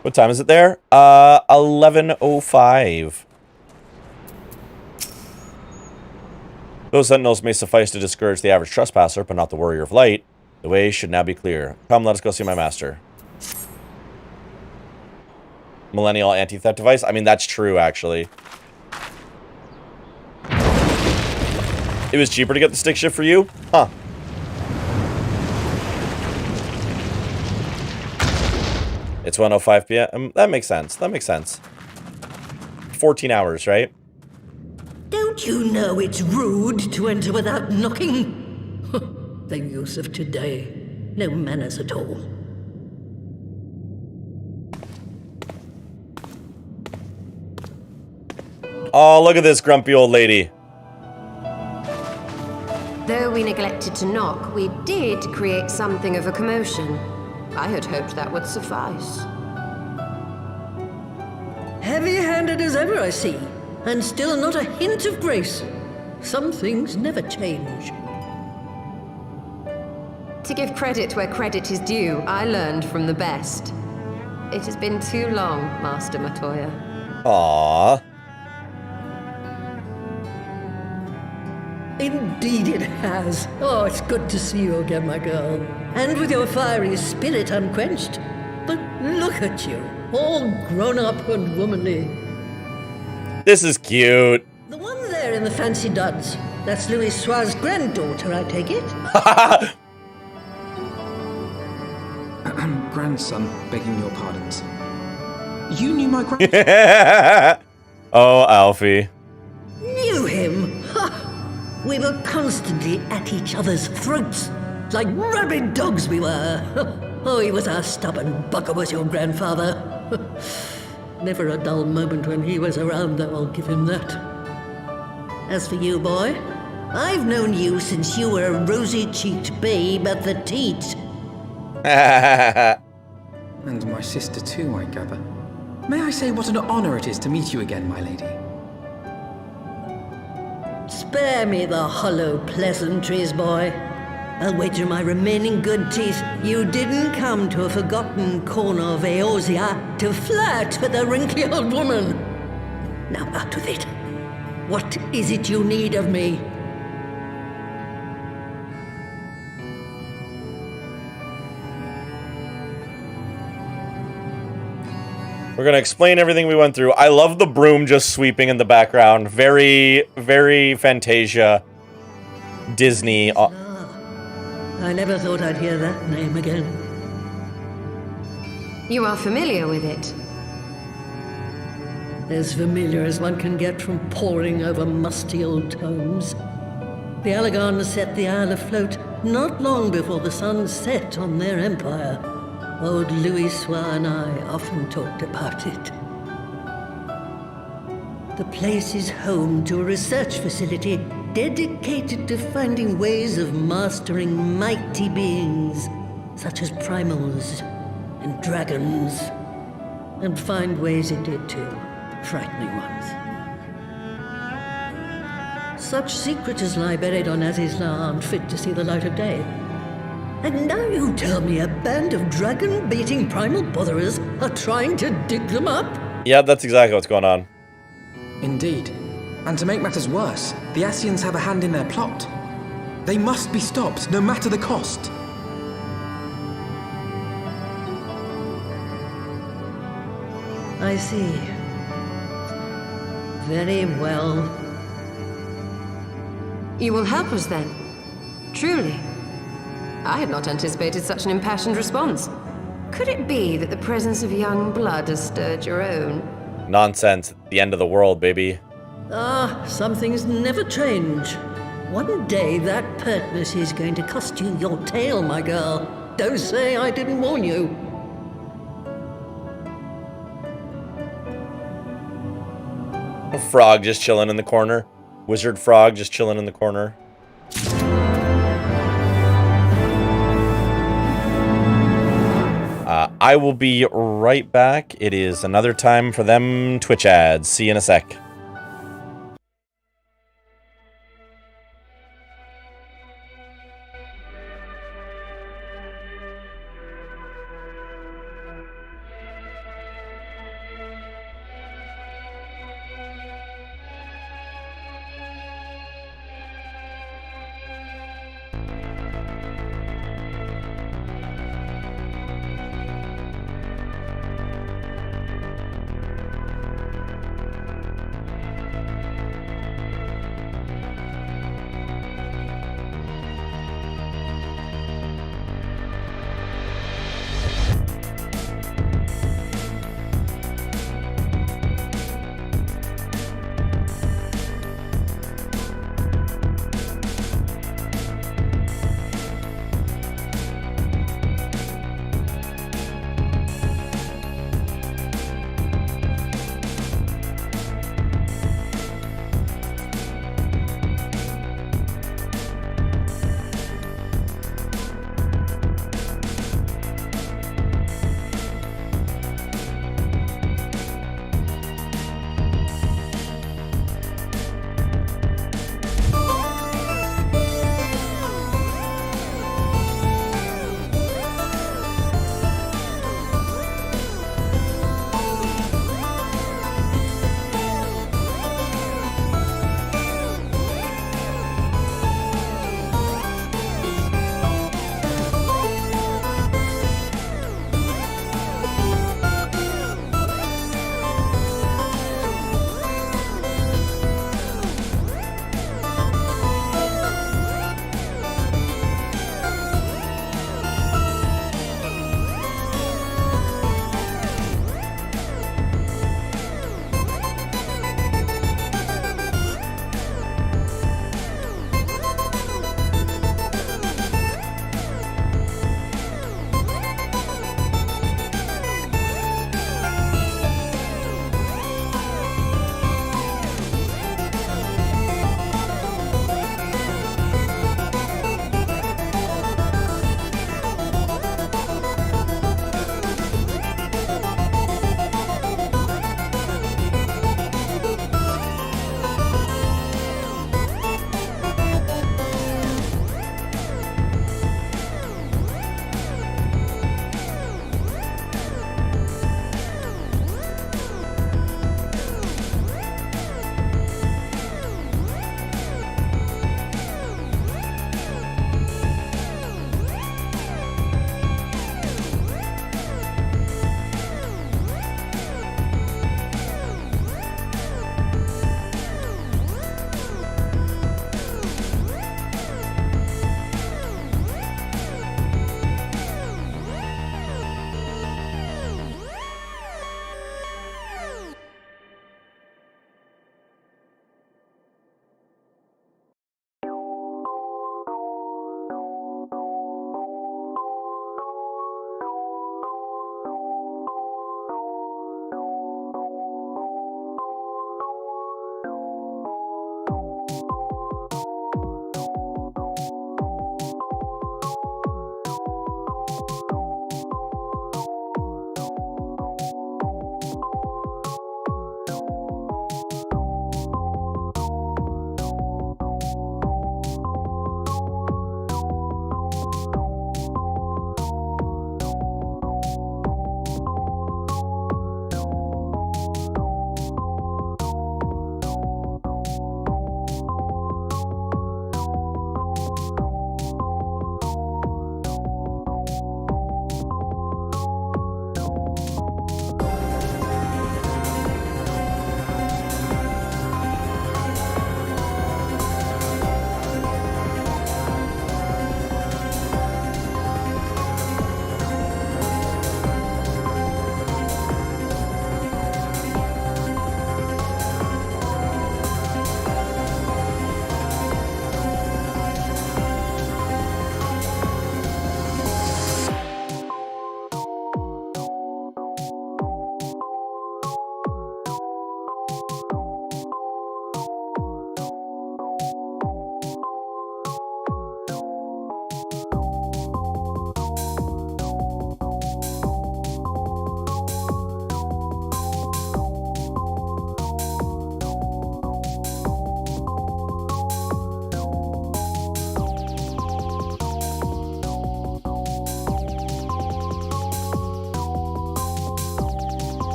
What time is it there? 11:05. Those sentinels may suffice to discourage the average trespasser, but not the warrior of light. The way should now be clear. Come, let us go see my master. Millennial anti-theft device? I mean, that's true, actually. It was cheaper to get the stick shift for you? Huh. It's 1:05 p.m. That makes sense. That makes sense. 14 hours, right? Don't you know it's rude to enter without knocking? The youth of today. No manners at all. Oh, look at this grumpy old lady. Though we neglected to knock, we did create something of a commotion. I had hoped that would suffice. Heavy-handed as ever, I see. And still not a hint of grace. Some things never change. To give credit where credit is due, I learned from the best. It has been too long, Master Matoya. Aww. Indeed it has. Oh, it's good to see you again, my girl. And with your fiery spirit unquenched. But look at you, all grown up and womanly. This is cute. The one there in the fancy duds. That's Louis Soir's granddaughter, I take it? Grandson, begging your pardons. You knew my grandson? Oh, Alfie. Knew him? Ha! We were constantly at each other's throats. Like rabid dogs we were. Oh, he was a stubborn bugger, was your grandfather. Never a dull moment when he was around, though, I'll give him that. As for you, boy, I've known you since you were a rosy-cheeked babe at the teat. And my sister too, I gather. May I say what an honor it is to meet you again, my lady? Spare me the hollow pleasantries, boy. I'll wager my remaining good teeth you didn't come to a forgotten corner of Eorzea to flirt with a wrinkly old woman. Now out with it. What is it you need of me? We're gonna explain everything we went through. I love the broom just sweeping in the background. Very, very Fantasia. Disney. I never thought I'd hear that name again. You are familiar with it? As familiar as one can get from poring over musty old tomes. The Alagons set the Isle afloat not long before the sun set on their empire. Old Louis Soir and I often talked about it. The place is home to a research facility dedicated to finding ways of mastering mighty beings, such as primals and dragons, and find ways indeed too, frightening ones. Such secrets lie buried on Azizla aren't fit to see the light of day. And now you tell me a band of dragon-baiting primal botherers are trying to dig them up? Yeah, that's exactly what's going on. Indeed. And to make matters worse, the Ascians have a hand in their plot. They must be stopped, no matter the cost. I see. Very well. You will help us then? Truly? I had not anticipated such an impassioned response. Could it be that the presence of young blood has stirred your own? Nonsense. The end of the world, baby. Ah, some things never change. One day that pertness is going to cost you your tail, my girl. Don't say I didn't warn you. A frog just chilling in the corner. Wizard frog just chilling in the corner. I will be right back. It is another time for them Twitch ads. See you in a sec.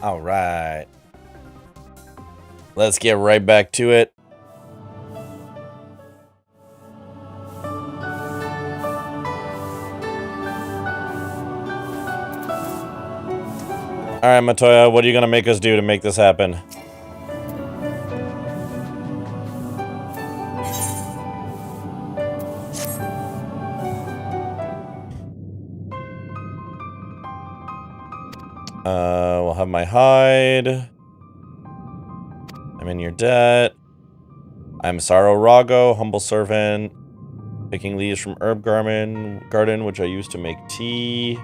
All right. Let's get right back to it. All right, Matoya, what are you going to make us do to make this happen? We'll have my hide. I'm in your debt. I'm Saro Rago, humble servant. Picking leaves from herb garden, which I use to make tea.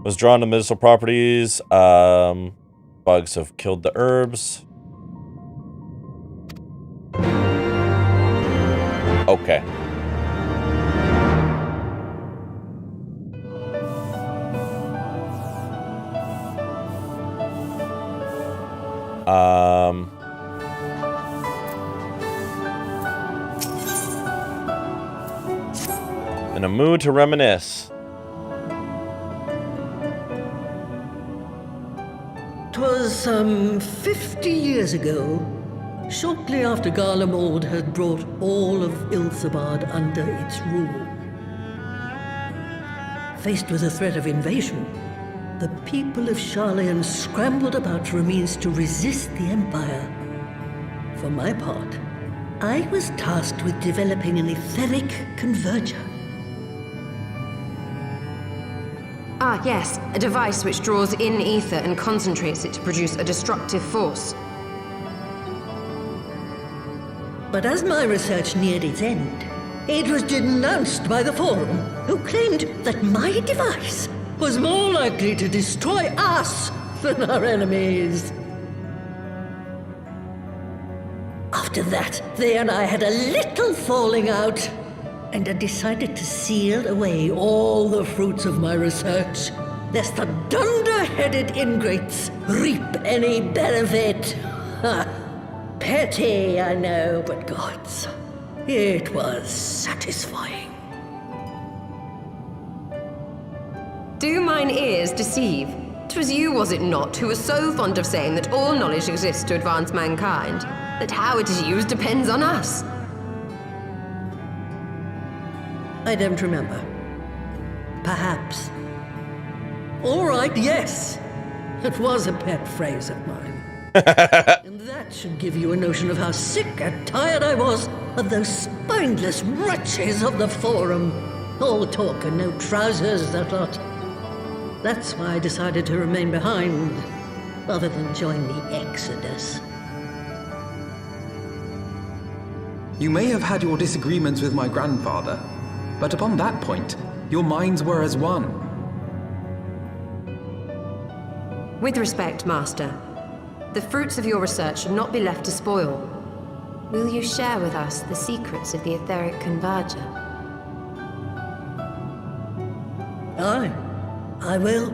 Was drawn to medicinal properties. Bugs have killed the herbs. Okay. In a mood to reminisce. 'Twas some 50 years ago, shortly after Garlemald had brought all of Ilsabard under its rule. Faced with the threat of invasion, the people of Sharlayan scrambled about for a means to resist the Empire. For my part, I was tasked with developing an etheric converger. Ah, yes, a device which draws in ether and concentrates it to produce a destructive force. But as my research neared its end, it was denounced by the Forum, who claimed that my device was more likely to destroy us than our enemies. After that, they and I had a little falling out, and I decided to seal away all the fruits of my research, lest the dunder-headed ingrates reap any benefit. Ha! Petty, I know, but gods, it was satisfying. Do mine ears deceive? 'Twas you, was it not, who was so fond of saying that all knowledge exists to advance mankind, that how it is used depends on us? I don't remember. Perhaps. All right, yes. It was a pet phrase of mine. And that should give you a notion of how sick and tired I was of those spineless wretches of the Forum. All talk and no trousers, that lot. That's why I decided to remain behind, rather than join the Exodus. You may have had your disagreements with my grandfather, but upon that point, your minds were as one. With respect, Master, the fruits of your research should not be left to spoil. Will you share with us the secrets of the etheric converger? Aye, I will.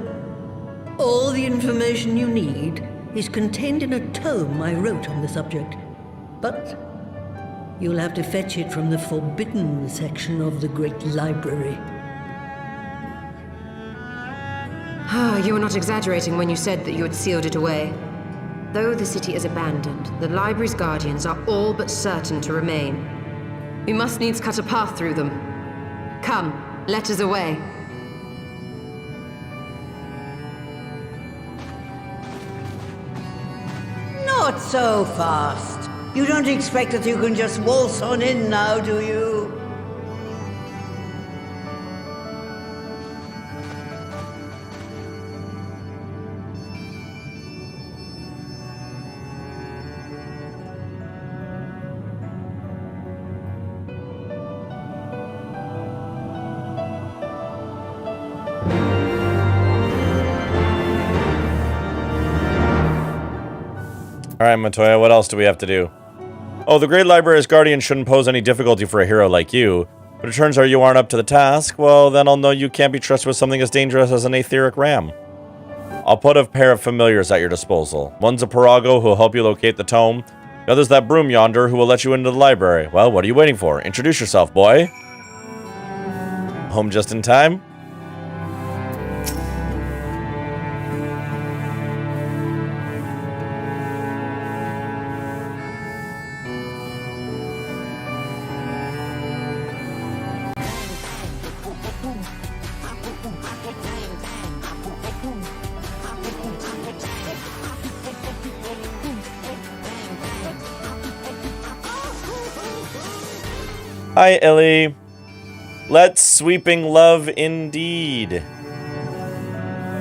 All the information you need is contained in a tome I wrote on the subject, but you'll have to fetch it from the forbidden section of the Great Library. You were not exaggerating when you said that you had sealed it away. Though the city is abandoned, the library's guardians are all but certain to remain. We must needs cut a path through them. Come, let us away. Not so fast. You don't expect that you can just waltz on in now, do you? Alright, Montoya, what else do we have to do? Oh, the Great Library's Guardian shouldn't pose any difficulty for a hero like you. But it turns out you aren't up to the task, well, then I'll know you can't be trusted with something as dangerous as an etheric ram. I'll put a pair of familiars at your disposal. One's a Parago who will help you locate the tome. The other's that broom yonder who will let you into the library. Well, what are you waiting for? Introduce yourself, boy. Home just in time? Hi, Ellie. Let's sweeping love indeed.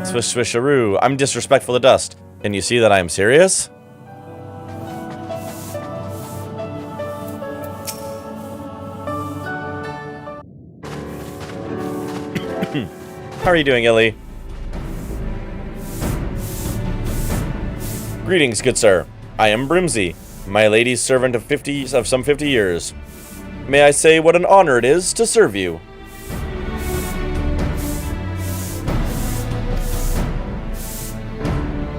Swish swisharoo. I'm disrespectful to dust. Can you see that I am serious? How are you doing, Ellie? Greetings, good sir. I am Brimsy, my lady's servant of some 50 years. May I say what an honor it is to serve you?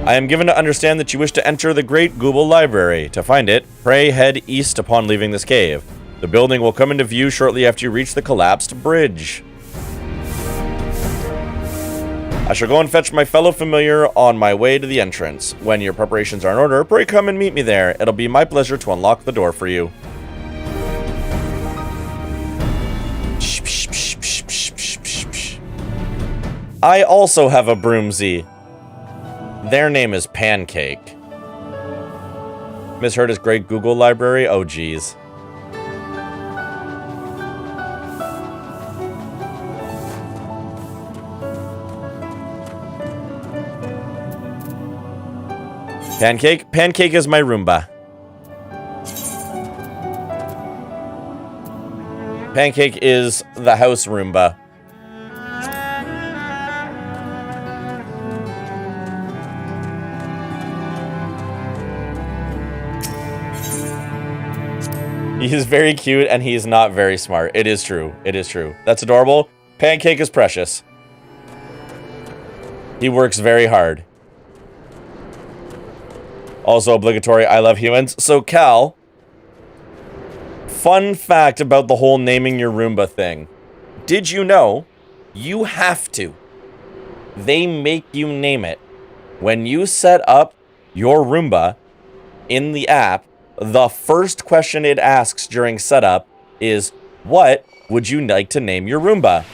I am given to understand that you wish to enter the Great Google Library. To find it, pray head east upon leaving this cave. The building will come into view shortly after you reach the collapsed bridge. I shall go and fetch my fellow familiar on my way to the entrance. When your preparations are in order, pray come and meet me there. It'll be my pleasure to unlock the door for you. I also have a Broomsy. Their name is Pancake. Misheard his Great Google Library? Oh, geez. Pancake? Pancake is my Roomba. Pancake is the house Roomba. He is very cute and he is not very smart. It is true. It is true. That's adorable. Pancake is precious. He works very hard. Also obligatory, I love humans. So Cal, fun fact about the whole naming your Roomba thing. Did you know you have to? They make you name it. When you set up your Roomba in the app, the first question it asks during setup is, what would you like to name your Roomba?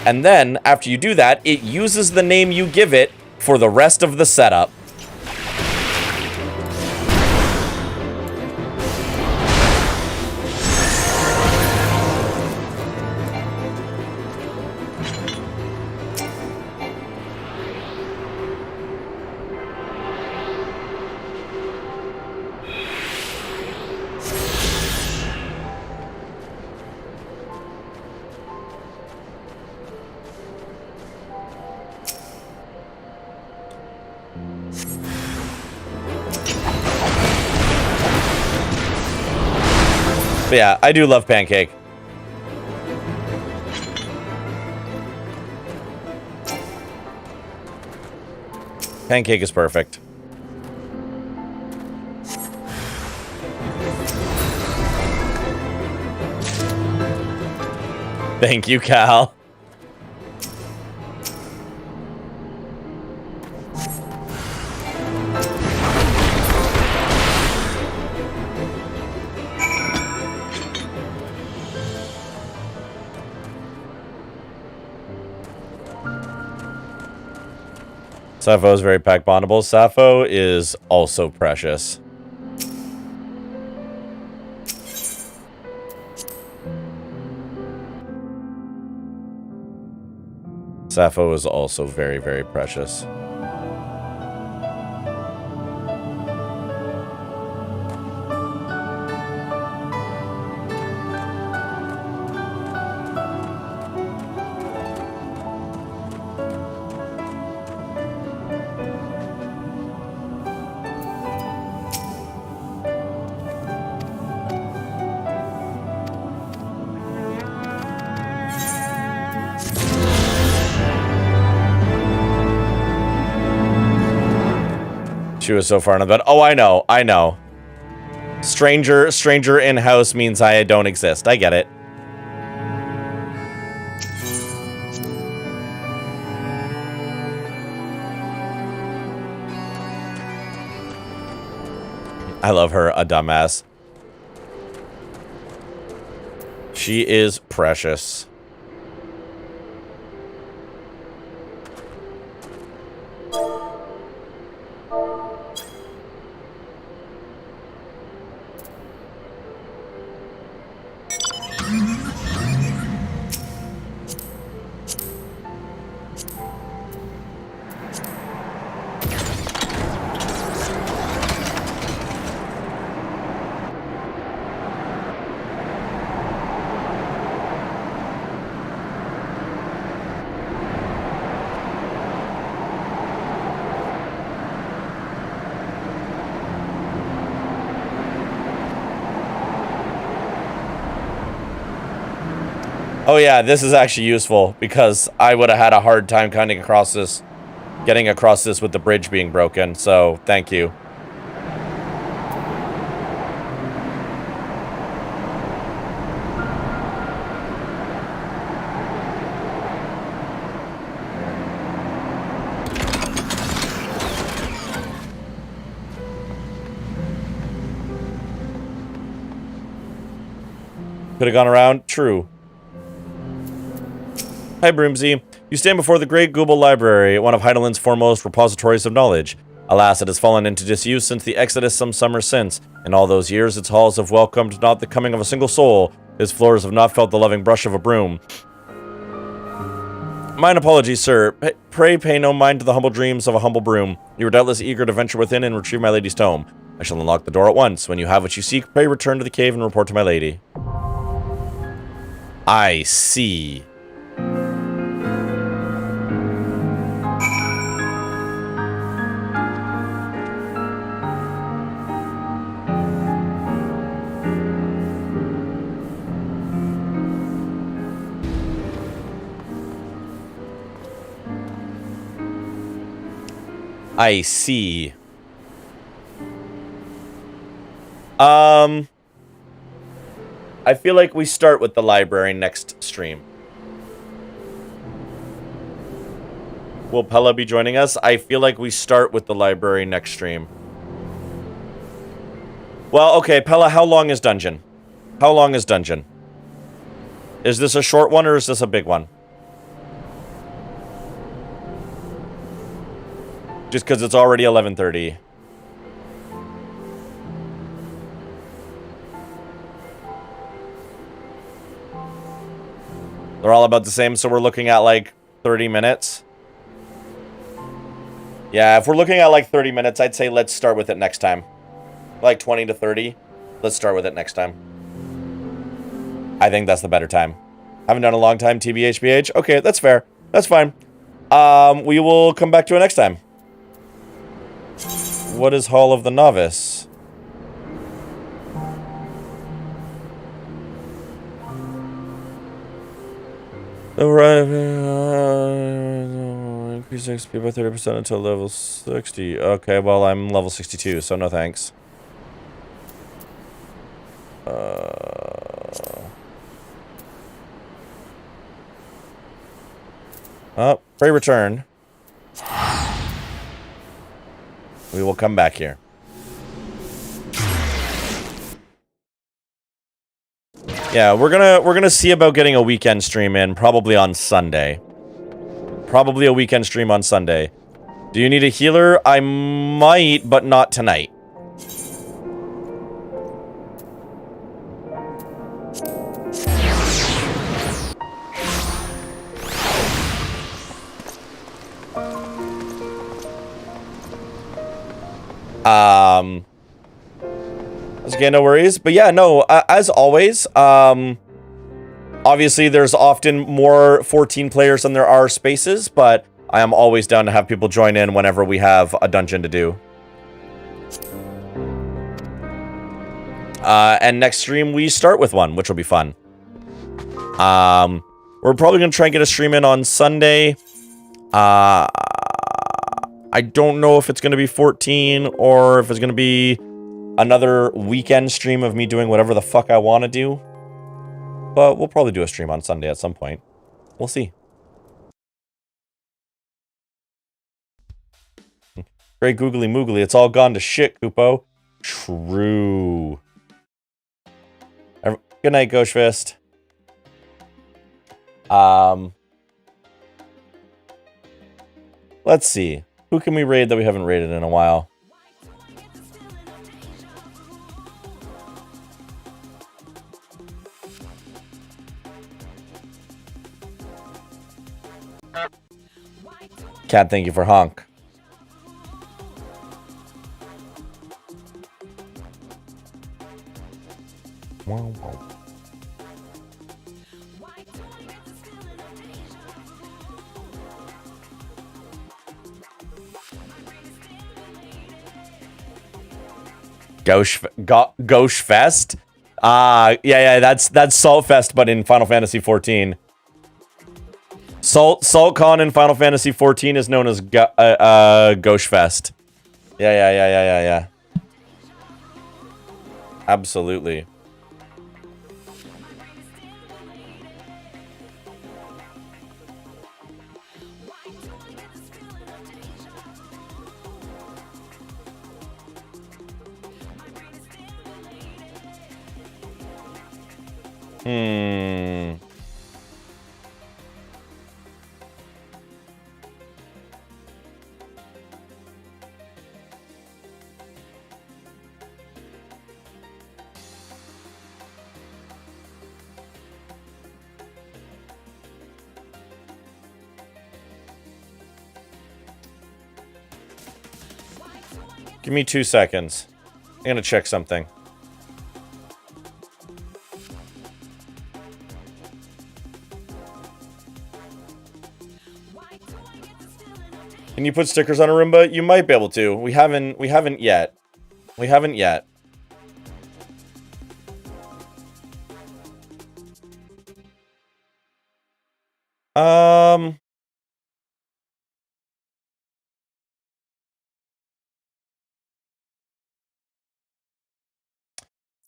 And then, after you do that, it uses the name you give it for the rest of the setup. But yeah, I do love Pancake. Pancake is perfect. Thank you, Cal. Sappho is very pack bondable. Sappho is also precious. Sappho is also very, very precious. She was so far in the bed. Oh, I know. I know. Stranger in house means I don't exist. I get it. I love her, a dumbass. She is precious. Oh yeah, this is actually useful because I would have had a hard time getting across this with the bridge being broken. So thank you. Could have gone around. True. Hi, Broomsy. You stand before the Great Google Library, one of Heideland's foremost repositories of knowledge. Alas, it has fallen into disuse since the Exodus some summer since. In all those years, its halls have welcomed not the coming of a single soul. Its floors have not felt the loving brush of a broom. Mine apologies, sir. Pray pay no mind to the humble dreams of a humble broom. You were doubtless eager to venture within and retrieve my lady's tome. I shall unlock the door at once. When you have what you seek, pray return to the cave and report to my lady. I see. I see. I feel like we start with the library next stream. Will Pella be joining us? I feel like we start with the library next stream. Well, okay, Pella, how long is dungeon? How long is dungeon? Is this a short one or is this a big one? Just because it's already 11:30. They're all about the same, so we're looking at like 30 minutes. Yeah, if we're looking at like 30 minutes, I'd say let's start with it next time. Like 20 to 30. Let's start with it next time. I think that's the better time. Haven't done a long time, TBHBH. Okay, that's fair. That's fine. We will come back to it next time. What is Hall of the Novice? Increase XP by 30% until level 60. Okay, well, I'm level 62, so no thanks. Oh, pray return. We will come back here. Yeah, we're gonna see about getting a weekend stream in, probably on Sunday. Probably a weekend stream on Sunday. Do you need a healer? I might, but not tonight. Okay, no worries. But yeah, no, as always, obviously there's often more 14 players than there are spaces, but I am always down to have people join in whenever we have a dungeon to do. And next stream we start with one, which will be fun. We're probably going to try and get a stream in on Sunday. I don't know if it's going to be 14 or if it's going to be another weekend stream of me doing whatever the fuck I want to do. But we'll probably do a stream on Sunday at some point. We'll see. Great googly moogly. It's all gone to shit, Kupo. True. Good night, Ghostfist. Let's see. Who can we raid that we haven't raided in a while? Cat, thank you for honk. Ghost Fest? Yeah, that's Saltfest, but in Final Fantasy 14. SaltCon in Final Fantasy 14 is known as Ghosh Fest. Yeah. Absolutely. Give me 2 seconds. I'm gonna check something. Can you put stickers on a Roomba? You might be able to. We haven't yet. We haven't yet.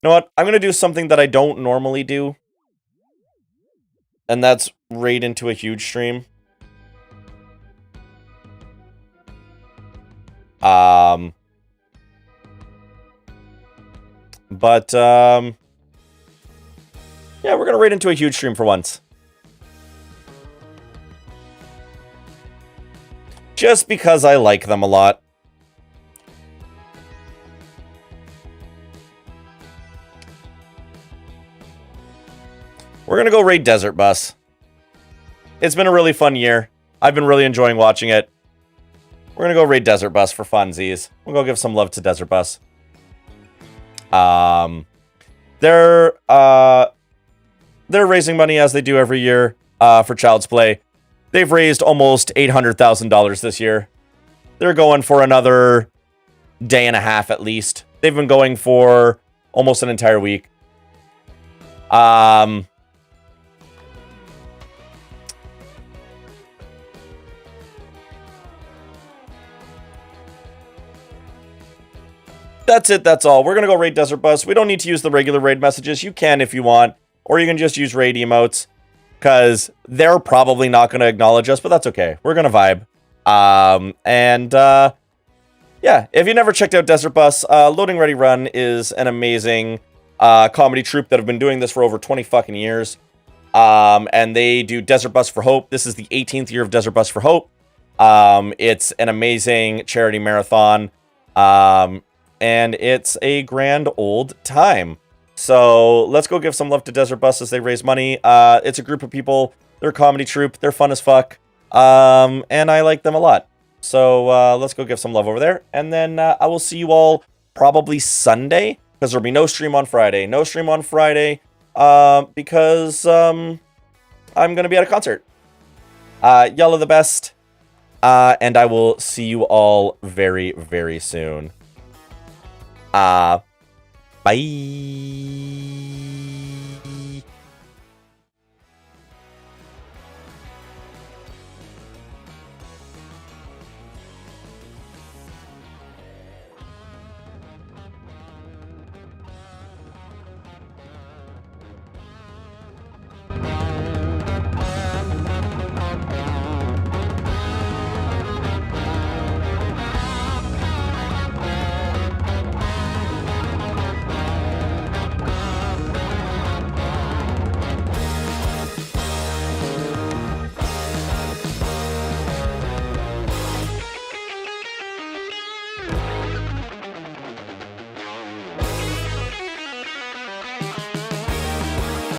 You know what? I'm gonna do something that I don't normally do. And that's raid into a huge stream. Yeah, we're gonna raid into a huge stream for once. Just because I like them a lot. We're gonna go raid Desert Bus. It's been a really fun year. I've been really enjoying watching it. We're gonna go raid Desert Bus for funsies. We'll go give some love to Desert Bus. They're raising money as they do every year for Child's Play. They've raised almost $800,000 this year. They're going for another day and a half at least. They've been going for almost an entire week. That's it, that's all. We're gonna go raid Desert Bus. We don't need to use the regular raid messages. You can if you want, or you can just use raid emotes, because they're probably not gonna acknowledge us, but that's okay. We're gonna vibe. Yeah, if you never checked out Desert Bus, Loading Ready Run is an amazing comedy troupe that have been doing this for over 20 fucking years. And they do Desert Bus for Hope. This is the 18th year of Desert Bus for Hope. It's an amazing charity marathon. And it's a grand old time. So let's go give some love to Desert Bus as they raise money. It's a group of people. They're a comedy troupe. They're fun as fuck. And I like them a lot. So let's go give some love over there. And then I will see you all probably Sunday, because there'll be no stream on Friday. No stream on Friday because I'm going to be at a concert. Y'all are the best. And I will see you all very, very soon. Bye.